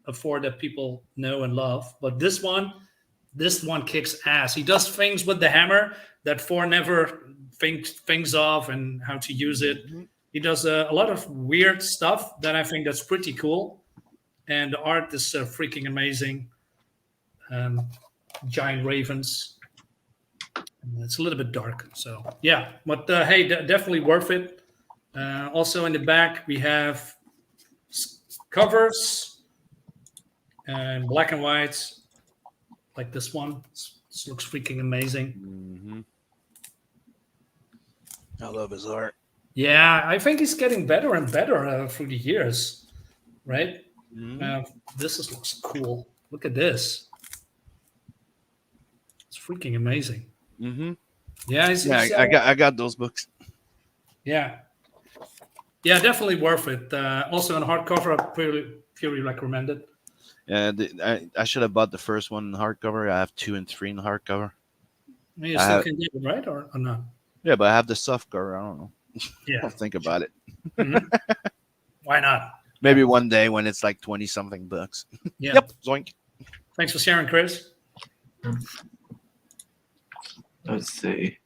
a Thor that people know and love. But this one kicks ass. He does things with the hammer that Thor never thinks of, and how to use it. Mm-hmm. He does a lot of weird stuff that I think that's pretty cool, and the art is freaking amazing. Giant ravens. It's a little bit dark, so yeah. But hey, definitely worth it. Also in the back we have covers and black and white, like this one. This looks freaking amazing. Mm-hmm. I love his art. Yeah, I think he's getting better and better through the years, right? Mm-hmm. Looks cool. Look at this. It's freaking amazing. Mm-hmm. Yeah, I got those books. Yeah, definitely worth it. Also in hardcover, I purely recommend it. Yeah, I should have bought the first one in hardcover. I have 2 and 3 in hardcover. You still can get it, right, or not? Yeah, but I have the soft cover. I don't know. Yeah. I'll think about it. Mhm. Why not? Maybe one day when it's like 20 something bucks. Yeah. Yep. Zoink. Thanks for sharing, Chris. Let's see.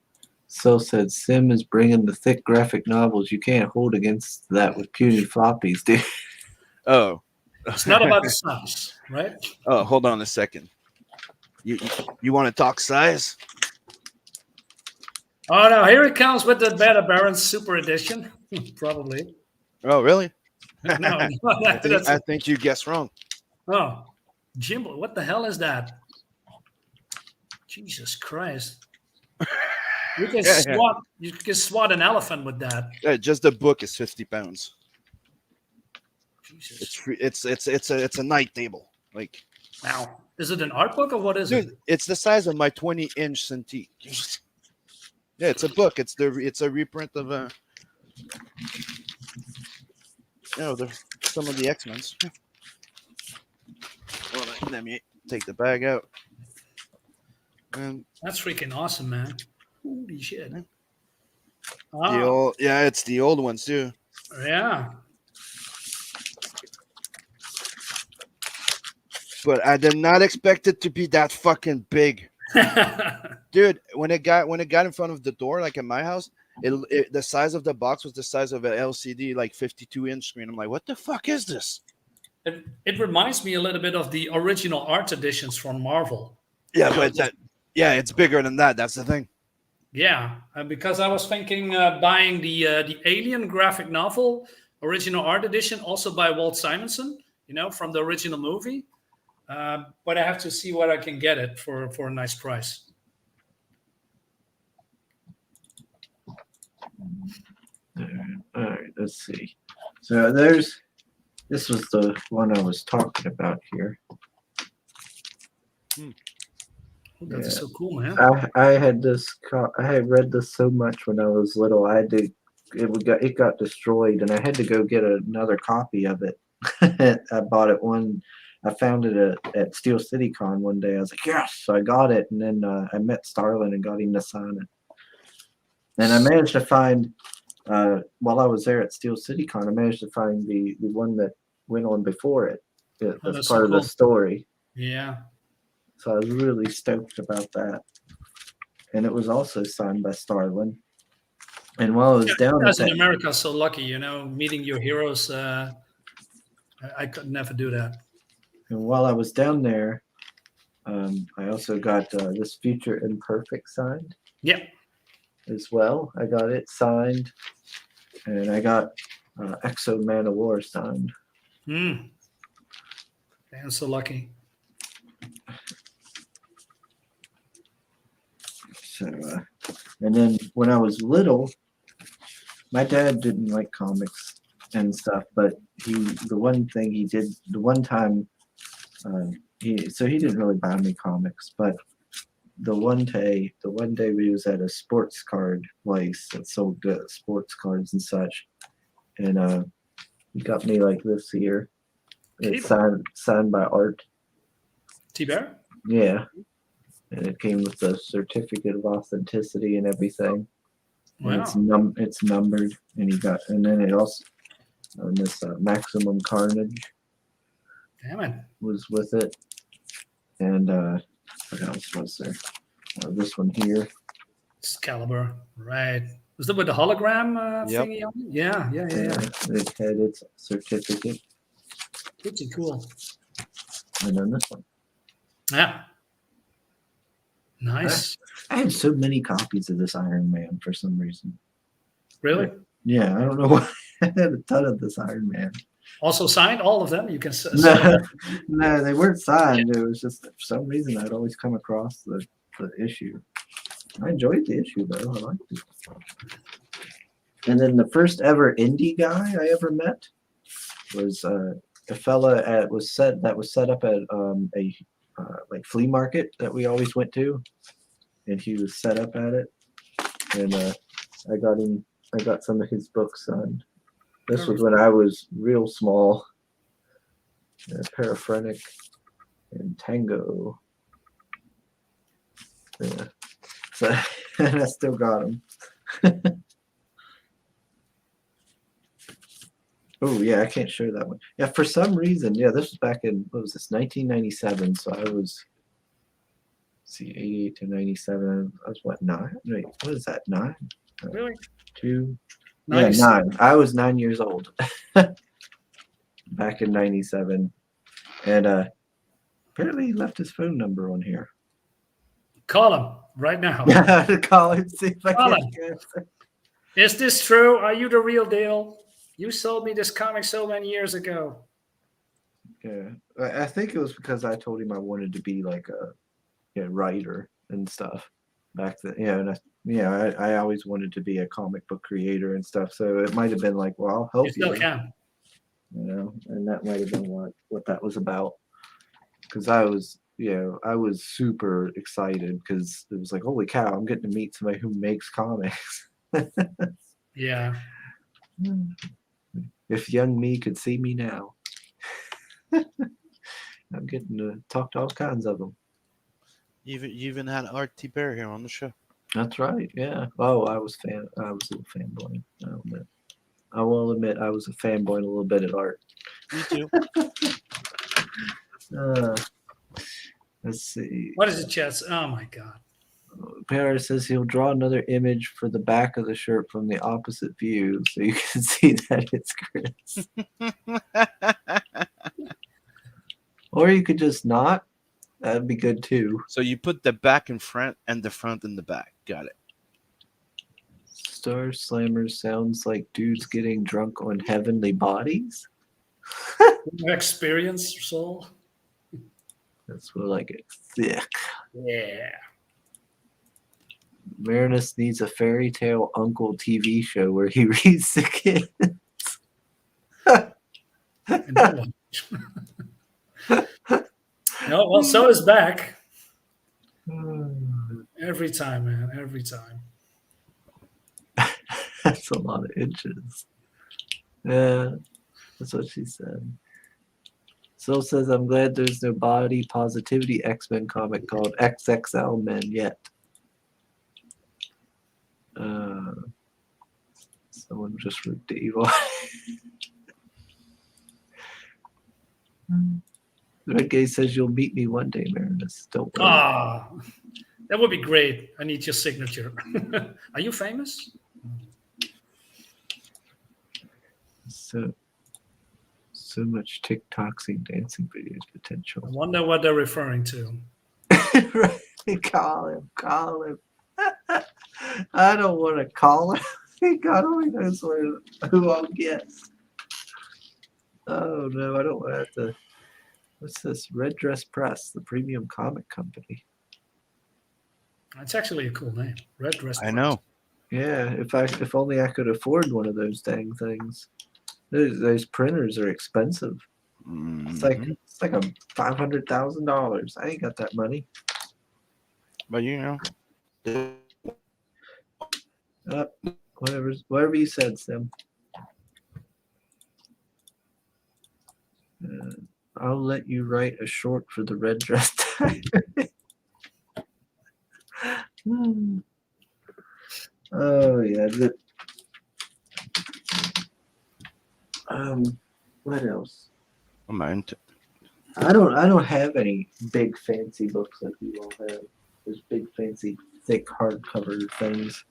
So said Sim is bringing the thick graphic novels. You can't hold against that with puny floppies, dude. Oh. It's not about the size, right? Oh, hold on a second. You want to talk size? Oh no, here it comes with the Beta Baron Super Edition. Probably. Oh, really? No, I think you guessed wrong. Oh, Jimbo, what the hell is that? Jesus Christ. You can Yeah, yeah. swat. You can swat an elephant with that. Just the book is 50 pounds. Jesus. It's free. It's a night table. Like, Wow. Is it an art book or what is it? dude, it's the size of my 20-inch Cintiq. Yeah, it's a book. It's a reprint of some of the X-Men's. Well, let me take the bag out. And That's freaking awesome, man. Holy shit. the Oh, it's the old ones too. yeah. But I did not expect it to be that fucking big. Dude, when it got in front of the door, like in my house, the size of the box was the size of an LCD, like 52-inch screen. I'm like, what the fuck is this? It reminds me a little bit of the original art editions from Marvel. Yeah, but it's bigger than that. That's the thing. Yeah, because I was thinking buying the Alien graphic novel original art edition, also by Walt Simonson, from the original movie. But I have to see where I can get it for a nice price. All right, let's see. So this was the one I was talking about here. Oh, that is so cool, man. I had read this so much when I was little. It got destroyed, and I had to go get another copy of it. I bought it I found it at Steel City Con one day. I was like, yes, so I got it, and then I met Starlin and got him to sign it. And I managed to find, while I was there at Steel City Con, I managed to find the one that went on before it. That's that's part so of the cool. story. Yeah. So I was really stoked about that. And it was also signed by Starlin. And while I was down As at in America, so lucky, meeting your heroes. I could never do that. and while I was down there, I also got this Future Imperfect signed Yeah. as well. I got it signed, and I got Exo Man of War signed. Man, so lucky. So, and then when I was little, my dad didn't like comics and stuff, but the one time, he didn't really buy me comics, but the one day we was at a sports card place that sold sports cards and such, and he got me like this here. It's signed by Art. T-Bear? Yeah. And it came with the certificate of authenticity and everything. And Wow. it's numbered, and then it also this Maximum Carnage Damn it. was with it, and what else was there? This one here. Excalibur. Right. Was that with the hologram Yep. thingy on it? Yeah. It had its certificate, Pretty cool. and then this one. Yeah. Nice. I had so many copies of this Iron Man for some reason. Really? Yeah, I don't know why. I had a ton of this Iron Man. Also signed all of them. You can No, they weren't signed. It was just for some reason I'd always come across the issue. I enjoyed the issue though. I liked it. And then the first ever indie guy I ever met was a fella that was set up at a like flea market that we always went to, and he was set up at it, and I got some of his books signed. This was when I was real small. Paraphrenic and Tango. Yeah. So and I still got them. Oh yeah, I can't show that one. Yeah, for some reason, yeah, this was back in 1997. So I was, see, 88 to 97. I was what, 9? Wait, what is that? 9? Really? 2. Nice. Yeah, 9. I was 9 years old back in 97, and apparently he left his phone number on here. Call him right now. Call him, see if I Call can him. get it. Is this true? Are you the real deal? You sold me this comic so many years ago. Yeah, I think it was because I told him I wanted to be like a writer and stuff. back then. Yeah, and I always wanted to be a comic book creator and stuff. So it might have been like, well, I'll help You still you. can. You know, and that might have been what that was about. Because I was super excited because it was like, holy cow, I'm getting to meet somebody who makes comics. Yeah. If young me could see me now, I'm getting to talk to all kinds of them. You even had Art T. Bear here on the show. That's right. Yeah. Oh, I was a little fanboy. I will admit I was a fanboy a little bit at art. Me too. Let's see. What is it, Chess? Oh my God. Paris says he'll draw another image for the back of the shirt from the opposite view so you can see that it's Chris. Or you could just not. That'd be good too. So you put the back in front and the front in the back. Got it. Star Slammers sounds like dudes getting drunk on heavenly bodies. Experience, soul. That's what I get thick. Yeah. Marinus needs a fairy tale uncle TV show where he reads the kids. And then what? No, well, so is back. Every time, man. Every time. That's a lot of inches. Yeah, that's what she said. Soul says, I'm glad there's no body positivity X-Men comic called XXL Men yet. Someone just ripped the evil. Red Gay says you'll meet me one day, Marinus. Don't worry. Ah, that would be great. I need your signature. Are you famous? So much TikToking dancing videos I potential. wonder what they're referring to. Right, call him. I don't want to call him. God only knows who I'll guess. Oh no, I don't want to have to. What's this? Red Dress Press, the premium comic company. That's actually a cool name. Red Dress. I know. Yeah, if only I could afford one of those dang things. Those printers are expensive. It's like Mhm. a $500,000. I ain't got that money. But you know. Whatever you said, Sim. I'll let you write a short for the Red Dress Tiger. Oh yeah. What else? I'm into. I don't have any big fancy books like you all have. There's big fancy thick hardcover things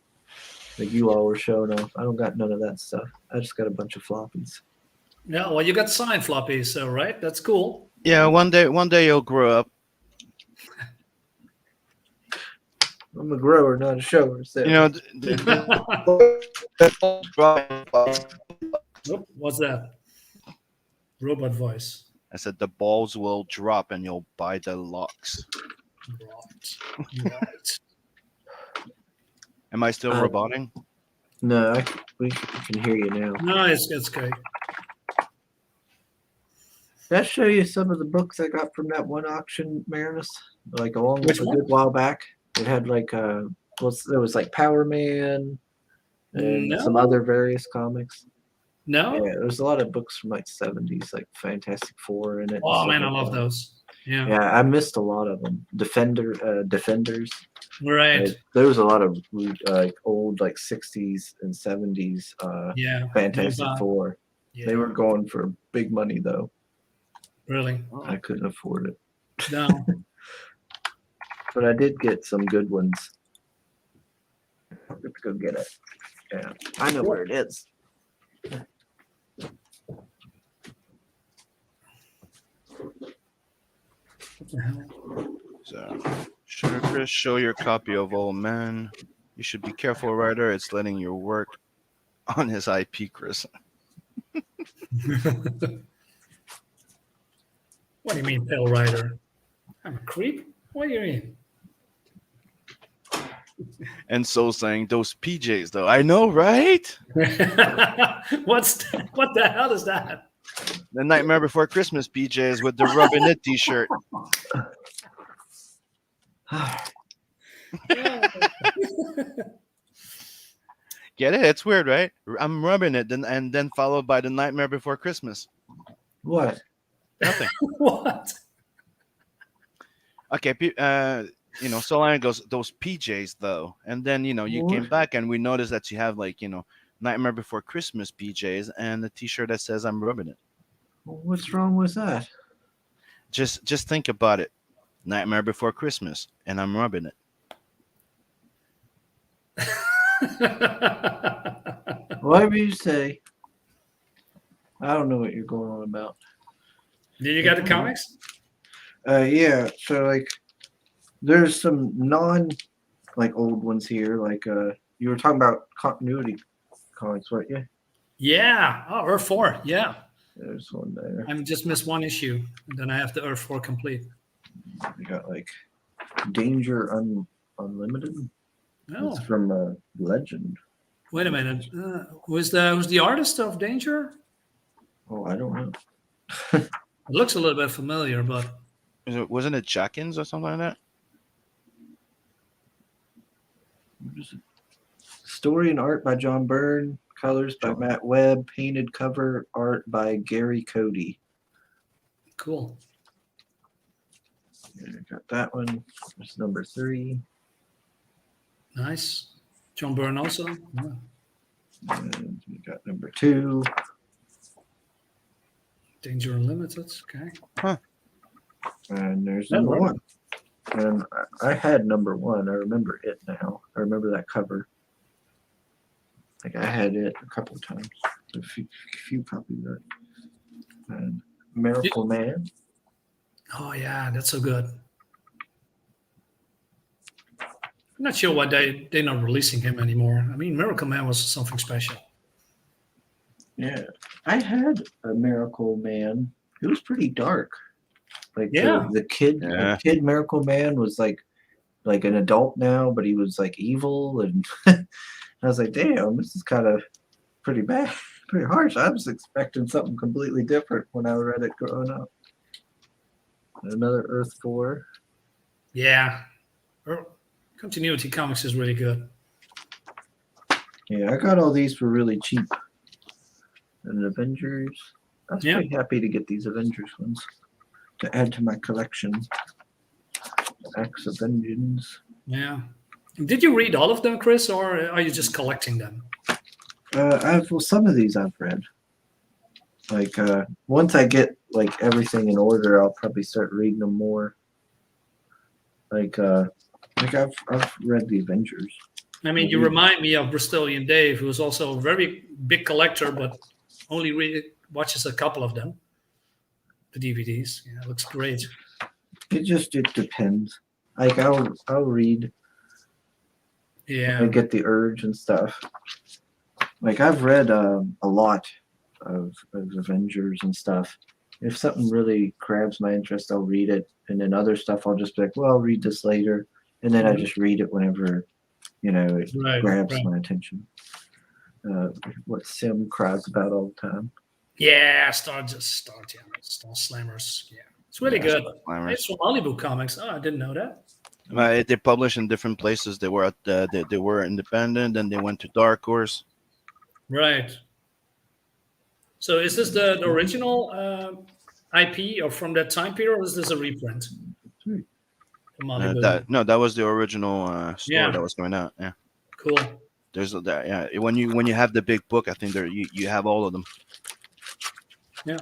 like you all were showing off. I don't got none of that stuff. I just got a bunch of floppies. Yeah, well, you got signed floppies, so right? That's cool. Yeah, one day you'll grow up. I'm a grower, not a shower. So. You know. Oop, what's that? Robot voice. I said the balls will drop and you'll buy the locks. Right. Am I still roboting? No, we can hear you now. No, it's great. Did I show you some of the books I got from that one auction, Marinus? Like a Which one? good while back. It had like there was like Power Man and No. some other various comics. No? Yeah, there's a lot of books from like 70s, like Fantastic Four in it. and Oh, stuff man, I like love that. those. Yeah. Yeah, I missed a lot of them. Defenders. Right. There was a lot of like old like 60s and 70s Yeah. Fantastic Yeah. Four. Yeah. They were going for big money though. Really? I couldn't afford it. No. But I did get some good ones. I'm going to go get it. Yeah, I know where it is. What the hell? So, Sugar Chris, show your copy of Old Man. You should be careful, writer. It's letting your work on his IP, Chris. What do you mean, Pale Rider? I'm a creep? What do you mean? And so saying those PJs though. I know, right? What the hell is that? The Nightmare Before Christmas PJs with the rubbing it T-shirt. Get it? It's weird, right? I'm rubbing it, and then followed by the Nightmare Before Christmas. What? Nothing. What? Okay, Solana goes those PJs though, and then you came What? back and we noticed that you have Nightmare Before Christmas PJs and the T-shirt that says I'm rubbing it. What's wrong with that? Just think about it. Nightmare Before Christmas, and I'm rubbing it. Whatever you say. I don't know what you're going on about. Did you got the comics? Yeah. So like, there's some old ones here. Like you were talking about continuity comics, weren't you? Yeah. Oh, Earth 4. Yeah. There's one there. I just missed one issue, and then I have the Earth 4 complete. We got like Danger Unlimited. Oh, It's from Legend. wait a minute. Who's the artist of Danger? Oh, I don't know. It looks a little bit familiar, but Wasn't it Jackins or something like that? What is it? Story and art by John Byrne. Colors by Matt Webb. Painted cover art by Gary Cody. cool. Yeah, got that one. That's number 3. Nice. John Byrne also. Yeah. And we got number 2. Danger Unlimited. Okay. And there's That number worked. 1. And I had number 1. I remember it now. I remember that cover. Like I had it a couple of times. A few copies of it. And Miracle Man. Oh yeah, that's so good. I'm not sure why they're not releasing him anymore. I mean, Miracle Man was something special. Yeah. I had a Miracle Man. It was pretty dark. Like Yeah. the kid Yeah. the kid Miracle Man was like an adult now, but he was like evil, and I was like, damn, this is kind of pretty bad, pretty harsh. I was expecting something completely different when I read it growing up. Another Earth 4. Yeah. Continuity Comics is really good. Yeah, I got all these for really cheap. And Avengers. I was Yeah. pretty happy to get these Avengers ones to add to my collection. X Avengers. Yeah. Did you read all of them, Chris, or are you just collecting them? Some of these I've read. Like once I get like everything in order, I'll probably start reading them more. Like I've read the Avengers. I mean, you remind me of Bristolian Dave, who is also a very big collector, but only watches a couple of them. The DVDs. Yeah, it looks great. It depends. Like I'll read. Yeah. I get the urge and stuff. Like I've read a lot of Avengers and stuff. If something really grabs my interest, I'll read it, and then other stuff I'll just be like, well, I'll read this later, and then I just read it whenever it Right, grabs right. my attention. What Sim cries about all the time. Yeah, Star Slammers. Yeah. It's really good. Slammers. It's from Malibu Comics. Oh, I didn't know that. They publish in different places. They were they were independent, and they went to Dark Horse. Right. So is this the original IP or from that time period, or is this a reprint? From Malibu? That was the original story Yeah. that was going out. Yeah, Cool. there's that. Yeah, when you have the big book, I think there you have all of them. Yeah.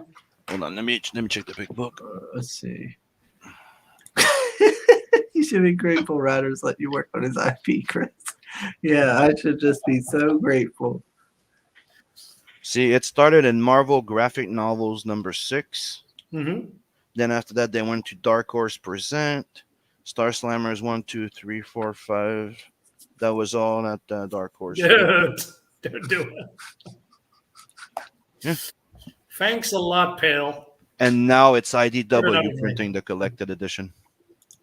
Hold on, let me check the big book. Let's see. You should be grateful Riders let you work on his IP, Chris. Yeah, I should just be so grateful. See, it started in Marvel Graphic Novels number 6. Mm-hmm. Then after that, they went to Dark Horse Present, Star Slammers 1, 2, 3, 4, 5. That was all at Dark Horse. Good. They're doing it. Yeah. Thanks a lot, Pale. And now it's IDW Another printing the collected edition.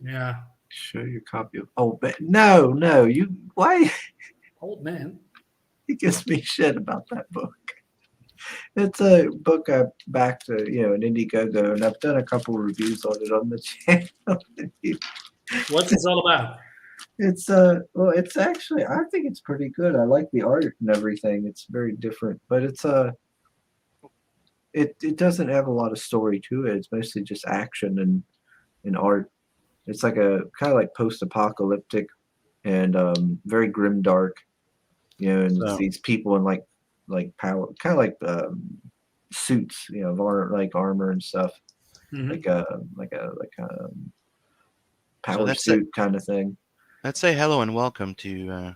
Yeah. Show your copy of. Oh, but no, you. Why? Old man. He gives me shit about that book. It's a book I backed, an Indiegogo, and I've done a couple reviews on it on the channel. What's this all about? It's it's actually, I think it's pretty good. I like the art and everything. It's very different, but it's it doesn't have a lot of story to it. It's mostly just action and art. It's like a kind of like post-apocalyptic and very grim dark. And it's So- these people in like power, kind of like suits, armor and stuff, Mhm. like a power that's suit kind of thing. Let's say hello and welcome to.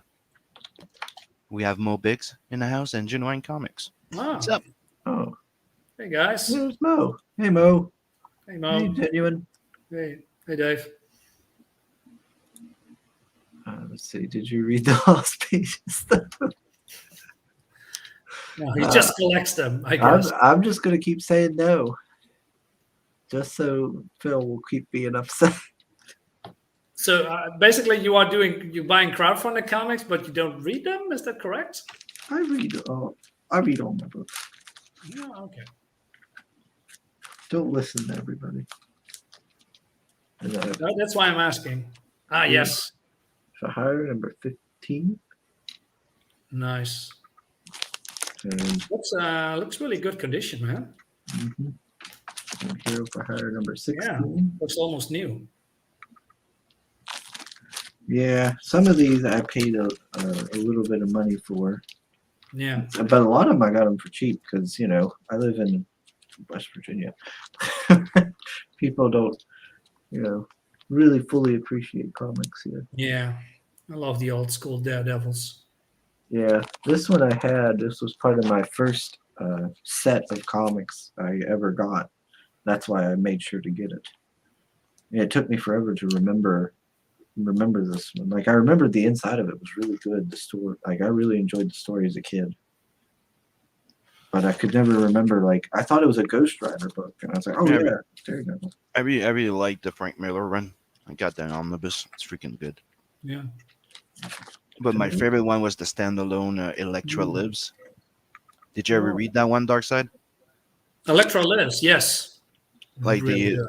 We have Mo Biggs in the house and Genuine Comics. Wow. What's up? Oh, Hey guys. there's Mo. Hey Mo. Hey Hey, Mo. Genuine. Hey Dave. Let's see. Did you read the last pages? No, he just collects them, I guess. I'm just gonna keep saying no, just so Phil will keep being upset. So basically, you're buying crowdfunded comics, but you don't read them. Is that correct? I read all my books. Oh, okay. Don't listen to everybody. And, That's why I'm asking. Ah, yes. for hire number 15. Nice. And Looks really good condition, man. and Hero for Hire number 16. Looks almost new. Yeah, some of these I paid a little bit of money for, Yeah. but a lot of them I got them for cheap because I live in West Virginia. People don't really fully appreciate comics here. Yeah. I love the old school Daredevils. Yeah, this one I had. This was part of my first set of comics I ever got. That's why I made sure to get it. And it took me forever to remember this one. Like I remembered the inside of it was really good. The story, like I really enjoyed the story as a kid, but I could never remember. Like I thought it was a Ghost Rider book, and I was like, oh Yeah. yeah, there you go. I really like the Frank Miller run. I got that omnibus. It's freaking good. Yeah. But my Mhm. favorite one was the standalone Electra Mm. Lives. Did you ever Oh. read that one, Dark Side? Electra Lives, yes. Like Really good.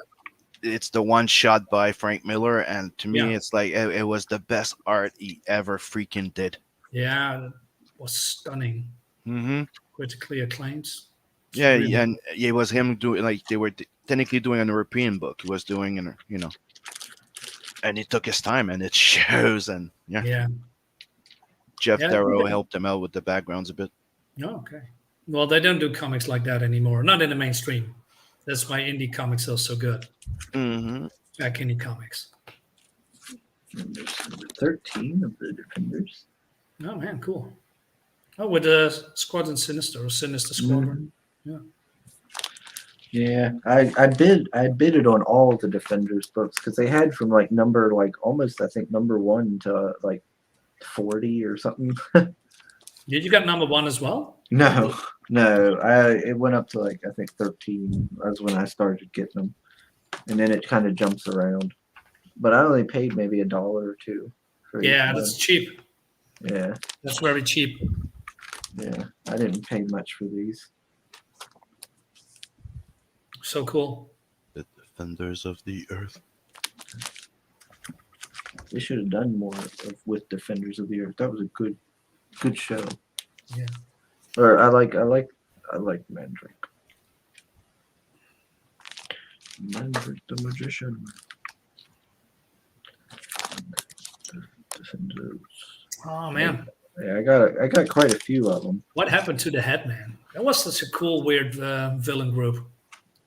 it's the one shot by Frank Miller, and to me, Yeah. it's like it was the best art he ever freaking did. Yeah, it was stunning. Mm-hmm. Critically acclaimed. It's Yeah, really- and it was him doing like they were technically doing an European book. He was doing and he took his time, and it shows. And Yeah. Jeff Yeah, Darrow yeah. helped him out with the backgrounds a bit. Oh, okay. Well, they don't do comics like that anymore. Not in the mainstream. That's why indie comics are so good. Mm-hmm. Back indie comics. And there's number 13 of the Defenders. Oh man, cool. Oh, with the Squadron Sinister or Sinister Squadron. Yeah, I bid it on all of the Defenders books because they had from like number almost I think number 1 to like 40 or something. Did you got number 1 as well? No, it went up to like I think 13. That's when I started getting them, and then it kind of jumps around. But I only paid maybe $1 or $2 for each Yeah, one. that's cheap. Yeah, That's very cheap. yeah. I didn't pay much for these. So cool. The Defenders of the Earth. They should have done more with Defenders of the Earth. That was a good show. Yeah. Or I like Mandrake. Mandrake the Magician. Defenders. Oh man, Yeah, I got quite a few of them. what happened to the Headman? That was such a cool, weird villain group.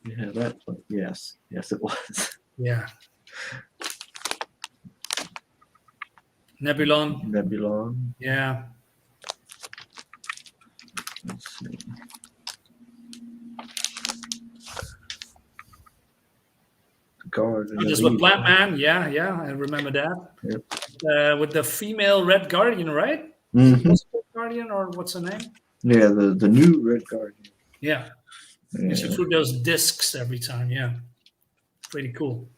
Yeah, yes, it was. Yeah. Nebulon. Nebulon. Yeah. Let's see. Guard. and Just Elite. with Plant Man. Yeah, I remember that. Yep. With the female Red Guardian, right? Mhm. Was it Red Guardian or what's her name? Yeah, the new Red Guardian. Yeah. Yeah. And she threw those discs every time. Yeah. Pretty cool.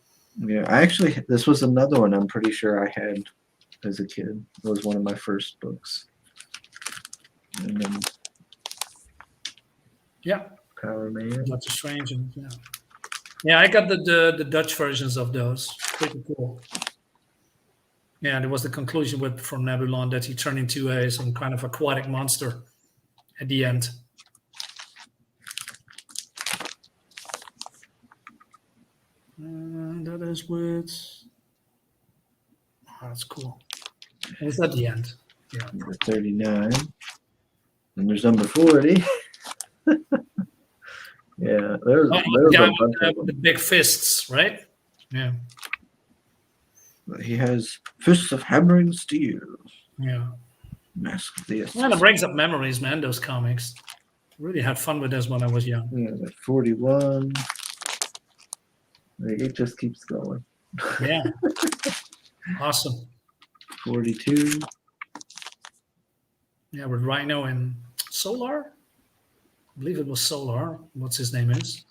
Yeah, I actually this was another one I'm pretty sure I had as a kid. It was one of my first books. And then Yeah, Power Man. Doctor Strange, and yeah, I got the Dutch versions of those. Pretty cool. Yeah, there was the conclusion with from Nebulon that he turned into some kind of aquatic monster at the end. That is with. Oh, that's cool. It's at the end. Yeah. Number 39. And there's number 40. Yeah, there's Oh, a the guy bunch of with the them. big fists, right? Yeah. He has fists of hammering steel. Yeah. Mask of the Well, it brings up memories, man, those comics. Really had fun with this when I was young. Yeah, that 41. It just keeps going. Yeah. Awesome. 42. Yeah, with Rhino and Solar. I believe it was Solar. What's his name is?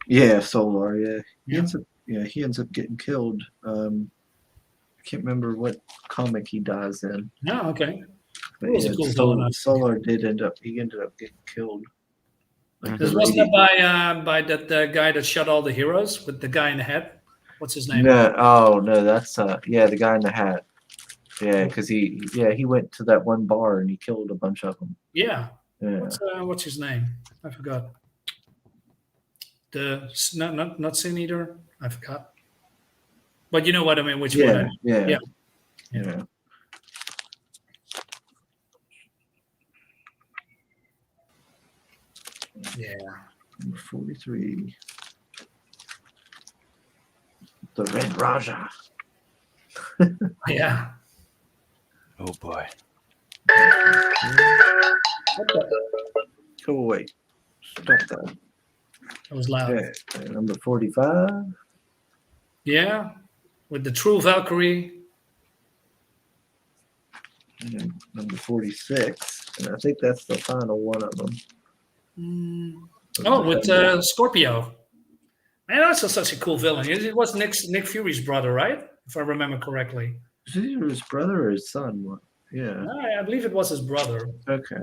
Yeah, Solar. Yeah, Yeah. he ends up getting killed. I can't remember what comic he dies in. Yeah, okay. But It was a yeah, cool villain. Solar did end up. He ended up getting killed. Like This the wasn't lady- that by that guy that shot all the heroes with the guy in the head? What's his name? No, oh no, that's yeah, the guy in the hat. Yeah, because he went to that one bar and he killed a bunch of them. Yeah. Yeah, What's his name? I forgot. Not Sin Eater. I forgot. But you know what I mean. Which one? I yeah, Yeah. yeah. Yeah. Number 43. The Red Raja. Yeah. Oh boy. Go away. Stop that. That was loud. Okay, number 45. Yeah. With the True Valkyrie. And then number 46. And I think that's the final one of them. Oh, with Scorpio. Man, that's such a cool villain. It was Nick Fury's brother, right? If I remember correctly. Is it either his brother or his son? What? Yeah. I believe it was his brother. Okay.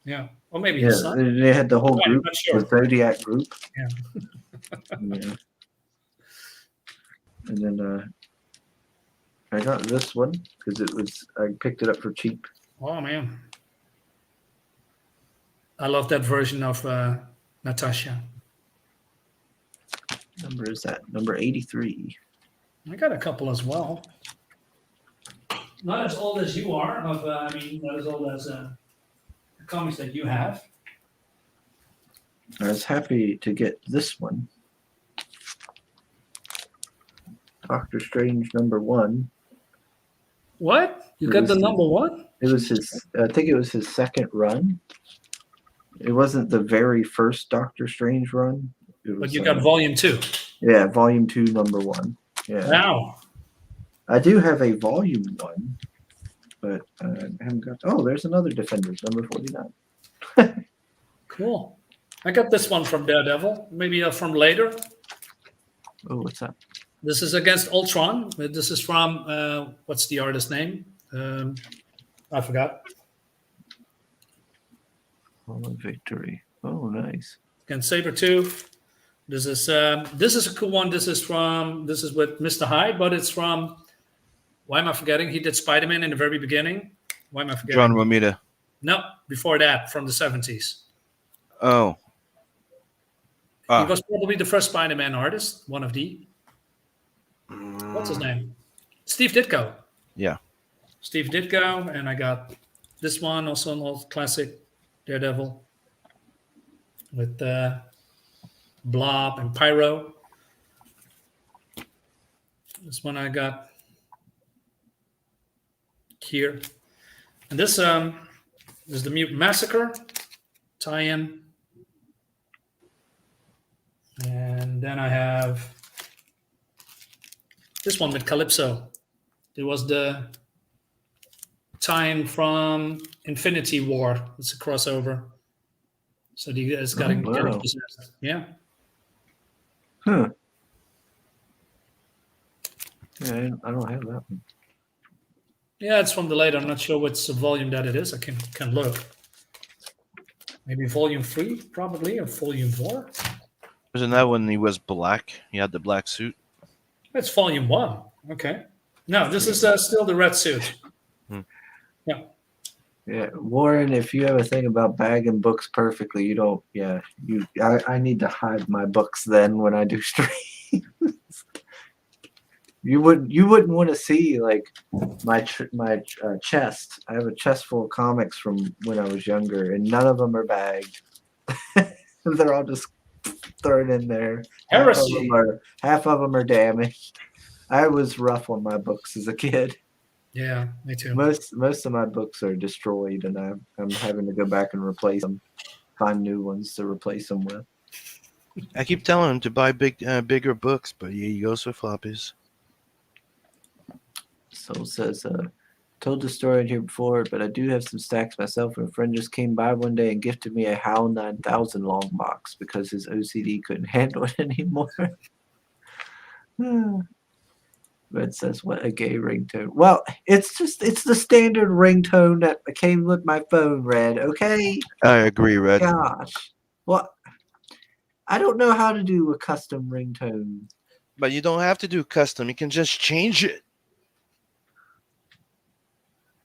Yeah. Or maybe Yeah, his son. they had the whole I'm group, not sure. the Zodiac group. Yeah. Yeah. And then I got this one because I picked it up for cheap. Oh, man. I love that version of Natasha. Number is that? Number 83. I got a couple as well. Not as old as you are. Not as old as the comics that you have. I was happy to get this one. Doctor Strange #1. What? You got the number one? It was his. I think it was his second run. It wasn't the very first Doctor Strange run. It was, But you got volume 2. yeah, volume 2, #1. Yeah, Wow. I do have a volume 1, but I haven't got. Oh, there's another Defenders number 49. Cool. I got this one from Daredevil. Maybe from later. Oh, what's that? This is against Ultron. This is from what's the artist name? I forgot. Hall of Victory. Oh, nice. Against Sabretooth. This is a cool one. This is with Mr. Hyde, but it's from. Why am I forgetting? He did Spider-Man in the very beginning. Why am I forgetting? John Romita. No, before that, from the 70s. Oh. He was probably the first Spider-Man artist, one of the. What's his name? Steve Ditko. Yeah. Steve Ditko, and I got this one, also an old classic Daredevil with Blob and Pyro. This one I got here. And this is the Mutant Massacre tie-in. And then I have this one with Calypso. It was the tie-in from Infinity War. It's a crossover. So the guy's getting wow. possessed. Yeah. Huh. Yeah, I don't have that one. Yeah, it's from the later. I'm not sure which volume that it is. I can look. Maybe volume 3, probably, or volume 4. Wasn't that when he was black? He had the black suit. It's volume 1. Okay. No, this is still the red suit. Hmm. Yeah. Yeah, Warren, if you have a thing about bagging books perfectly, you don't. Yeah, I need to hide my books then when I do streams. You wouldn't want to see like my chest. I have a chest full of comics from when I was younger, and none of them are bagged. They're all just thrown in there. Heresy. Half of them are damaged. I was rough on my books as a kid. Yeah, me too. Most of my books are destroyed, and I'm having to go back and replace them, find new ones to replace them with. I keep telling him to buy bigger books, but he goes for floppies. So says, told the story in here before, but I do have some stacks myself. And a friend just came by one day and gifted me a HAL 9000 long box because his OCD couldn't handle it anymore. But it says, what a gay ringtone. Well, it's the standard ringtone that came with my phone, Red, okay? I agree, Red. Gosh. Well, I don't know how to do a custom ringtone. But you don't have to do custom. You can just change it.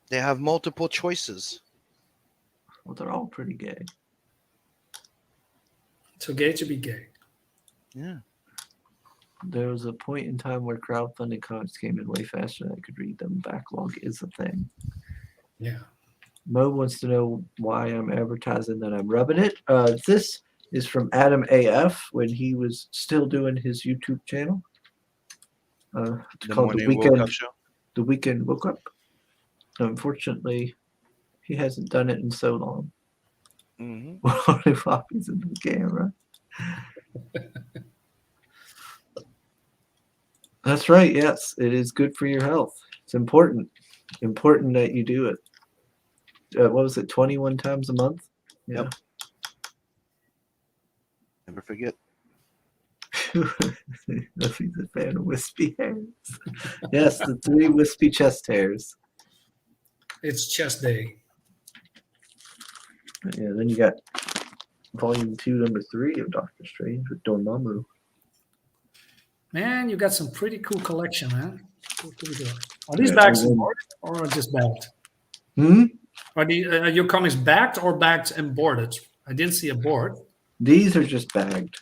They have multiple choices. Well, they're all pretty gay. So gay to be gay. Yeah. There was a point in time where crowdfunding comics came in way faster than I could read them. Backlog is a thing. Yeah. Mo wants to know why I'm advertising that I'm rubbing it. This is from Adam AF when he was still doing his YouTube channel. It's The called Morning Woke Up Show. The Weekend Woke Up. Unfortunately, he hasn't done it in so long. Mm-hmm. Holding floppies into the camera. That's right. Yes, it is good for your health. It's important. Important that you do it. What was it? 21 times a month. Yeah. Yep. Never forget. If he's a fan of wispy hairs. Yes, the 3 wispy chest hairs. It's chest day. Yeah, then you got volume 2, number 3 of Doctor Strange with Dormammu. Man, you got some pretty cool collection, man. Pretty good. Are these Yeah, bags and then- boarded or just bagged? Hmm? Are your comics bagged or bagged and boarded? I didn't see a board. These are just bagged.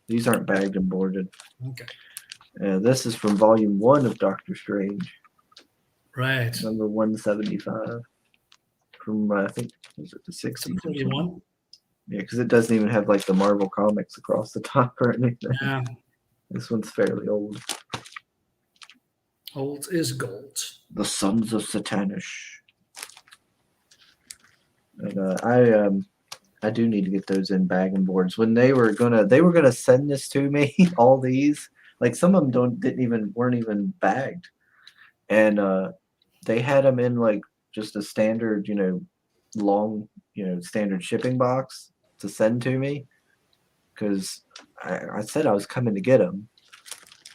These aren't bagged and boarded. Okay. This is from volume 1 of Doctor Strange, Right. number 175. From, I think, was it the 60s? or Pretty something? one. Yeah, because it doesn't even have like the Marvel comics across the top or anything. Yeah. This one's fairly old. Old is gold. The Sons of Satanish. And I do need to get those in bag and boards. When they were gonna send this to me, all these, like some of them weren't even bagged, and they had them in like just a standard, long, standard shipping box to send to me, because I said I was coming to get them,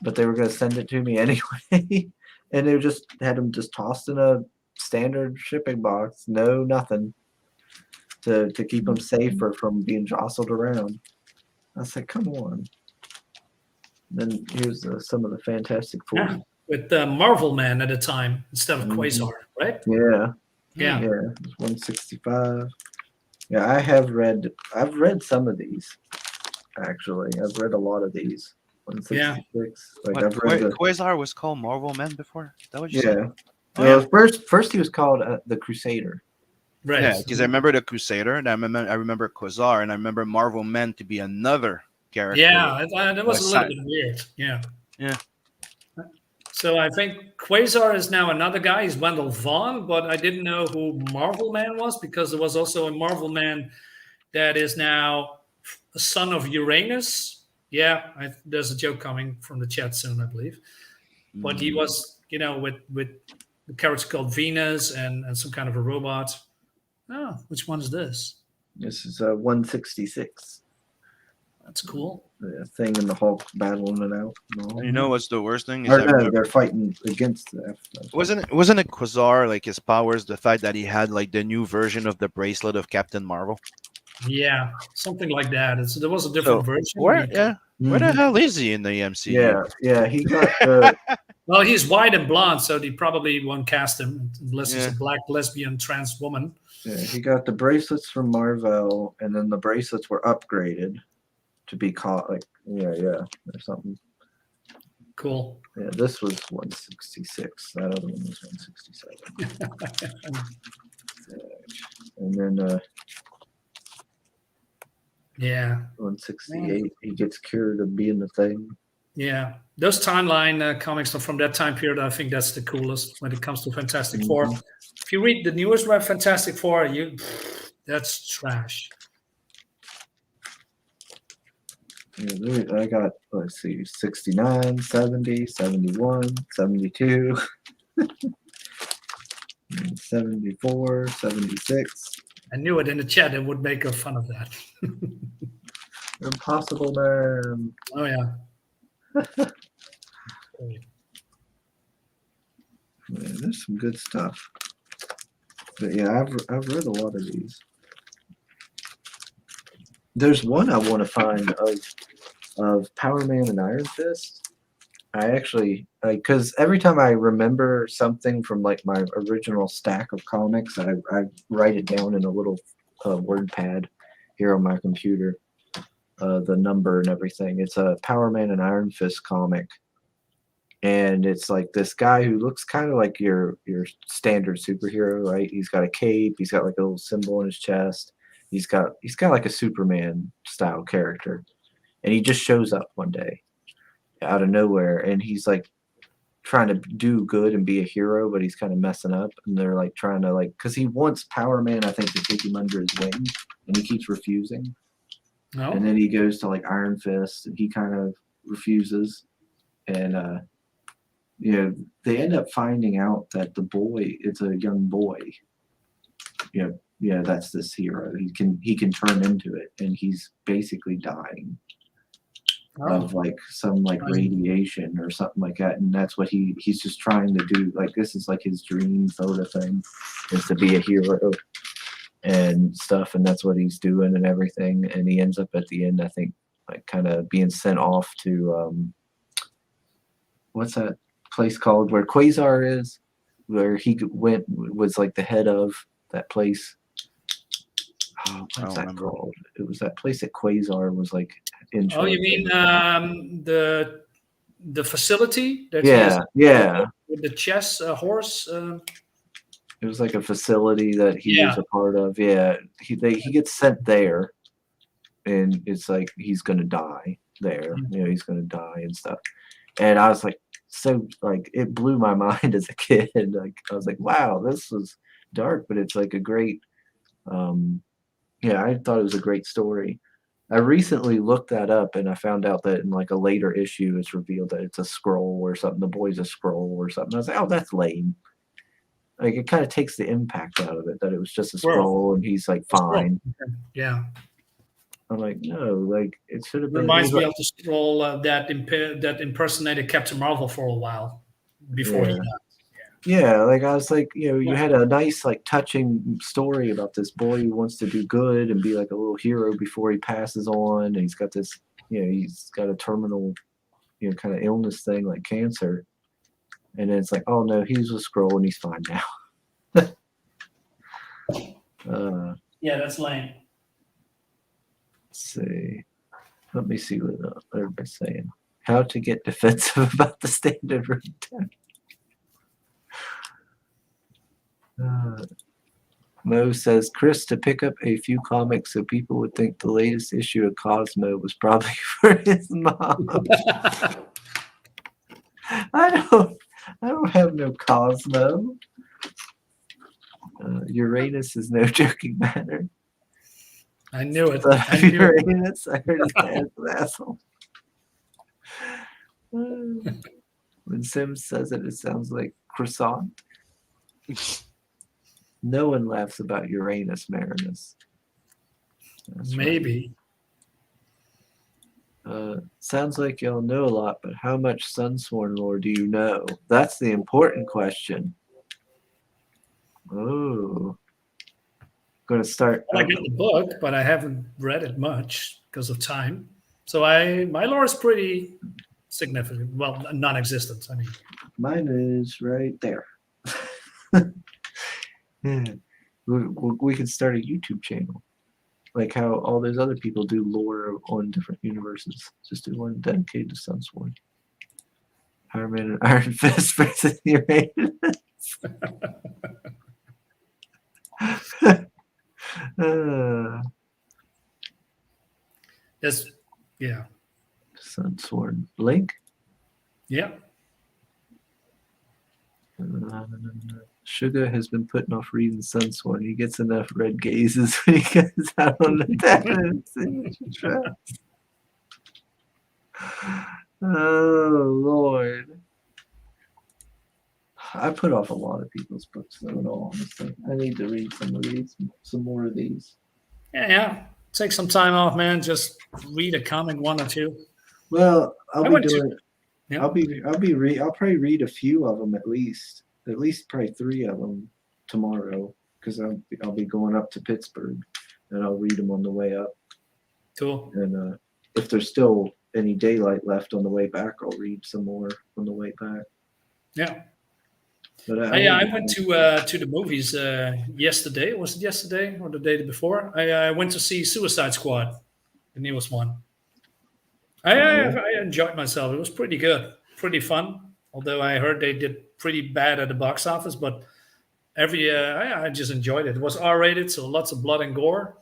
but they were gonna send it to me anyway, and they just had them just tossed in a standard shipping box, nothing. To keep them safer from being jostled around. I said, come on. Then here's some of the Fantastic Four. Yeah. With Marvel Man at the time instead of Mhm. Quasar, right? Yeah, Yeah. it's 165. Yeah, I've read some of these, actually. I've read a lot of these. 166. Like I've read Quasar was called Marvel Man before? Is that what you yeah. said? Oh, Well, yeah. first he was called the Crusader. Right. Yeah, because I remember the Crusader, and I remember Quasar, and I remember Marvel Man to be another character. Yeah, that was a little Side. bit weird. Yeah. Yeah. So I think Quasar is now another guy. He's Wendell Vaughn, but I didn't know who Marvel Man was because there was also a Marvel Man that is now a son of Uranus. Yeah, there's a joke coming from the chat soon, I believe. But he was, with the character called Venus and some kind of a robot. Oh, which one is this? This is 166. That's cool. The Thing and the Hulk battling it out. and all. You know what's the worst thing is Or I no, remember, they're fighting against the F. wasn't it Quasar like his powers? The fact that he had like the new version of the bracelet of Captain Marvel. Yeah, something like that. There was a different So, version. Where where the Mhm. hell is he in the MCU? Yeah, he got the. Well, he's white and blonde, so they probably won't cast him unless he's Yeah. a black lesbian trans woman. Yeah, he got the bracelets from Marvel, and then the bracelets were upgraded to be caught like or something. Cool. Yeah, this was 166. That other one was 167. And then Yeah, 168, he gets cured of being the Thing. yeah. Those timeline comics are from that time period. I think that's the coolest when it comes to Fantastic Four. Mhm. If you read the newest one, Fantastic Four, that's trash. Yeah, I got, let's see, 69, 70, 71, 72, 74, 76. I knew it in the chat. It would make a fun of that. Impossible Man. Oh yeah. Yeah, there's some good stuff. But yeah, I've read a lot of these. There's one I want to find of Power Man and Iron Fist. I actually because every time I remember something from like my original stack of comics, I write it down in a little word pad here on my computer, the number and everything. It's a Power Man and Iron Fist comic. And it's like this guy who looks kind of like your standard superhero, right? He's got a cape, he's got like a little symbol on his chest. He's got like a Superman style character. And he just shows up one day out of nowhere, and he's like trying to do good and be a hero, but he's kind of messing up. And they're like trying to because he wants Power Man, I think, to take him under his wing, and he keeps refusing. No. And then he goes to like Iron Fist, and he kind of refuses. And they end up finding out that the boy, it's a young boy. That's this hero. He can turn into it, and he's basically dying of like some like radiation or something like that. And that's what he's just trying to do. Like this is like his dream sort of thing, is to be a hero and stuff. And that's what he's doing and everything. And he ends up at the end, I think, like kind of being sent off to what's that place called where Quasar is, where he was like the head of that place. Oh, what's that remember. called? It was that place that Quasar was like in charge. Oh, you mean the facility? That Yeah. With the chess horse. It was like a facility that he was a part of. Yeah, he gets sent there, and it's like he's gonna die there. He's gonna die and stuff. And I was like, so like it blew my mind as a kid. Like I was like, wow, this was dark, but it's like a great. I thought it was a great story. I recently looked that up, and I found out that in like a later issue, it's revealed that it's a scroll or something. The boy's a scroll or something. I was like, oh, that's lame. Like it kind of takes the impact out of it that it was just a scroll and he's like fine. Yeah. I'm like, no, like it should have been. Reminds me of the scroll that impersonated Captain Marvel for a while before he died. Yeah, like I was like, you had a nice, like, touching story about this boy who wants to do good and be like a little hero before he passes on. And he's got this, he's got a terminal, kind of illness thing like cancer. And then it's like, oh no, he's a scroll and he's fine now. Yeah, that's lame. Let's see. Let me see what everybody's saying. How to get defensive about the standard rundown. Mo says, Chris, to pick up a few comics so people would think the latest issue of Cosmo was probably for his mom. I don't have no Cosmo. Uranus is no joking matter. I knew it. Uranus, I heard his dad's an asshole. When Sims says it, it sounds like croissant. No one laughs about Uranus, Marinus. That's Maybe. Sounds like y'all know a lot, but how much Sunsworn lore do you know? That's the important question. Oh, gonna start. Well, I got the book, but I haven't read it much because of time. So my lore is pretty significant. Well, non-existent. I mean, Mine is right there. Yeah. We could start a YouTube channel, like how all those other people do lore on different universes. Just do one dedicated to Sunsworn. Iron Man and Iron Fist versus the Uranus. yes, yeah, Sunsworn Link. yeah. Sugar has been putting off reading Sunsworn. He gets enough red gazes when he goes out on the tavern. Oh Lord. I put off a lot of people's books though, in all honesty. I need to read some more of these. Yeah. Take some time off, man. Just read a comic, one or two. Well, I I'll be went to- doing. Yeah. I'll probably read a few of them at least probably 3 of them tomorrow because I'll be going up to Pittsburgh and I'll read them on the way up. Cool. And if there's still any daylight left on the way back, I'll read some more on the way back. Yeah. But I went to the movies yesterday. Was it yesterday or the day before? I went to see Suicide Squad, the newest one. I enjoyed myself. It was pretty good, pretty fun. Although I heard they did pretty bad at the box office, but I just enjoyed it. It was R-rated, so lots of blood and gore,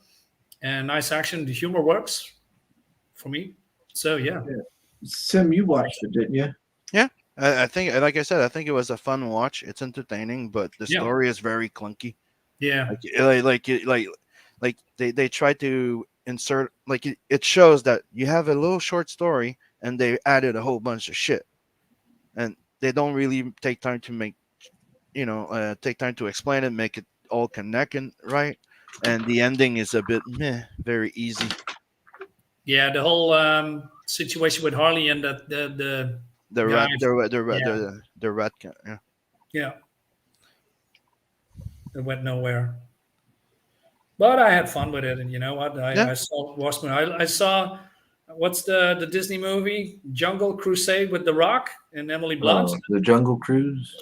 and nice action. The humor works for me. So yeah. Sim, you watched it, didn't you? I think, like I said, I think it was a fun watch. It's entertaining, but the Yeah. story is very clunky. Yeah. Like they try to insert, like it shows that you have a little short story and they added a whole bunch of shit, and they don't really take time to make, take time to explain it, make it all connecting right, and the ending is a bit meh, very easy. Yeah, the whole situation with Harley and the The Yeah, rat, it's- the rat, yeah. yeah, it went nowhere. But I had fun with it, and you know what? Yeah. I saw Watchmen. I saw what's the Disney movie Jungle Crusade with The Rock and Emily Blunt. The Jungle Cruise.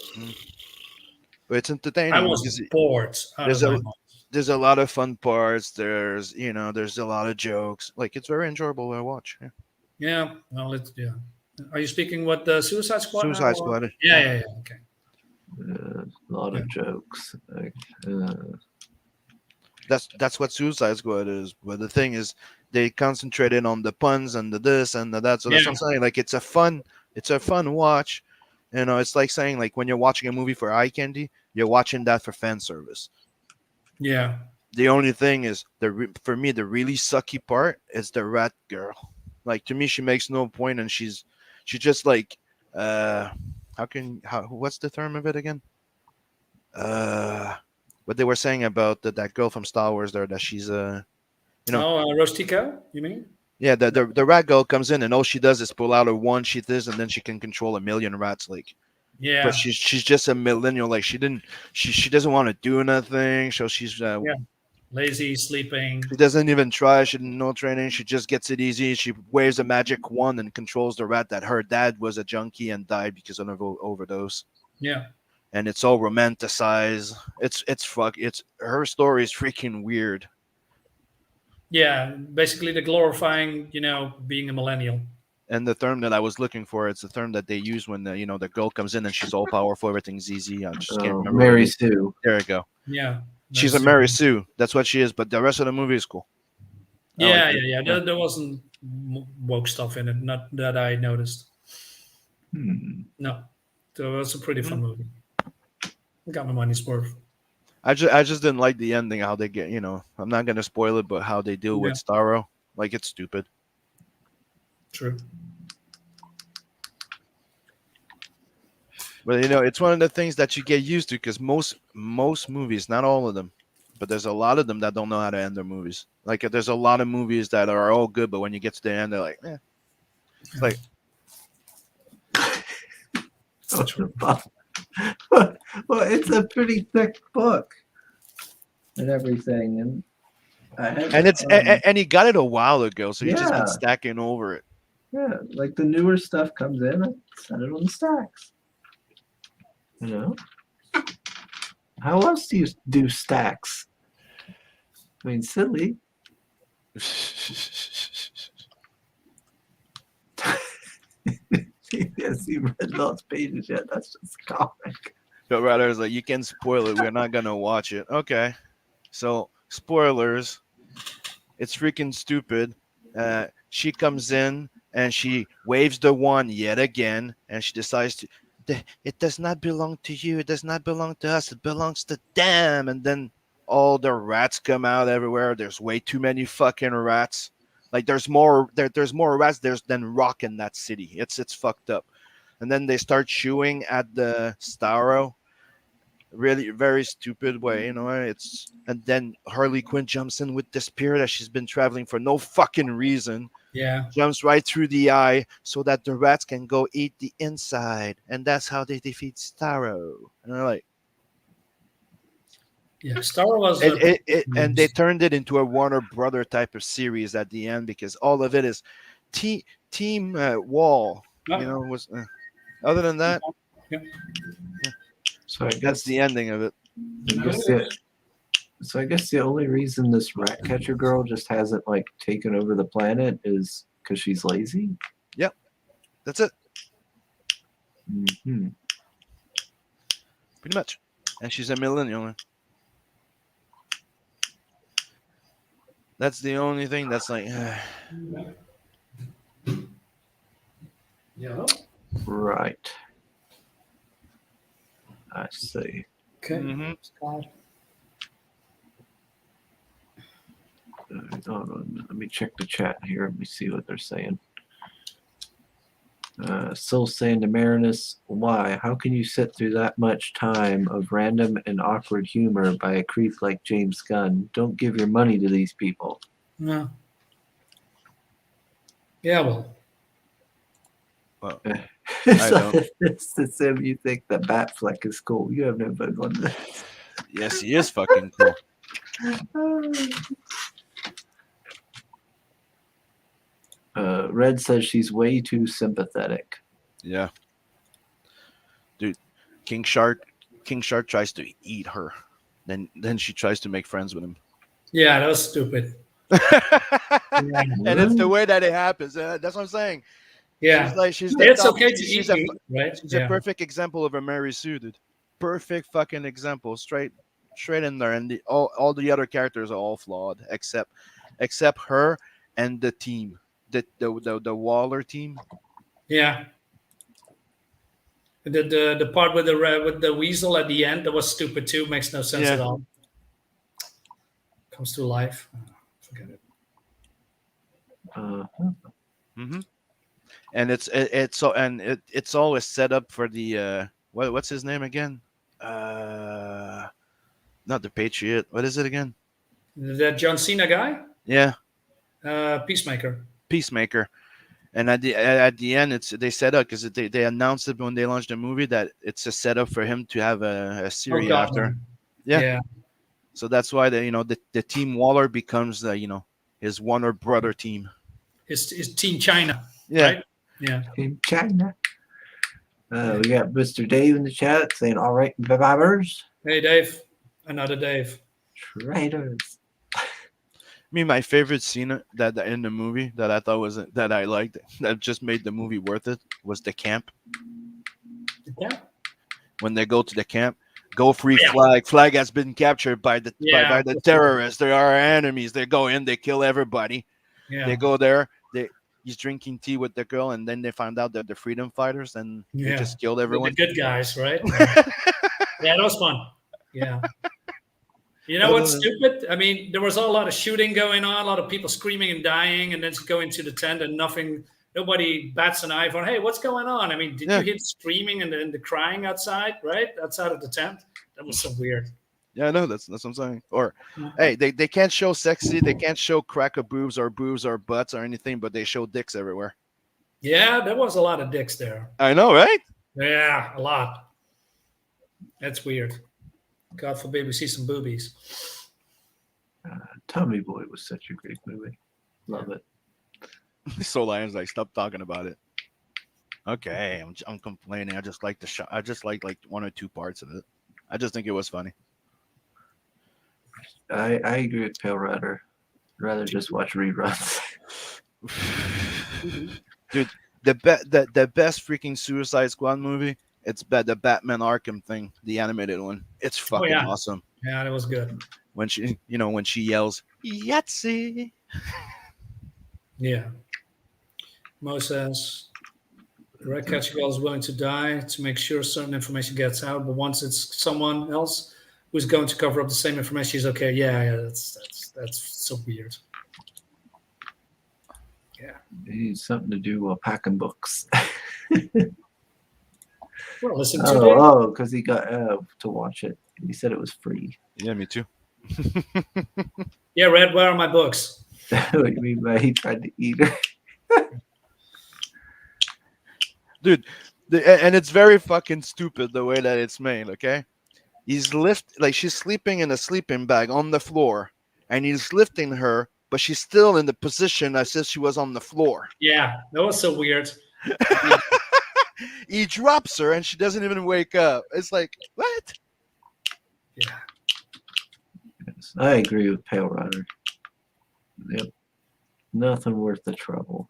But it's entertaining. I was because bored. Out there's of my a- mind. there's a lot of fun parts. There's a lot of jokes. Like it's very enjoyable to watch. Yeah. Yeah, well, it's yeah. Are you speaking what the Suicide Squad? now, Suicide or- Squad. Yeah. Okay. A lot of jokes. That's what Suicide Squad is. But the thing is, they concentrated on the puns and the this and the that. So that's what I'm saying. Like it's a fun watch. It's like saying like when you're watching a movie for eye candy, you're watching that for fan service. Yeah. The only thing is for me the really sucky part is the rat girl. Like to me, she makes no point, and she's just like what's the term of it again? What they were saying about that girl from Star Wars there, that she's Rose Tico, you mean? yeah, the rat girl comes in and all she does is pull out her wand, she this, and then she can control 1,000,000 rats. Like, Yeah. but she's just a millennial. Like she doesn't want to do nothing. So she's Lazy, sleeping. she doesn't even try. She didn't know training. She just gets it easy. She waves a magic wand and controls the rat that her dad was a junkie and died because of an overdose. Yeah. And it's all romanticized. It's her story is freaking weird. Yeah. Basically, the glorifying, being a millennial. And the term that I was looking for, it's the term that they use when the girl comes in and she's all powerful, everything's easy. I just can't remember. Mary Sue. There you go. Yeah. She's a Mary Sue. That's what she is. But the rest of the movie is cool. I Yeah, like it. yeah. There wasn't woke stuff in it, not that I noticed. No, so it was a pretty fun movie. I got my money's worth. I just didn't like the ending. How they get, I'm not gonna spoil it, but how they deal with Starro, like it's stupid. True. But it's one of the things that you get used to because most movies, not all of them, but there's a lot of them that don't know how to end their movies. Like there's a lot of movies that are all good, but when you get to the end, they're like, It's like, What the fuck? Well, it's a pretty thick book and everything, and I had, and it's and he got it a while ago, so he's just Yeah. been stacking over it. yeah, like the newer stuff comes in, I set it on the stacks. You know, how else do you do stacks? I mean, silly. Yes, you read those pages yet? That's just a comic. But rather, it's like, you can spoil it. We're not gonna watch it. Okay, so spoilers. It's freaking stupid. She comes in and she waves the wand yet again, and she decides to. It does not belong to you. It does not belong to us. It belongs to them. And then all the rats come out everywhere. There's way too many fucking rats. Like there's more rats than rock in that city. It's fucked up. And then they start chewing at the Starro. Really very stupid way, you know. And then Harley Quinn jumps in with the spear that she's been traveling for no fucking reason. Yeah. Jumps right through the eye so that the rats can go eat the inside, and that's how they defeat Starro. And they're like, Yeah. Star Wars. and they turned it into a Warner Brother type of series at the end because all of it is team Wall. Oh. You know, was other than that, So I that's guess the ending of it. So I guess the only reason this rat catcher girl just hasn't like taken over the planet is because she's lazy. That's it, Hmm. pretty much. And she's a millennial. That's the only thing that's like. Yeah. Right. I see. Okay. Mhm. Hold on, let me check the chat here. Let me see what they're saying. Soul saying to Marinus, why? How can you sit through that much time of random and awkward humor by a creep like James Gunn? Don't give your money to these people. No. Yeah. Well. Well, It's don't. like, it's as if you think that Batfleck is cool. You have no vote on this. yes, he is fucking cool. Red says she's way too sympathetic. Yeah, dude, King Shark tries to eat her, then she tries to make friends with him. Yeah, that was stupid. And it's the way that it happens. That's what I'm saying. Yeah. She's like she's the It's top- okay to she's eat a, meat, right? she's Yeah. a perfect example of a Mary Sue, dude. Perfect fucking example, straight in there. And all the other characters are all flawed except her and the team, the Waller team. Yeah. The part with the weasel at the end, that was stupid too. Makes no sense Yeah. at all. Comes to life. Forget it. Mm-hmm. And it's always set up for the what's his name again? Not the Patriot. What is it again? That John Cena guy, Yeah, Peacemaker. Peacemaker. And at the end, they set up because they announced it when they launched the movie that it's a setup for him to have a series God, after. man. Yeah. Yeah. So that's why the team Waller becomes his Warner Brother team. His Team China. Yeah. Right? Yeah. In China. We got Mr. Dave in the chat saying, all right, babbers, Hey, Dave. Another Dave. traitors. I mean, my favorite scene that in the movie that I thought that I liked that just made the movie worth it was the camp. Yeah. When they go to the camp, go free flag. Flag has been captured by the by the terrorists. They are our enemies. They go in, they kill everybody. Yeah. They go there. He's drinking tea with the girl, and then they find out that they're freedom fighters, and they just killed everyone. The good guys, right? Yeah, that was fun. Yeah. You know what's stupid? I mean, there was a lot of shooting going on, a lot of people screaming and dying, and then go into the tent and nobody bats an eye for, hey, what's going on? I mean, did you hear screaming and the crying outside, right? Outside of the tent? That was so weird. Yeah, I know that's what I'm saying. Or, hey, they can't show sexy, they can't show crack of boobs or butts or anything, but they show dicks everywhere. Yeah, there was a lot of dicks there. I know, right? Yeah, a lot. That's weird. God forbid we see some boobies. Tommy Boy was such a great movie. Love it. So Lion's like, stop talking about it. Okay, I'm complaining. I just like the show. I just like one or two parts of it. I just think it was funny. I agree with Pale Rider. I'd rather just watch reruns. Dude, the best freaking Suicide Squad movie. It's the Batman Arkham thing, the animated one. It's fucking yeah. awesome. Yeah, that was good. When she yells Yahtzee. Yeah. Mo says the Red Catcher Girl is willing to die to make sure certain information gets out, but once it's someone else who's going to cover up the same information, she's okay. Yeah, that's so weird. Yeah. They need something to do while packing books. Well, listen to because he got to watch it. He said it was free. Yeah, me too. Yeah, Red, where are my books? What you mean by he tried to eat her? Dude, and it's very fucking stupid the way that it's made. Okay, she's sleeping in a sleeping bag on the floor, and he's lifting her, but she's still in the position as if she was on the floor. Yeah, that was so weird. He drops her, and she doesn't even wake up. It's like, what? Yeah. Yes, I agree with Pale Rider. Yep. Nothing worth the trouble.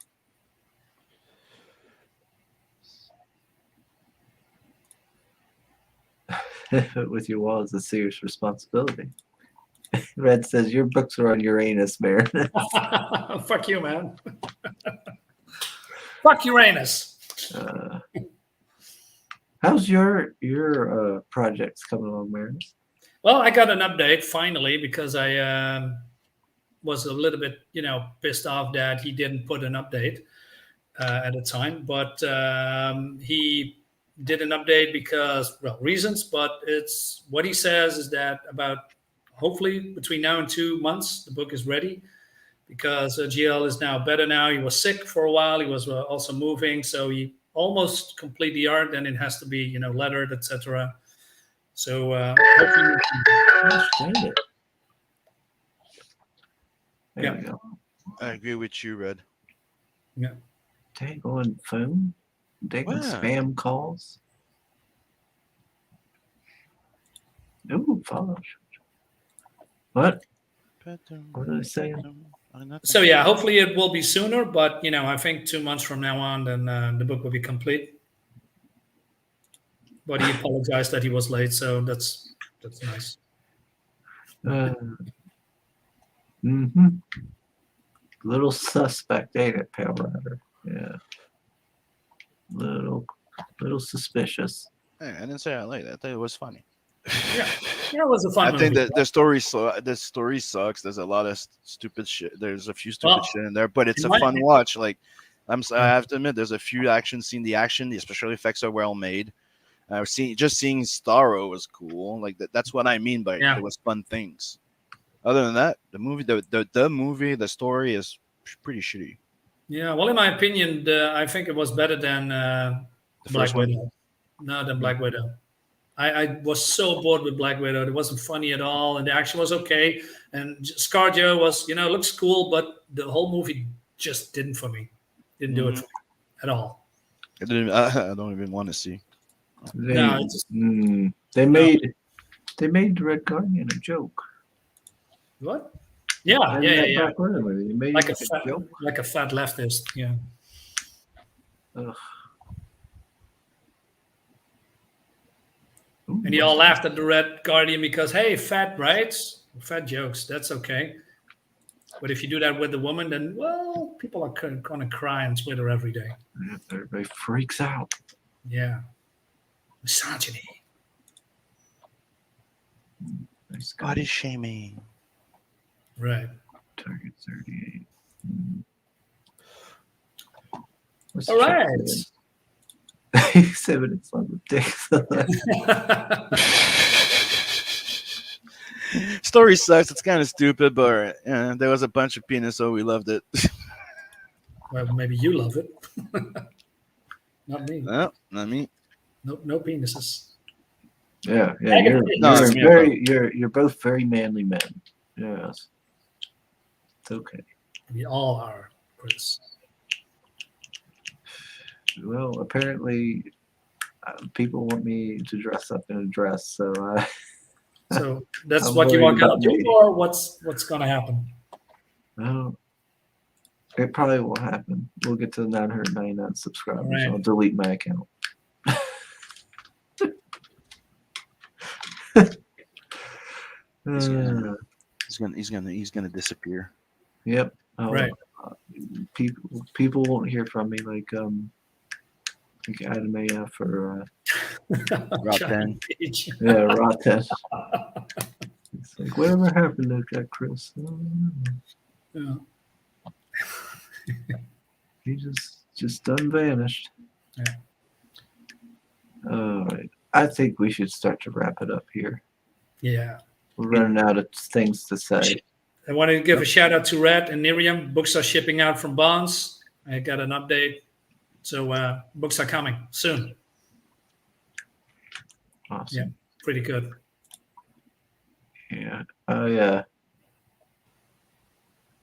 With your wall is a serious responsibility. Red says your books are on Uranus, man. Fuck you, man. Fuck Uranus. How's your projects coming along, Marinus? Well, I got an update finally because I was a little bit, pissed off that he didn't put an update at the time. But he did an update because, well, reasons. But it's what he says is that about hopefully between now and 2 months, the book is ready because GL is now better now. He was sick for a while. He was also moving. So he almost complete the art. Then it has to be, lettered, etc. So hopefully, Gosh, dang it. There Yeah. we go. I agree with you, Red. Dang on phone. Dang on Wow. spam calls. Ooh, follow. What? What are they saying? so yeah, hopefully it will be sooner. But I think 2 months from now on, then the book will be complete. But he apologized that he was late, so that's nice. Little suspect, ain't it, Pale Rider? Yeah. Little suspicious. Hey, I didn't say I liked it. I thought it was funny. Yeah, it was a fun I think movie. that the story sucks. There's a lot of stupid shit. There's a few stupid Well, shit in there, but it's in a my fun opinion- watch. Like I have to admit, there's a few action scene. The action, the special effects are well made. Seeing Starro was cool. Like that's what I mean by Yeah. it was fun things. Other than that, the movie, the story is pretty shitty. Yeah, well, in my opinion, I think it was better than The Black first one, Widow. No, than Black Widow. I was so bored with Black Widow. It wasn't funny at all, and the action was okay. And ScarJo was, looks cool, but the whole movie just didn't for me. Didn't do it for me at all. I don't even want to see. They, No, it's just- they made the Red Guardian a joke. What? Yeah, And yeah. that Black Widow movie, they made Like a it fat, joke. like a fat leftist. Yeah. Ugh. And you all laughed at the Red Guardian because, hey, fat, right? Fat jokes. That's okay. But if you do that with a woman, then, well, people are going to cry on Twitter every day. Everybody freaks out. Yeah. Misogyny. Nice guy. Body shaming. Right. Target 38. Let's All check right. this. 7 minutes long with dicks. Story sucks. It's kind of stupid, but there was a bunch of penis, so we loved it. Well, maybe you love it. Not me. No, not me. No penises. Yeah, yeah. I can You're see- No, you're it's me, very you're both very manly men. Yes. It's okay. We all are, Chris. Well, apparently, people want me to dress up in a dress, so So that's I'm what you worried are about gonna do, me. or what's gonna happen? well, it probably will happen. We'll get to 999 subscribers. Alright. I'll delete my account. He's gonna- Uh, He's gonna disappear. yep. Oh, Right. people won't hear from me like Adam AF or Rob Giant 10. peach. yeah Rotten. It's like whatever happened to that Chris? I don't know. Yeah. He just done vanished. Yeah. All right. I think we should start to wrap it up here. Yeah. We're running out of things to say. I want to give a shout out to Red and Miriam. Books are shipping out from Bonds. I got an update. So books are coming soon. Awesome. Pretty good. Yeah. Oh yeah.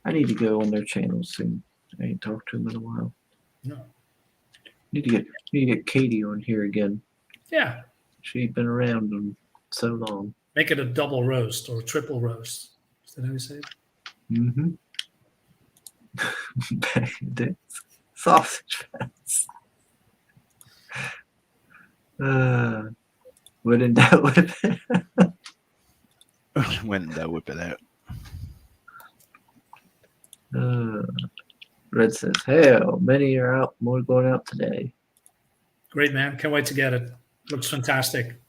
I need to go on their channel soon. I ain't talked to them in a while. No. Need to get Katie on here again. Yeah. She ain't been around in so long. Make it a double roast or a triple roast. Is that how you say it? Mm-hmm. Sausage fest. Wouldn't that would have been? When did that whip it out? Red says, hell, many are out, more going out today. Great, man. Can't wait to get it. Looks fantastic.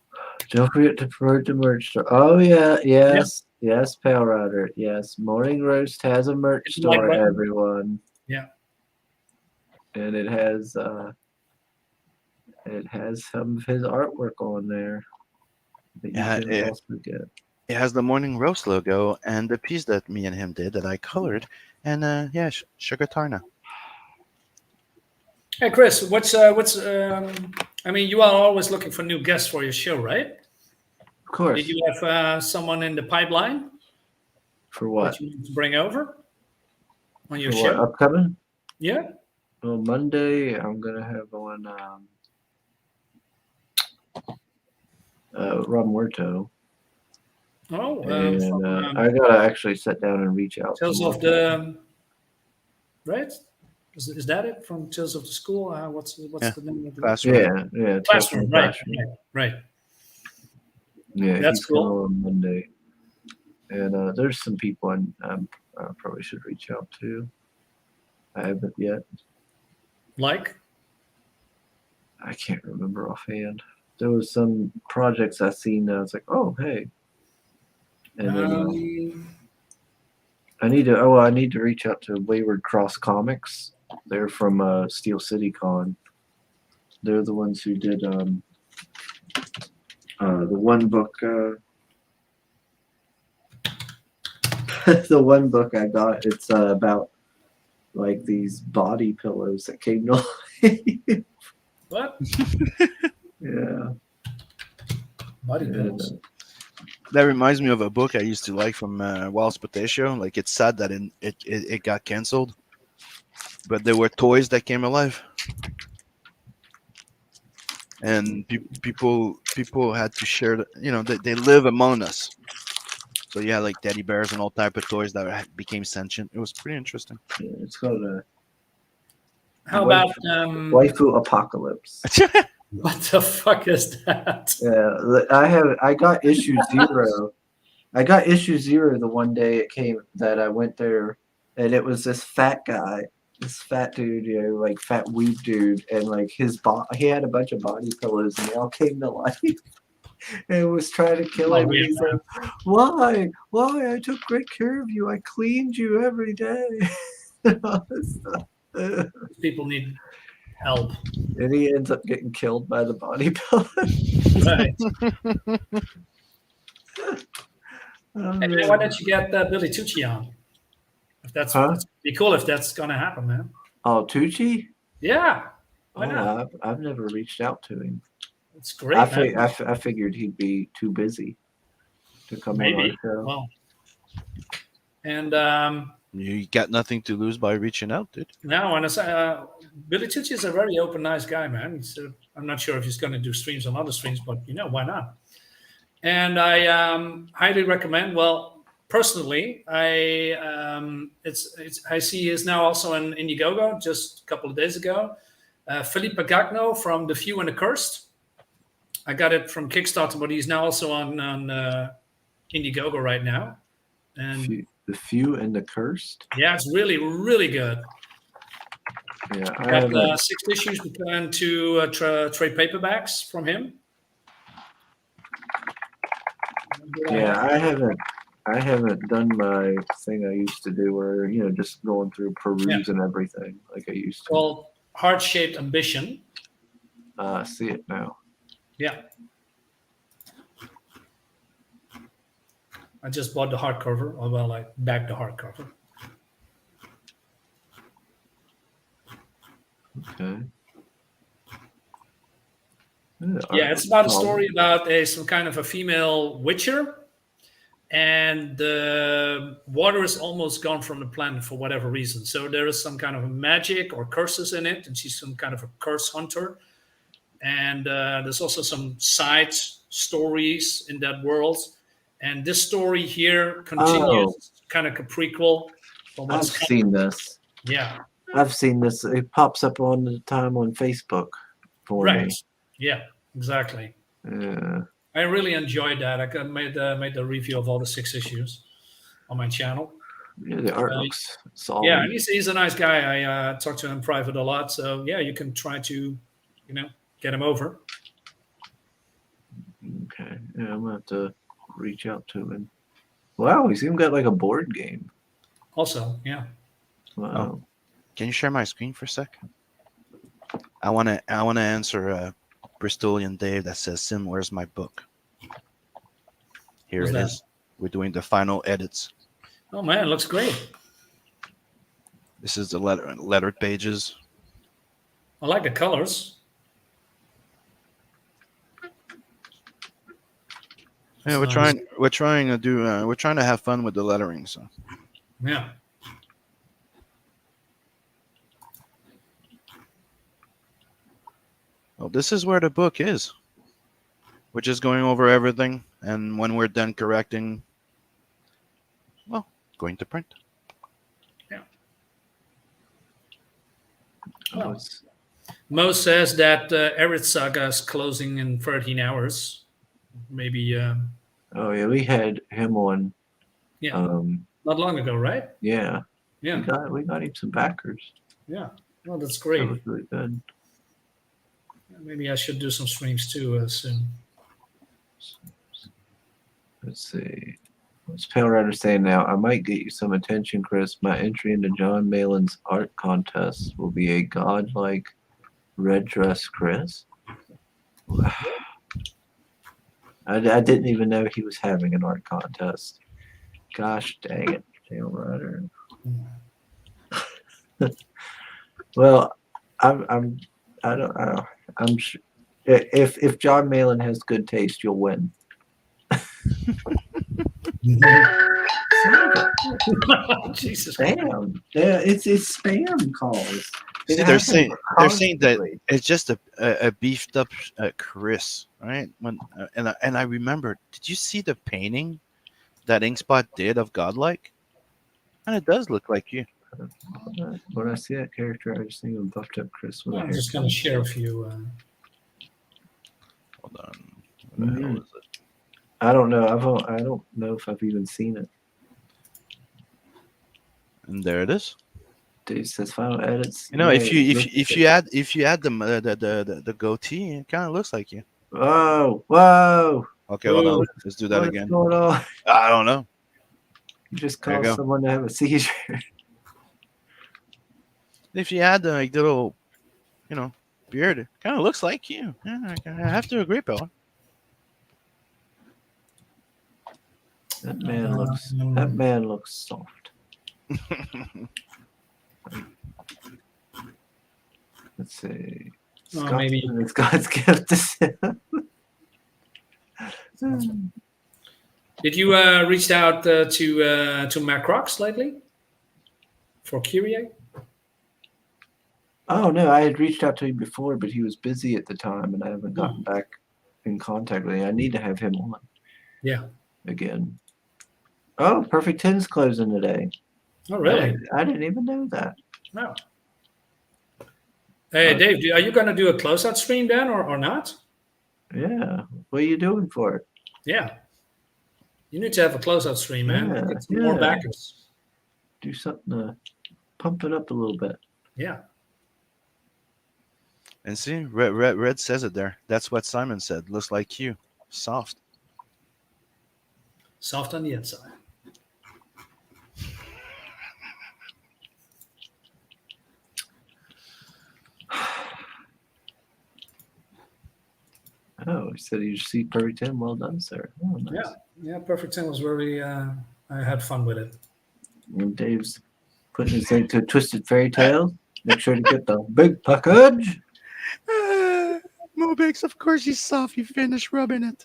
Don't forget to promote the merch store. Oh, yeah, yes, yes, Pale Rider. Yes, Morning Roast has a merch It's like store, right- everyone. Yeah. And it has some of his artwork on there that Yeah, you can also get. It has the Morning Roast logo and the piece that me and him did that I colored. And yeah, Sugar Tarna. Hey, Chris, I mean, you are always looking for new guests for your show, right? Of course. Did you have someone in the pipeline For what? that you need to bring over on your For what? show? Upcoming? Yeah. Well, Monday I'm gonna have on Rob Muerto, Oh, and from, I gotta actually sit down and reach out. to Tales more of the right? Is that it from Tales of the School? What's Yeah. the name of the Classroom. Yeah, Classroom? Tales Right, from right. Yeah, That's he's cool. coming on Monday, and there's some people I probably should reach out to. I haven't yet. Like, I can't remember offhand. There was some projects I seen that I was like, oh hey, and then I need to reach out to Wayward Cross Comics. They're from Steel City Con. They're the ones who did the one book. The one book I got. It's about like these body pillows that came to life. what? Yeah. Body And, pills. That reminds me of a book I used to like from Wild Potato. Like, it's sad that it got canceled, but there were toys that came alive, and people had to share. They live among us. So yeah, like teddy bears and all type of toys that became sentient. It was pretty interesting. yeah, it's called How about Waifu Apocalypse. what the fuck is that? Yeah, I got issue 0. I got issue 0 the one day it came that I went there, and it was this fat guy, this fat dude, like fat weed dude, and like he had a bunch of body pillows, and they all came to life. And was trying to kill him. yeah, He's like, why? I took great care of you. I cleaned you every day. And all this stuff. People need help. And he ends up getting killed by the body pillow. Right. And why don't you get Billy Tucci on? If that's Huh? it'd be cool if that's gonna happen, man. Oh, Tucci? Yeah, why Oh, not? I've never reached out to him. It's great, man. I figured he'd be too busy to come on our Maybe. show. Well, and You got nothing to lose by reaching out, dude. now, and Billy Tucci is a very open, nice guy, man. I'm not sure if he's going to do streams on other streams, but why not? And I highly recommend. Well, personally, I see he is now also in Indiegogo. Just a couple of days ago, Philippe Agagno from The Few and the Cursed. I got it from Kickstarter, but he's now also on Indiegogo right now. And The Few and the Cursed. yeah, it's really, really good. Yeah, I Got haven't. 6 issues and 2 trade paperbacks from him. Yeah, I haven't done my thing I used to do, where just going through peruse and everything like I used to. Called Heart Shaped Ambition. See it now. Yeah. I just bought the hardcover. Oh, well, I bagged the hardcover. Okay. Yeah, it's about a story about some kind of a female witcher, and the water is almost gone from the planet for whatever reason. So there is some kind of magic or curses in it, and she's some kind of a curse hunter. And there's also some side stories in that world. And this story here continues, kind of a prequel. From I've what's coming. seen this. Yeah. I've seen this. It pops up all the time on Facebook for Right. me. Yeah, exactly. Yeah. I really enjoyed that. I made the review of all the 6 issues on my channel. Yeah, the art looks solid. Yeah, and he's a nice guy. I talk to him in private a lot. So yeah, you can try to, get him over. Okay. Yeah, I'm gonna have to reach out to him. Wow, he's even got like a board game. Also, yeah. Wow. Can you share my screen for a sec? I wanna answer Bristolian Dave that says, "Sim, where's my book?" Here What's it that? is. We're doing the final edits. Oh man, it looks great. This is the lettered pages. I like the colors. Yeah, we're trying to do. We're trying to have fun with the lettering. So Yeah. well, this is where the book is. We're just going over everything, and when we're done correcting, well, going to print. Well, Mo says that Eretz Saga is closing in 13 hours. Maybe Oh yeah, we had him on. Yeah. Not long ago, right? Yeah. Yeah. We got him some backers. Yeah. Well, that's great. That was really good. Maybe I should do some streams too soon. Let's see. What's Pale Rider saying now? I might get you some attention, Chris. My entry into John Malin's art contest will be a godlike red dress Chris. I didn't even know he was having an art contest. Gosh dang it, Pale Rider. Well, I'm sure if John Malin has good taste, you'll win. Jesus. Spam. Yeah, it's spam calls. See, they're saying that it's just a beefed up Chris, right? And I remember, did you see the painting that Inkspot did of Godlike? And it does look like you. When I see that character, I just think of buffed up Chris with a I'm just going to share a few. Hold on. What the hell is it? I don't know. I don't know if I've even seen it. And there it is. Dude, says final edits. You know, Yeah, if you add the goatee, it kind of looks like you. Whoa. Okay, hold on. Let's do that What's again. going on? I don't know. You just There you caused go. someone to have a seizure. If you add the little, beard, it kind of looks like you. Yeah, I have to agree, Pella. That man looks soft. see. Oh, maybe. It's God's gift to Did you reach out to Mac Rocks lately for Kyrie? Oh no, I had reached out to him before, but he was busy at the time, and I haven't gotten back in contact with him. I need to have him on. Yeah. Again. Oh, Perfect 10's closing today. Oh, really? I didn't even know that. No. Hey, Dave, are you going to do a closeout stream then or not? Yeah. What are you doing for it? Yeah. You need to have a closeout stream, man. Yeah, Get some more yeah. backers. Do something to pump it up a little bit. Yeah. And see, Red says it there. That's what Simon said. Looks like you. Soft. Soft on the inside. Oh, he said you see Perfect 10. Well done, sir. Oh, nice. Yeah. Yeah, Perfect 10 was very, I had fun with it. And Dave's putting his thing to Twisted Fairy Tale. Make sure to get the big package. Mobix, of course he's soft. You finished rubbing it.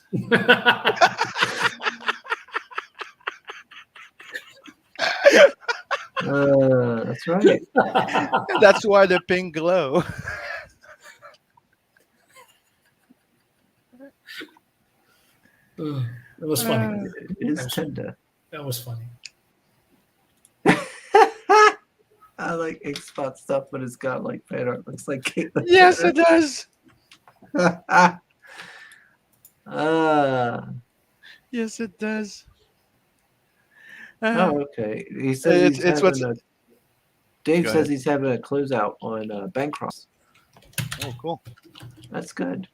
That's right. That's why the pink glow. It was funny. It is tender. That was funny. I like ink spot stuff, but it's got like fan art. Looks like Caitlyn. Yes, it does. Yes, it does. Oh, okay. He says It's what's. Dave Go says ahead. he's having a closeout on Bancroft. Oh, cool. That's good.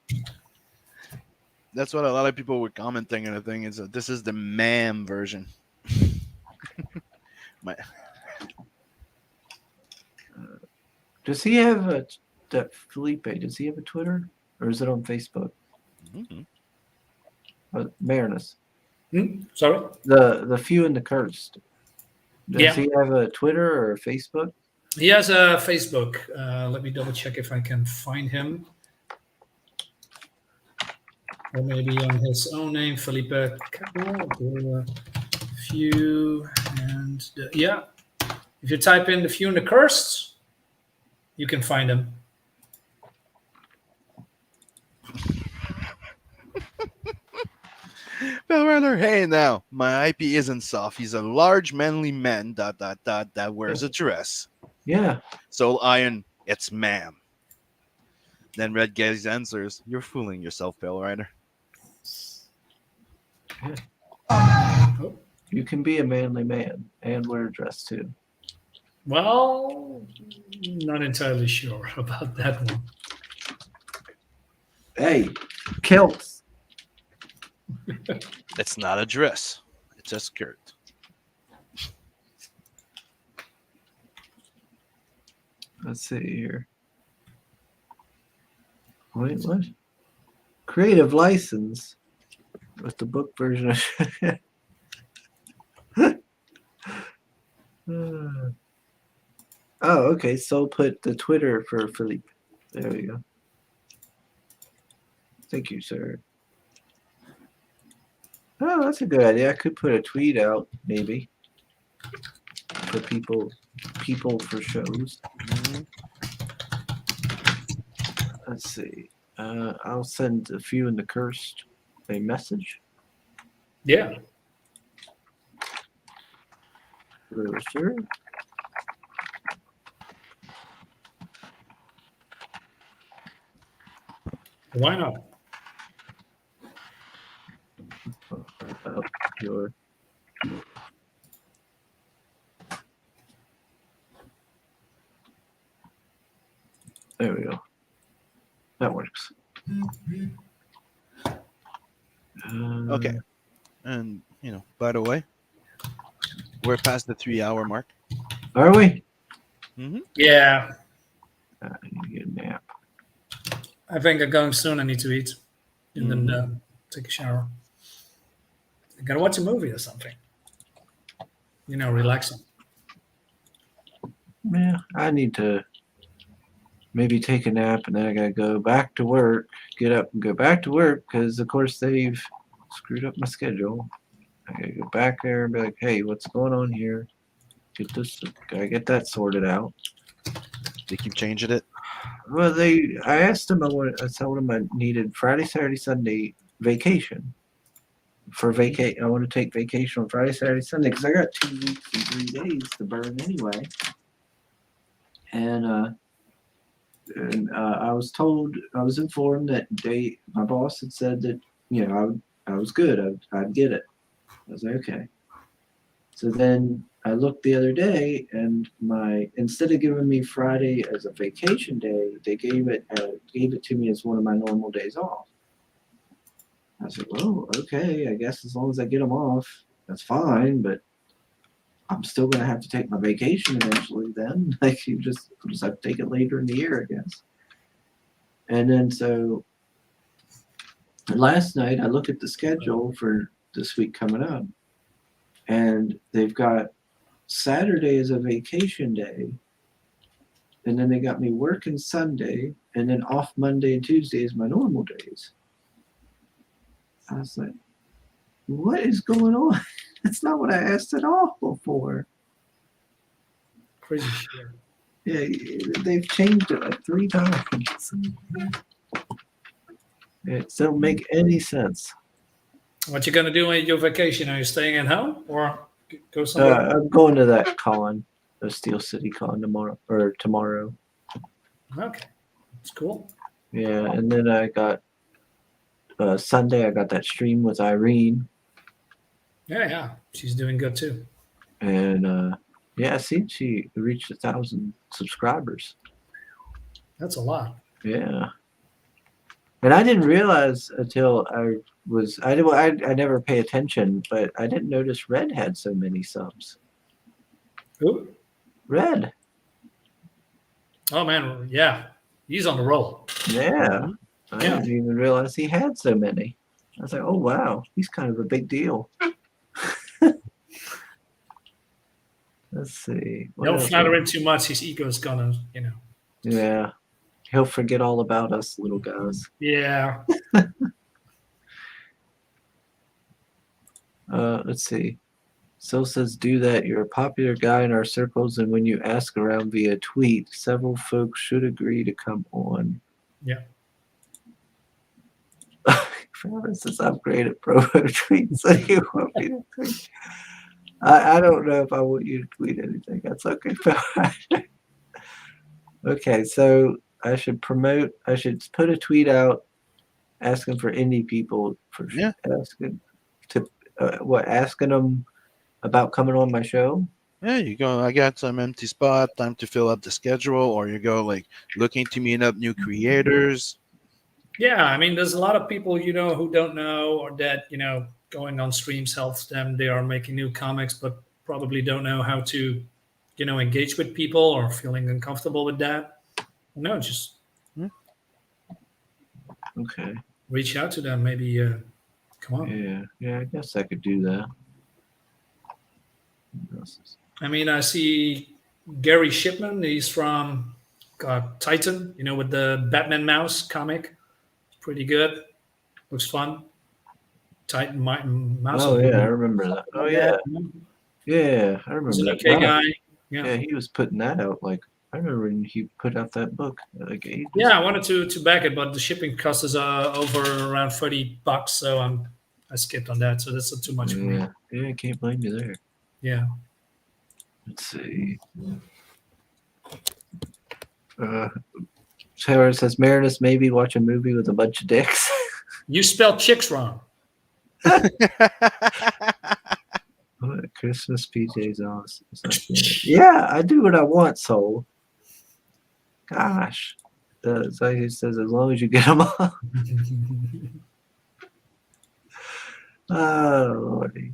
That's what a lot of people were commenting on the thing is that this is the ma'am version. My, Does he have that Felipe? Does he have a Twitter, or is it on Facebook? Mhm. Marinus, Sorry? the few and the cursed. Does Yeah. he have a Twitter or a Facebook? He has a Facebook. Let me double check if I can find him. Or maybe on his own name, Felipe Cabral, Few and yeah. If you type in the Few and the Cursed, you can find him. Well, rather, hey now, my IP isn't soft. He's a large, manly man. ... That wears a dress. Yeah. So Iron, it's ma'am. Then Red Gaze answers, "You're fooling yourself, Pale Rider." You can be a manly man and wear a dress too. Well, not entirely sure about that one. Hey, kilts. It's not a dress. It's a skirt. Let's see here. Wait, what? Creative license with the book version of. Oh, okay. So put the Twitter for Philippe. There we go. Thank you, sir. Oh, that's a good idea. I could put a tweet out, maybe, for people for shows. Mhm. Let's see. I'll send a few in the cursed a message. Yeah. Sure. Why not? About your. There we go. That works. Okay. And, by the way, we're past the 3-hour mark. Are we? Yeah. I need to get a nap. I think I'm going soon. I need to eat and then take a shower. I gotta watch a movie or something. Relaxing. Yeah, I need to maybe take a nap, and then I gotta go back to work, get up and go back to work because of course they've screwed up my schedule. I gotta go back there and be like, hey, what's going on here? Gotta get that sorted out. They keep changing it. Well, I asked them, I told them I needed Friday, Saturday, Sunday vacation. I want to take vacation on Friday, Saturday, Sunday because I got 2 weeks and 3 days to burn anyway. And I was informed that my boss had said that I was good. I'd get it. I was like, okay. So then I looked the other day, and instead of giving me Friday as a vacation day, they gave it to me as one of my normal days off. I was like, well, okay, I guess as long as I get them off, that's fine, but I'm still going to have to take my vacation eventually then. Like, I'll just have to take it later in the year, I guess. And then so last night I looked at the schedule for this week coming up, and they've got Saturday as a vacation day, and then they got me working Sunday, and then off Monday and Tuesday as my normal days. I was like, what is going on? That's not what I asked at all before. Crazy shit. Yeah, they've changed it like 3 times. It don't make any sense. What you gonna do on your vacation? Are you staying at home or go somewhere? I'm going to that con, the Steel City Con tomorrow. Okay, it's cool. Yeah, and then I got Sunday. I got that stream with Irene, Yeah, she's doing good too. and yeah, I see she reached 1,000 subscribers. That's a lot. Yeah, and I didn't realize until I never pay attention, but I didn't notice Red had so many subs. Who? Red. Oh man, yeah, he's on the roll. Yeah. I Yeah. didn't even realize he had so many. I was like, oh wow, he's kind of a big deal. Let's see. What Don't else flatter him too much. His ego's gonna, Yeah. He'll forget all about us little guys. Yeah. Let's see. Sil says, do that. You're a popular guy in our circles, and when you ask around via tweet, several folks should agree to come on. Yeah. Travis says, I'm great at promo tweets, so you want me to tweet. I don't know if I want you to tweet anything. That's okay. Okay, so I should put a tweet out asking for indie people asking them about coming on my show. Yeah, you go, I got some empty spot, time to fill up the schedule, or you go like looking to meet up new creators. Yeah, I mean, there's a lot of people, who don't know or that, going on streams helps them. They are making new comics, but probably don't know how to, engage with people or feeling uncomfortable with that. No, just Okay. reach out to them. Maybe, come on. Yeah, I guess I could do that. I mean, I see Gary Shipman. He's from Titan, with the Batman mouse comic. Pretty good. Looks fun. Titan mouse. Oh yeah, I remember that. Oh yeah, yeah, I remember He's an that. okay Wow. guy. Yeah, he was putting that out. Like I remember when he put out that book. Like Yeah, I wanted to back it, but the shipping cost is over around $30, so I skipped on that. So that's not too much for me. Yeah, I can't blame you there. Yeah. Let's see. Sarah says Marinus maybe watch a movie with a bunch of dicks. You spelled chicks wrong. Christmas PJs awesome. Yeah, I do what I want, Soul. Gosh. So he says as long as you get them all. Oh, Lordy.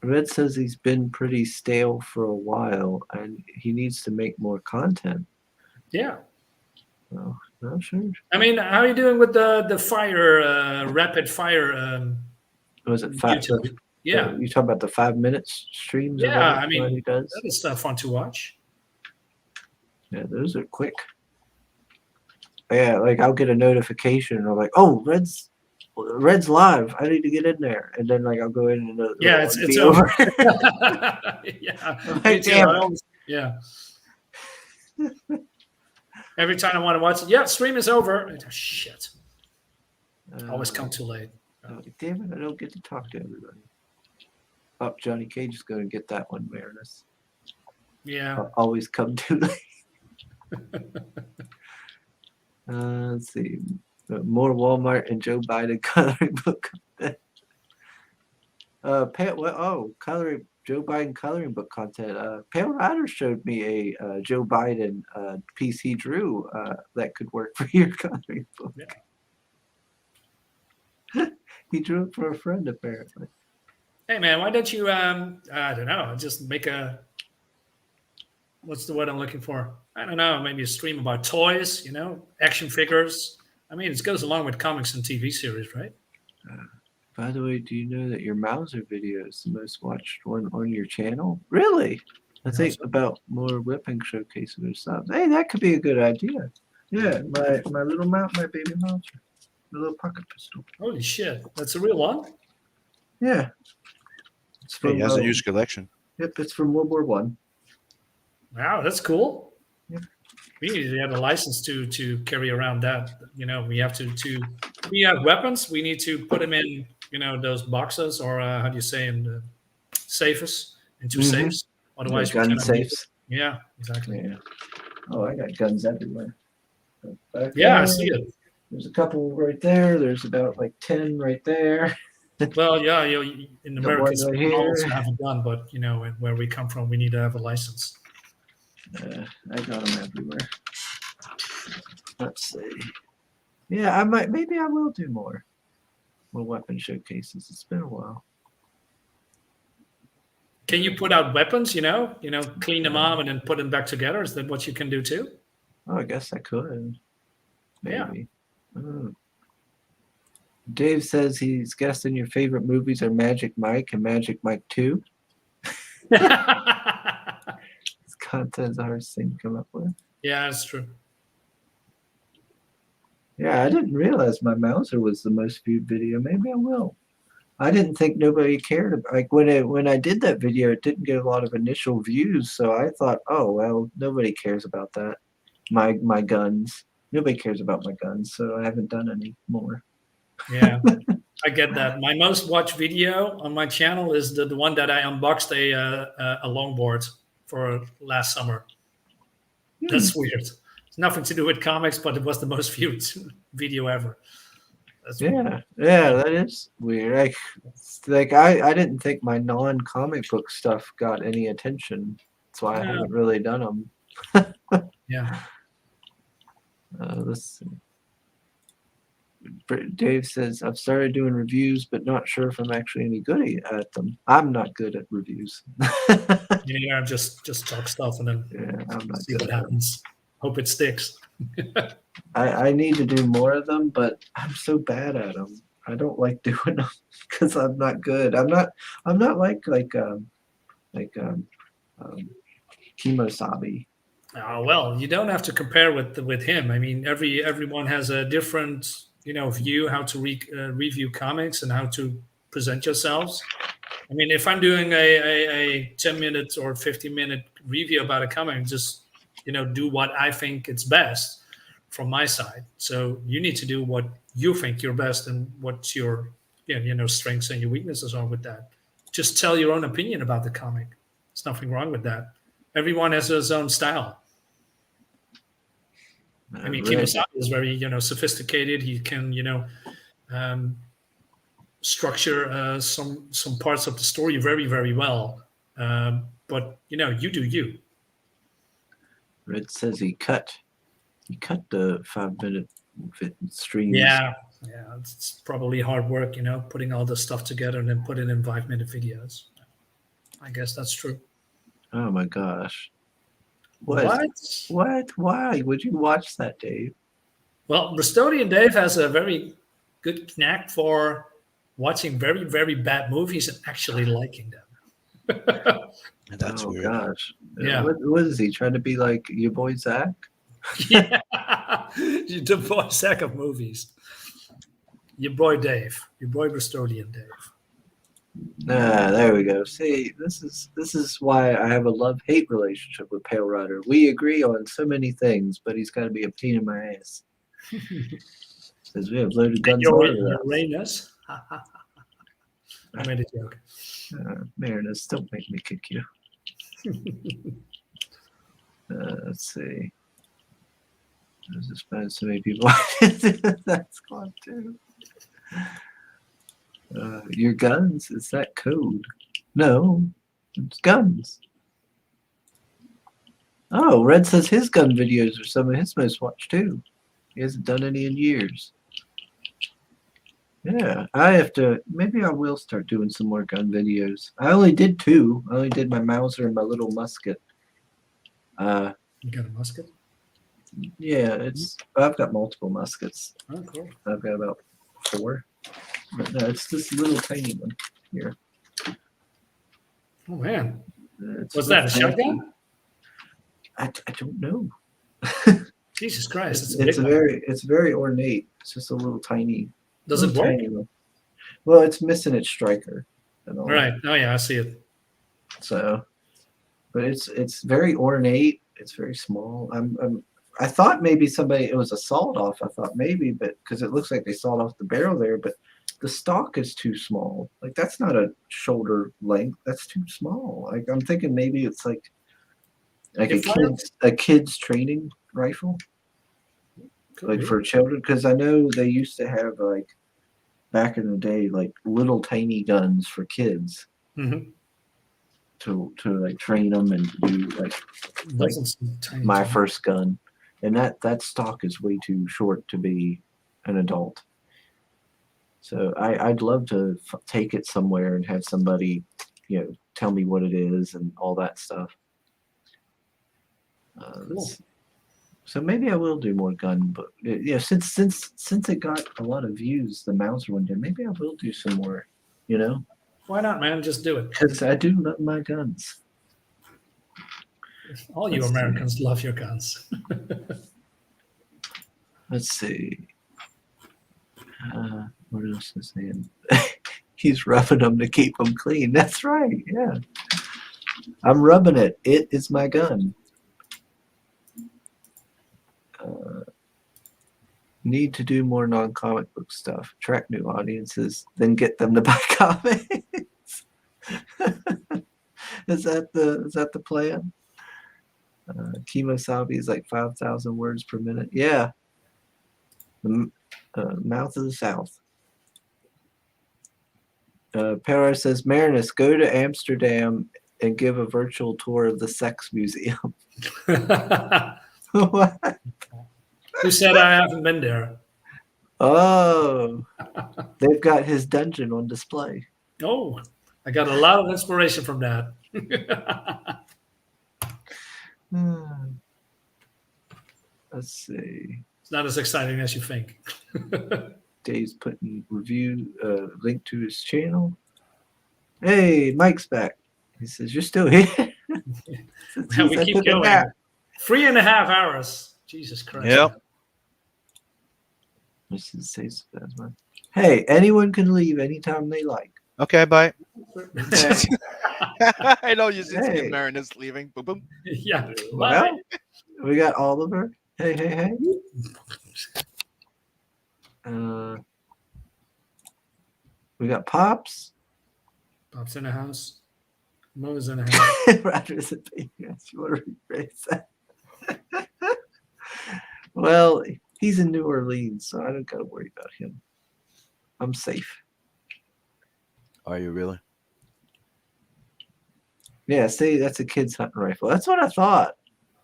Red says he's been pretty stale for a while and he needs to make more content. Yeah. Oh, no, sure. I mean, how are you doing with the fire, rapid fire? Was it 5? YouTube? Yeah. You talking about the 5 minutes streams? Yeah, I mean, he does. that is fun to watch. Yeah, those are quick. Yeah, like I'll get a notification or like, oh, Red's live. I need to get in there, and then like I'll go in and Yeah, it'll it's be over. over. Yeah, I'm me like, too. damn I it. always- yeah. Every time I want to watch it, yeah, stream is over. Oh, shit, always come too late. Damn it! I don't get to talk to everybody. Oh, Johnny Cage is going to get that one, Marinus. Yeah. Always come too late. Let's see. More Walmart and Joe Biden coloring book. Joe Biden coloring book content. Pale Rider showed me a Joe Biden piece he drew that could work for your coloring book. Yeah. He drew it for a friend, apparently. Hey man, why don't you I don't know, just make a what's the word I'm looking for? I don't know, maybe a stream about toys, action figures. I mean, it goes along with comics and TV series, right? By the way, do you know that your Mauser video is the most watched one on your channel? Really? I think about more weapon showcasing or stuff. Hey, that could be a good idea. Yeah, my little my baby Mauser, the little pocket pistol. Holy shit, that's a real one? Yeah. It's Hey, from, he has a used collection. Yep, it's from World War One. Wow, that's cool. Yeah. We need to have a license to carry around that. We have to we have weapons. We need to put them in, those boxes, or how do you say, in the safes, into safes. Otherwise, we gun cannot use safes. it. Yeah, exactly. Yeah. Oh, I got guns everywhere. Back Yeah, I there, see it. There's a couple right there. There's about like 10 right there. Well, yeah, in Got America, one right we here. also have a gun, but where we come from, we need to have a license. I got them everywhere. Let's see. Yeah, maybe I will do more weapon showcases. It's been a while. Can you put out weapons? Clean them up and then put them back together. Is that what you can do too? Oh, I guess I could. Yeah. Maybe. Dave says he's guessing your favorite movies are Magic Mike and Magic Mike 2. This content's the hardest thing to come up with. Yeah, that's true. Yeah, I didn't realize my Mauser was the most viewed video. Maybe I will. I didn't think nobody cared. Like when I did that video, it didn't get a lot of initial views. So I thought, oh well, nobody cares about that. My guns. Nobody cares about my guns, so I haven't done any more. Yeah, I get that. My most watched video on my channel is the one that I unboxed a longboard for last summer. That's weird. It's nothing to do with comics, but it was the most viewed video ever. That's weird. Yeah, that is weird. I didn't think my non-comic book stuff got any attention. That's why I haven't really done them. Yeah. Let's see. Dave says, I've started doing reviews, but not sure if I'm actually any good at them. I'm not good at reviews. Yeah, just talk stuff and then I'm not see good what at happens. Hope it sticks. I need to do more of them, but I'm so bad at them. I don't like doing them because I'm not good. I'm not like Kimosabi. Well, you don't have to compare with him. I mean, everyone has a different view how to review comics and how to present yourselves. I mean, if I'm doing a 10-minute or 15-minute review about a comic, just do what I think it's best from my side. So you need to do what you think you're best and what your strengths and your weaknesses are with that. Just tell your own opinion about the comic. There's nothing wrong with that. Everyone has his own style. I mean, Kimosabe is very, sophisticated. He can, structure some parts of the story very, very well. But you do you. Red says he cut the 5-minute streams. Yeah, it's probably hard work, putting all this stuff together and then put it in 5-minute videos. I guess that's true. Oh my gosh. What? Why would you watch that, Dave? Well, Bristolian Dave has a very good knack for watching very, very bad movies and actually liking them. That's oh weird. gosh. Yeah. What is he trying to be like? Your boy Zach? Yeah. The boy sack of movies. Your boy Dave. Your boy Bristolian Dave. Ah, there we go. See, this is why I have a love-hate relationship with Pale Rider. We agree on so many things, but he's got to be a pain in my ass. Because we have loaded guns all over us. Uranus. I made a joke. Marinus, don't make me kick you. Let's see. There's just been so many people. That's gone too. Your guns? Is that code? No, it's guns. Oh, Red says his gun videos are some of his most watched too. He hasn't done any in years. Yeah, I have to. Maybe I will start doing some more gun videos. I only did 2. I only did my Mauser and my little musket. You got a musket? Yeah, I've got multiple muskets. Oh, cool. I've got about 4. But no, it's this little tiny one here. Oh man. It's Was that a fancy. shotgun? I don't know. Jesus Christ. It's, It's a big one. it's very ornate. It's just a little tiny. Does it little work? tiny one. Well, it's missing its striker and all. Right. Oh yeah, I see it. So, but it's very ornate. It's very small. I thought maybe it was a sawed off. I thought maybe, but because it looks like they sawed off the barrel there, but the stock is too small. Like that's not a shoulder length. That's too small. Like I'm thinking maybe it's like If I- a kid's training rifle, Could like be. for children. Because I know they used to have like back in the day, like little tiny guns for kids Mhm. to like train them and do like Doesn't seem tiny my to me. first gun, and that stock is way too short to be an adult. So I'd love to take it somewhere and have somebody, tell me what it is and all that stuff. Cool. So maybe I will do more gun, but since it got a lot of views, the Mauser one did. Maybe I will do some more, Why not, man? Just do it. because I do love my guns. All you Let's do it. Americans love your guns. Let's see. What else is saying? He's rubbing them to keep them clean. That's right. Yeah. I'm rubbing it. It is my gun. Need to do more non-comic book stuff. Attract new audiences, then get them to buy comics. Is that the plan? Kemosabe is like 5,000 words per minute. Yeah. The mouth of the South. Para says, Marinus, go to Amsterdam and give a virtual tour of the Sex Museum. What? Who said I haven't been there? Oh, they've got his dungeon on display. Oh, I got a lot of inspiration from that. Let's see. It's not as exciting as you think. Dave's putting link to his channel. Hey, Mike's back. He says, you're still here? Yeah, we keep going. 3.5 hours. Jesus Christ. Yep. This is safe as well. Hey, anyone can leave anytime they like. Okay, bye. Okay. I know you see Hey. Marinus leaving. Boom, boom. Yeah. Well, we got Oliver. Hey. We got Pops. Pop's in the house. Mo's in the house. Roger's a baby. Yes, you want to rephrase that? Well, he's in New Orleans, so I don't got to worry about him. I'm safe. Are you really? Yeah, see, that's a kid's hunting rifle. That's what I thought.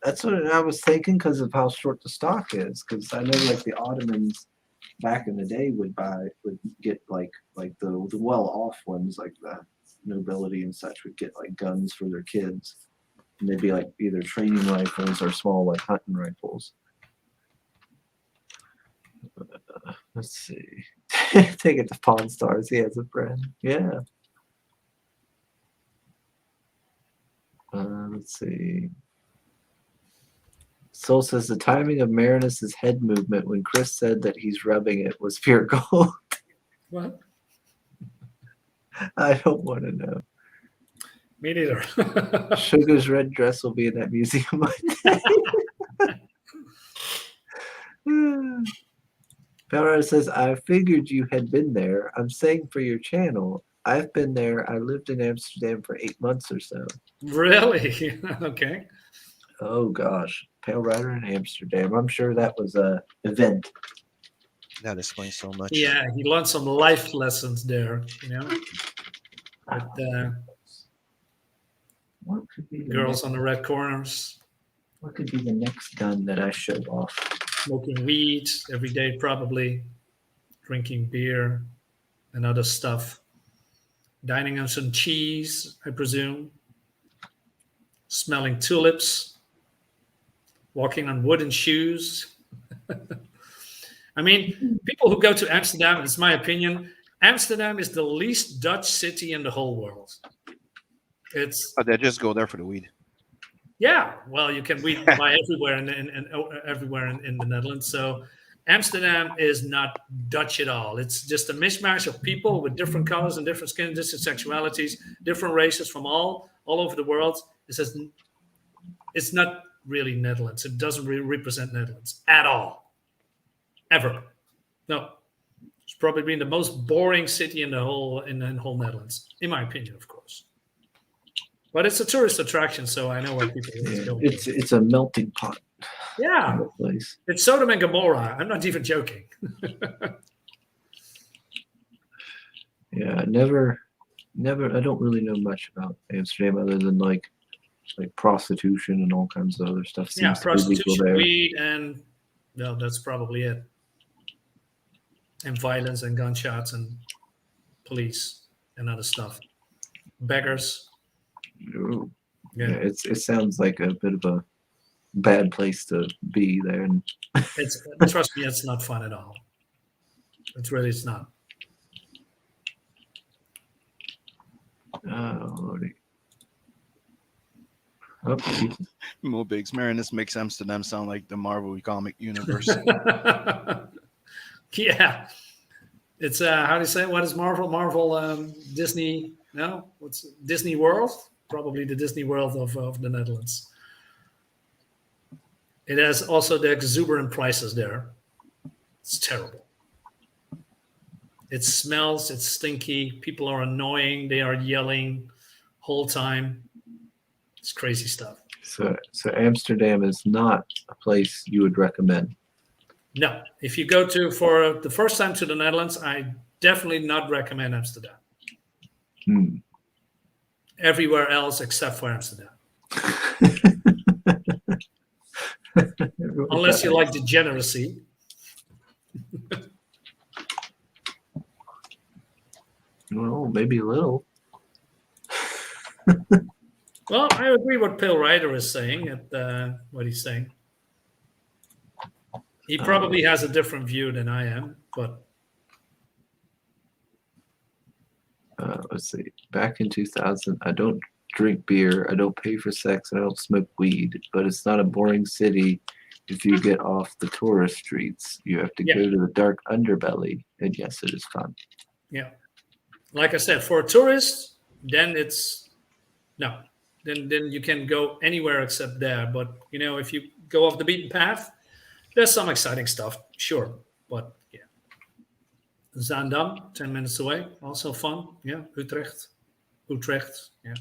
That's what I was thinking because of how short the stock is. Because I know, like the Ottomans back in the day would get like the well-off ones, like the nobility and such, would get like guns for their kids, and they'd be like either training rifles or small like hunting rifles. Let's see. Take it to Pawn Stars. He has a friend. Yeah. Let's see. Soul says the timing of Marinus's head movement when Chris said that he's rubbing it was pure gold. What? I don't want to know. Me neither. Sugar's red dress will be in that museum Monday. Pelrad says, I figured you had been there. I'm saying for your channel. I've been there. I lived in Amsterdam for 8 months or so. Really? Okay. Oh gosh. Pale Rider in Amsterdam. I'm sure that was a event. That explains so much. Yeah, he learned some life lessons there, you know. With What could be the girls next, on the red corners, what could be the next gun that I show off? smoking weed every day, probably, drinking beer and other stuff, dining on some cheese, I presume, smelling tulips, walking on wooden shoes. I mean, people who go to Amsterdam, it's my opinion, Amsterdam is the least Dutch city in the whole world. It's They just go there for the weed. yeah, well, you can weed buy everywhere everywhere in the Netherlands. So Amsterdam is not Dutch at all. It's just a mishmash of people with different colors and different skin, different sexualities, different races from all over the world. It's not really Netherlands. It doesn't really represent Netherlands at all, ever. No, it's probably been the most boring city in the whole Netherlands, in my opinion, of course. But it's a tourist attraction, so I know where people go. It's a melting pot. Yeah, Kind of place. it's Sodom and Gomorrah. I'm not even joking. Yeah, never. I don't really know much about Amsterdam other than like prostitution and all kinds of other stuff. Yeah, Seems to be legal prostitution, there. weed, and no, that's probably it. And violence and gunshots and police and other stuff. Beggars. Ooh. Yeah, Yeah, it sounds like a bit of a bad place to be there. And it's trust me, it's not fun at all. It's not. oh lordy. Oh, Jesus. Mo Biggs Marinus makes Amsterdam sound like the Marvel comic universe. Yeah, it's how do you say? What is Marvel? Marvel, Disney? No, what's Disney World? Probably the Disney World of the Netherlands. It has also the exuberant prices there. It's terrible. It smells. It's stinky. People are annoying. They are yelling whole time. It's crazy stuff. So Amsterdam is not a place you would recommend. No, if you go to for the first time to the Netherlands, I definitely not recommend Amsterdam. Hmm. Everywhere else except for Amsterdam, unless you like degeneracy. Well, maybe a little. Well, I agree what Pale Rider is saying. What he's saying, he probably has a different view than I am, but Let's see. Back in 2000, I don't drink beer, I don't pay for sex, and I don't smoke weed. But it's not a boring city if you get off the tourist streets. You have to Yeah. go to the dark underbelly, and yes, it is fun. yeah, like I said, for a tourist, then it's no. Then you can go anywhere except there. But you know, if you go off the beaten path, there's some exciting stuff, sure. But yeah, Zaandam, 10 minutes away, also fun. Yeah, Utrecht, yeah.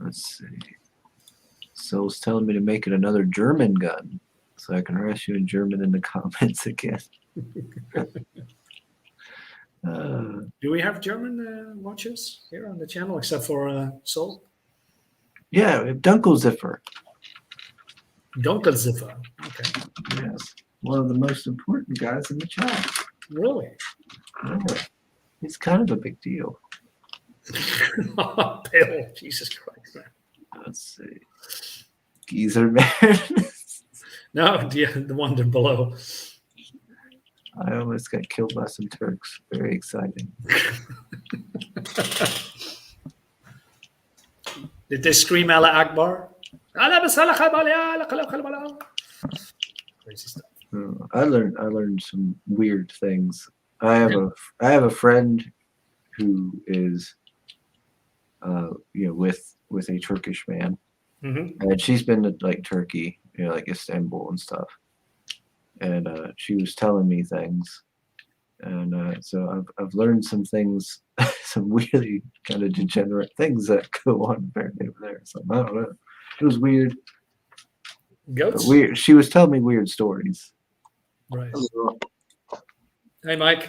Let's see. So it's telling me to make it another German gun, so I can harass you in German in the comments again. Do we have German watches here on the channel except for Sol? Yeah, we have Dunkelziffer. Donkelziffer. Okay, Yes, one of the most important guys in the chat. really? Yeah. It's kind of a big deal. Pale, Jesus Christ, man. Let's see. Geezer Man. No, the one down below. I almost got killed by some Turks. Very exciting. Did they scream Allah Akbar? Crazy stuff. I learned some weird things. I have a friend who is with a Turkish man, and she's been to like Turkey, like Istanbul and stuff, and she was telling me things, and so I've learned some things, some really kind of degenerate things that go on apparently over there. So I don't know. It was weird. Goats? Weird. She was telling me weird stories Right. Hey, Mike.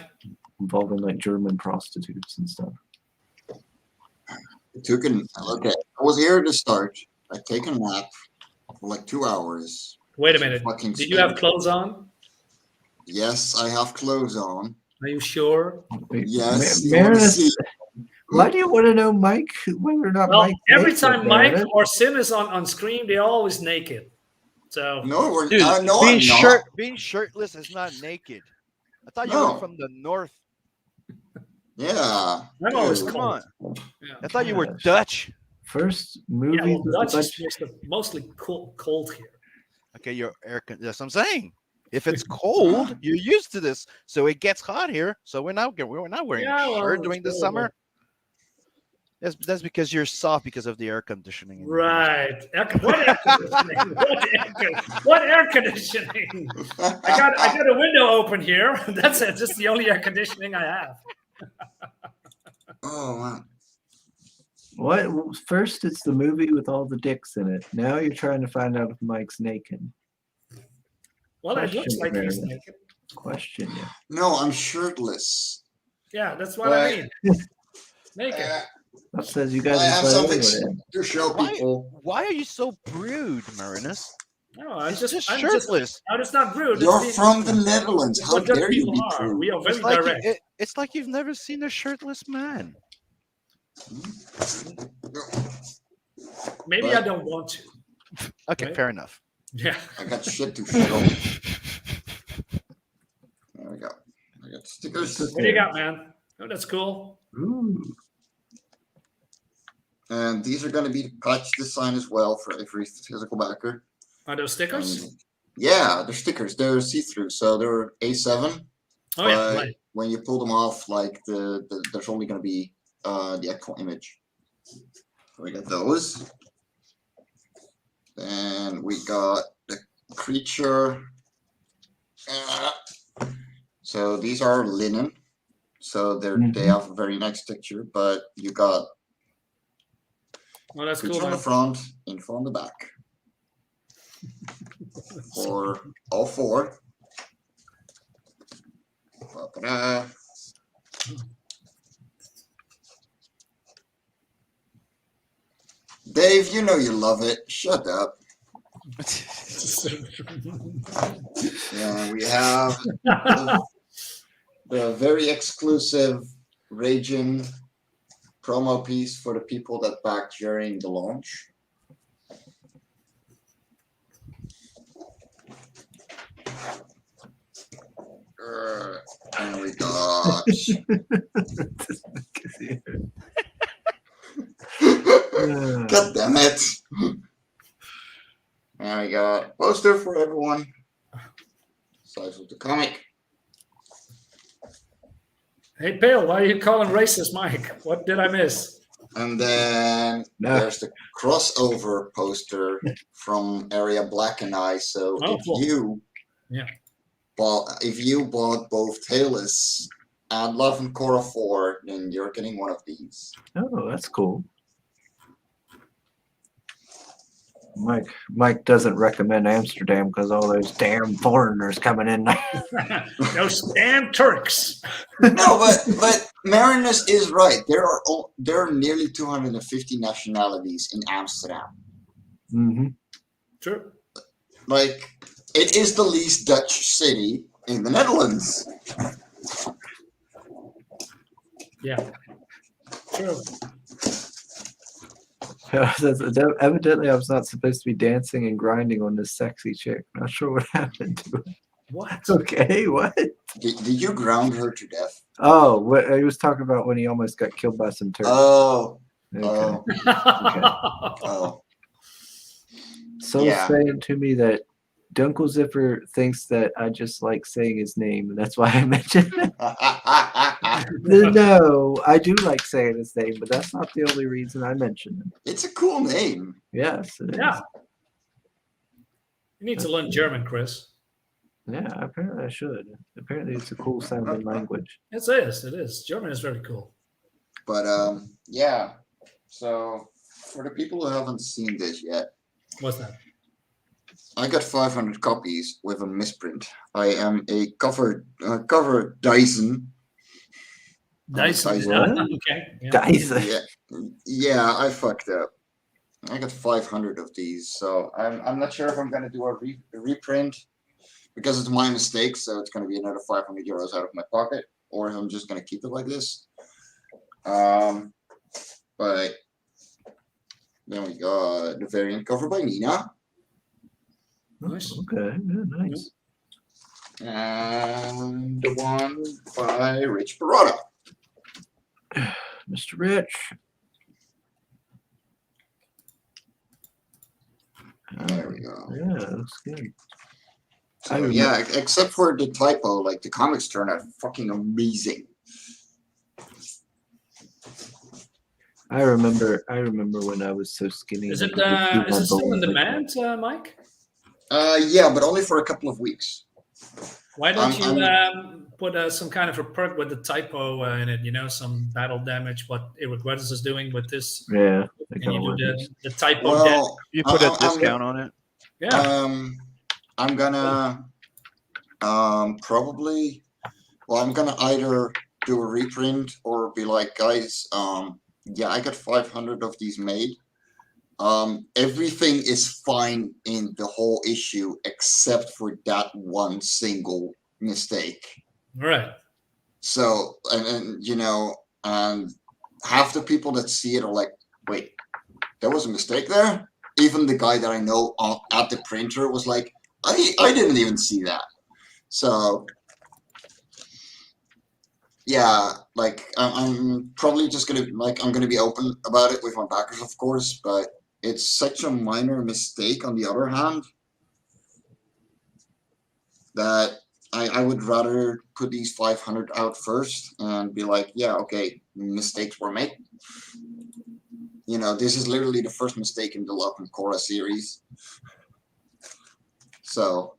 involving like German prostitutes and stuff. Okay, I was here to start. I take a nap for like 2 hours. Wait a minute. Fucking Did you have stink. clothes on? Yes, I have clothes on. Are you sure? Wait, Yes, you wanna Meredith, see? why do you want to know Mike whether or not Well, Mike? every naked, time Mike Meredith? or Sim is on screen, they're always naked. So No, we're Dude, no, being I'm not. being shirtless is not naked. I thought you No. were from the north. Yeah. I'm always dude. Come cold. on. Yeah. I thought you were Gosh. Dutch. First Yeah, movie. well, with a Dutch is bunch- mostly cold here. Okay, you're that's what I'm saying. If it's cold, you're used to this. So it gets hot here. So we're not wearing Yeah, a well, shirt it's during the cold, summer. That's because you're soft because of the air conditioning. in your house. Right. What air conditioning? What air conditioning? I got a window open here. That's it. Just the only air conditioning I have. Oh man. What? First, it's the movie with all the dicks in it. Now you're trying to find out if Mike's naked. Well, it looks Question, like he's Meredith. naked. Question you. No, I'm shirtless. Yeah, that's what I mean. Naked. Uh, That says you guys I have are something playing to show Why- people. Why are you so rude, Marinus? No, I'm It's just just shirtless. I'm just not rude. You're It's from the Netherlands. it's How what Dutch dare you people be are. crude? We are very It's like direct. it's like you've never seen a shirtless man. Maybe I don't want to. Okay, Right. fair enough. Yeah. I got shit to show. There we go. I got stickers. What do you got, man? Oh, that's cool. Ooh. And these are going to be the patch design as well for every physical backer. Are those stickers? Yeah, they're stickers. They're see-through, so they're A7. Oh yeah, but right. when you pull them off, like there's only going to be the actual image. So we got those. Then we got the creature. So these are linen. So they have a very nice texture, but you got Oh, that's cool. creature on the Man. front, info on the back. For all four. Ba-ba-da. Dave, you know you love it. Shut up. Yeah, we have the very exclusive Raging promo piece for the people that backed during the launch. And we got God damn it. And we got poster for everyone. Size of the comic. Hey, Pale, why are you calling racist, Mike? What did I miss? And then No. there's the crossover poster from Area Black and I. So Oh, if cool. you bought both Talus and Love and Korra 4, then you're getting one of these. Oh, that's cool. Mike doesn't recommend Amsterdam because all those damn foreigners coming in. Those damn Turks. No, but Marinus is right. There are nearly 250 nationalities in Amsterdam. Mm-hmm. True. Like, it is the least Dutch city in the Netherlands. Yeah. True. Evidently, I was not supposed to be dancing and grinding on this sexy chick. Not sure what happened to it. What? Okay, what? Did you ground her to death? Oh, what he was talking about when he almost got killed by some turtles. Oh, Okay. Oh. Soul's Yeah. saying to me that Dunkel Zipper thinks that I just like saying his name, and that's why I mentioned it. No, I do like saying his name, but that's not the only reason I mentioned it. It's a cool name. Yes, it is. Yeah. You need to learn German, Chris. Yeah, apparently I should. Apparently it's a cool sounding language. It is. It is. German is very cool. But yeah. So for the people who haven't seen this yet, What's that? I got 500 copies with a misprint. I am a cover Dyson. Dyson. What? Okay. Yeah. Dyson. Yeah, I fucked up. I got 500 of these, so I'm not sure if I'm gonna do a reprint because it's my mistake. So it's gonna be another 500 euros out of my pocket, or if I'm just gonna keep it like this. But then we got the variant cover by Nina. Nice. Okay, yeah, nice. And the one by Rich Parada. Mr. Rich. There we go. Yeah, looks good. So yeah, except for the typo, like the comics turned out fucking amazing. I remember when I was so skinny. Is I it could just do my still in bones like demand, Mike? Yeah, but only for a couple of weeks. Why don't you I'm- put some kind of a perk with the typo in it? You know, some battle damage. What Eric Weathers is doing with this. that. Yeah. I And kinda you want do this. the typo damage. Well, You put a I'm- discount on it. Yeah. I'm gonna probably, well, I'm gonna either do a reprint or be like, guys, yeah, I got 500 of these made. Everything is fine in the whole issue except for that one single mistake. Right. So, and you know, and half the people that see it are like, wait, there was a mistake there? Even the guy that I know at the printer was like, I didn't even see that. So, yeah, like I'm probably just gonna I'm gonna be open about it with my backers, of course, but it's such a minor mistake on the other hand that I would rather put these 500 out first and be like, yeah, okay, mistakes were made. You know, this is literally the first mistake in the Love and Korra series. So,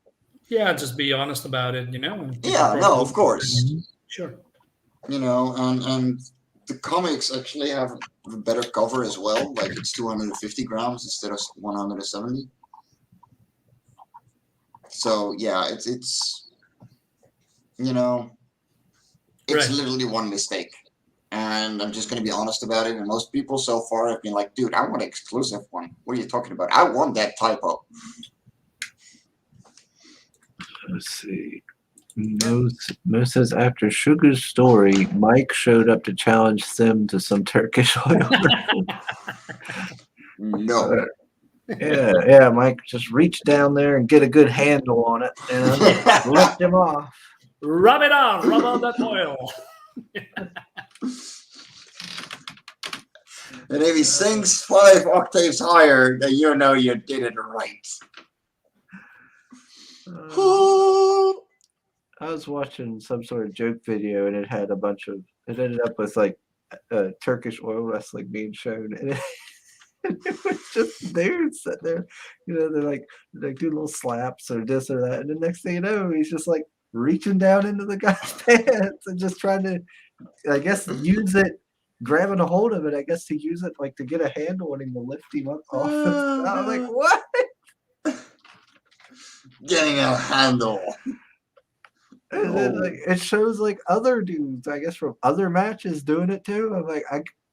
Yeah, just be honest about it, you know. And yeah, no, of course. Sure. You know, and the comics actually have a better cover as well. Like it's 250 grams instead of 170. So yeah, it's you know, it's Right. literally one mistake. And I'm just gonna be honest about it. And most people so far have been like, dude, I want an exclusive one. What are you talking about? I want that typo. Let's see. Mo says after Sugar's story, Mike showed up to challenge Sim to some Turkish oil. No. yeah, Mike, just reach down there and get a good handle on it and lift him off. Rub it on. Rub on that oil. And if he sings 5 octaves higher, then you know you did it right. I was watching some sort of joke video and it had a bunch of, it ended up with like Turkish oil wrestling being shown. And it was just dudes sitting there, you know, they're like do little slaps or this or that. And the next thing you know, he's just like reaching down into the guy's pants and just trying to, I guess, use it, grabbing a hold of it, I guess, to use it like to get a handle on him to lift him up off. I was like, what? Getting a handle. And then, like, it shows like other dudes, I guess, from other matches doing it too. I'm like,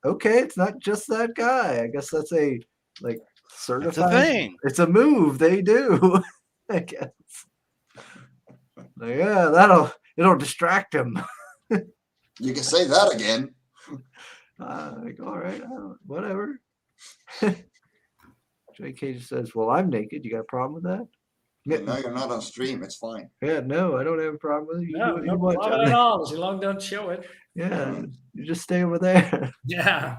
okay, it's not just that guy. I guess that's a like certified. It's a thing. It's a move they do. I guess. Like, yeah, it'll distract him. You can say that again. Like, all right, whatever. JK says, "Well, I'm naked. You got a problem with that?" No, you're not on stream. It's fine. Yeah, no, I don't have a problem with it. You No, do what you no want, problem Johnny. at all. As long as you don't show it. Yeah, you just stay over there. Yeah.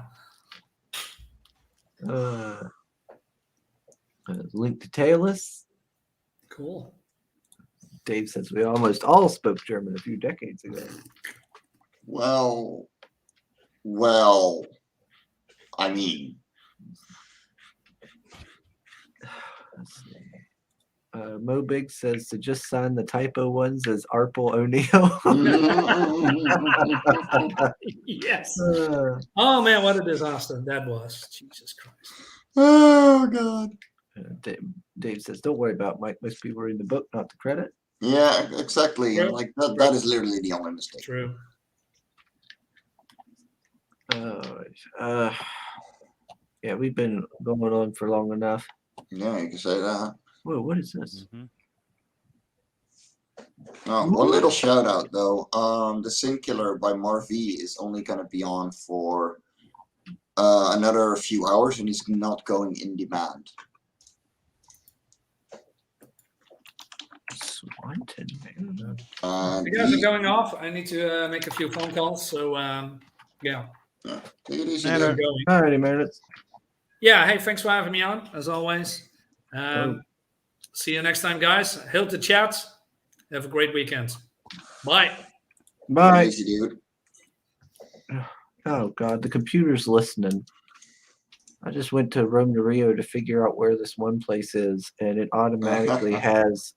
Link to Talus. Cool. Dave says we almost all spoke German a few decades ago. Well, I mean, Let's see. Mo Big says to just sign the typo ones as Arple O'Neill. Yes. Oh man, what a disaster that was. Jesus Christ. oh god. Dave says, don't worry about Mike. Most people reading the book, not the credit. Yeah, exactly. True. Like that is literally the only mistake. True. Yeah, we've been going on for long enough. Yeah, you can say that. Whoa, what is this? One little shout out though. The Singular by Marv is only gonna be on for another few hours, and he's not going in demand. Swanton, man. You guys are going off. I need to make a few phone calls. So yeah. Take it easy. Later. dude. Alrighty, man. Yeah. Hey, thanks for having me on as always. Oh. See you next time, guys. Hail to chat. Have a great weekend. Bye. Take it Bye. easy, dude. Oh God, the computer's listening. I just went to Rome to Rio to figure out where this one place is, and it automatically has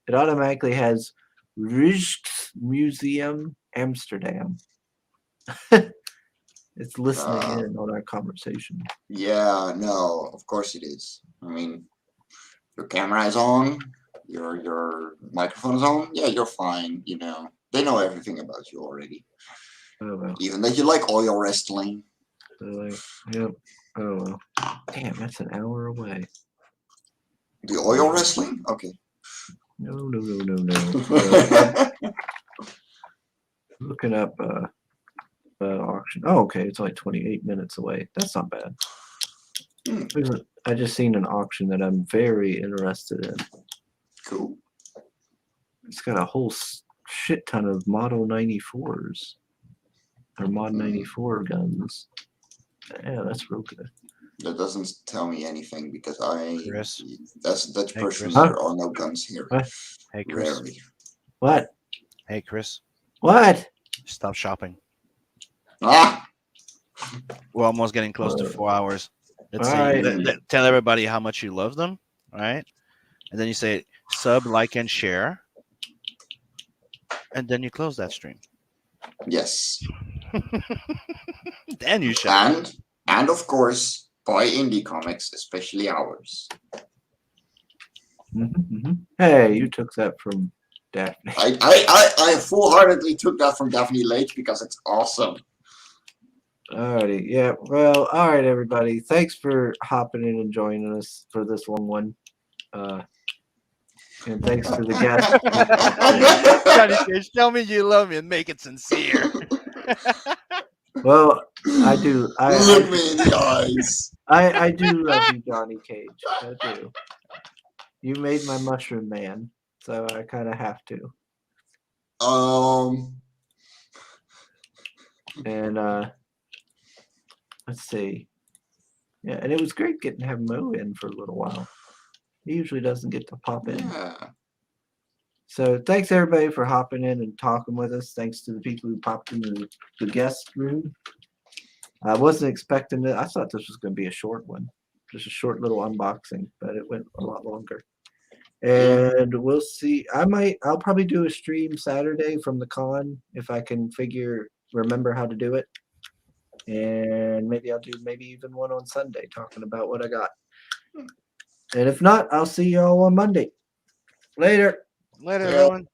Rijksmuseum Amsterdam. It's listening in on our conversation. Yeah, no, of course it is. I mean, your camera is on, your microphone is on. Yeah, you're fine. You know, they know everything about you already. Oh well. Even that you like oil wrestling. Really? Yep. Oh well. Damn, that's an hour away. The oil wrestling? Okay. No. Looking up auction. Oh, okay. It's only 28 minutes away. That's not bad. I just seen an auction that I'm very interested in. Cool. It's got a whole shit ton of Model 94s or Mod 94 guns. Yeah, that's real good. That doesn't tell me anything because Chris? that's a Dutch Hey, person. Chris. There are no guns here. What? Hey, Chris. Rarely. What? Hey, Chris. What? Stop shopping. Ah! We're almost getting close to 4 hours. Let's All say, right. tell everybody how much you love them, right? And then you say sub, like, and share. And then you close that stream. Yes. Then you shop. And of course, buy indie comics, especially ours. Hey, you took that from Daphne. I full-heartedly took that from Daphne Lake because it's awesome. Alrighty, yeah. Well, all right, everybody. Thanks for hopping in and joining us for this long one. And thanks for the guest. Johnny Cage, tell me you love me and make it sincere. Well, I do. Look me in the eyes. I do love you, Johnny Cage. I do. You made my mushroom man, so I kind of have to. And let's see. Yeah, and it was great getting to have Mo in for a little while. He usually doesn't get to pop in. Yeah. So thanks everybody for hopping in and talking with us. Thanks to the people who popped into the guest room. I wasn't expecting it. I thought this was going to be a short one, just a short little unboxing, but it went a lot longer. And we'll see. I'll probably do a stream Saturday from the con if I can remember how to do it. And maybe I'll do even one on Sunday talking about what I got. And if not, I'll see y'all on Monday. Later. Later, Yeah. everyone.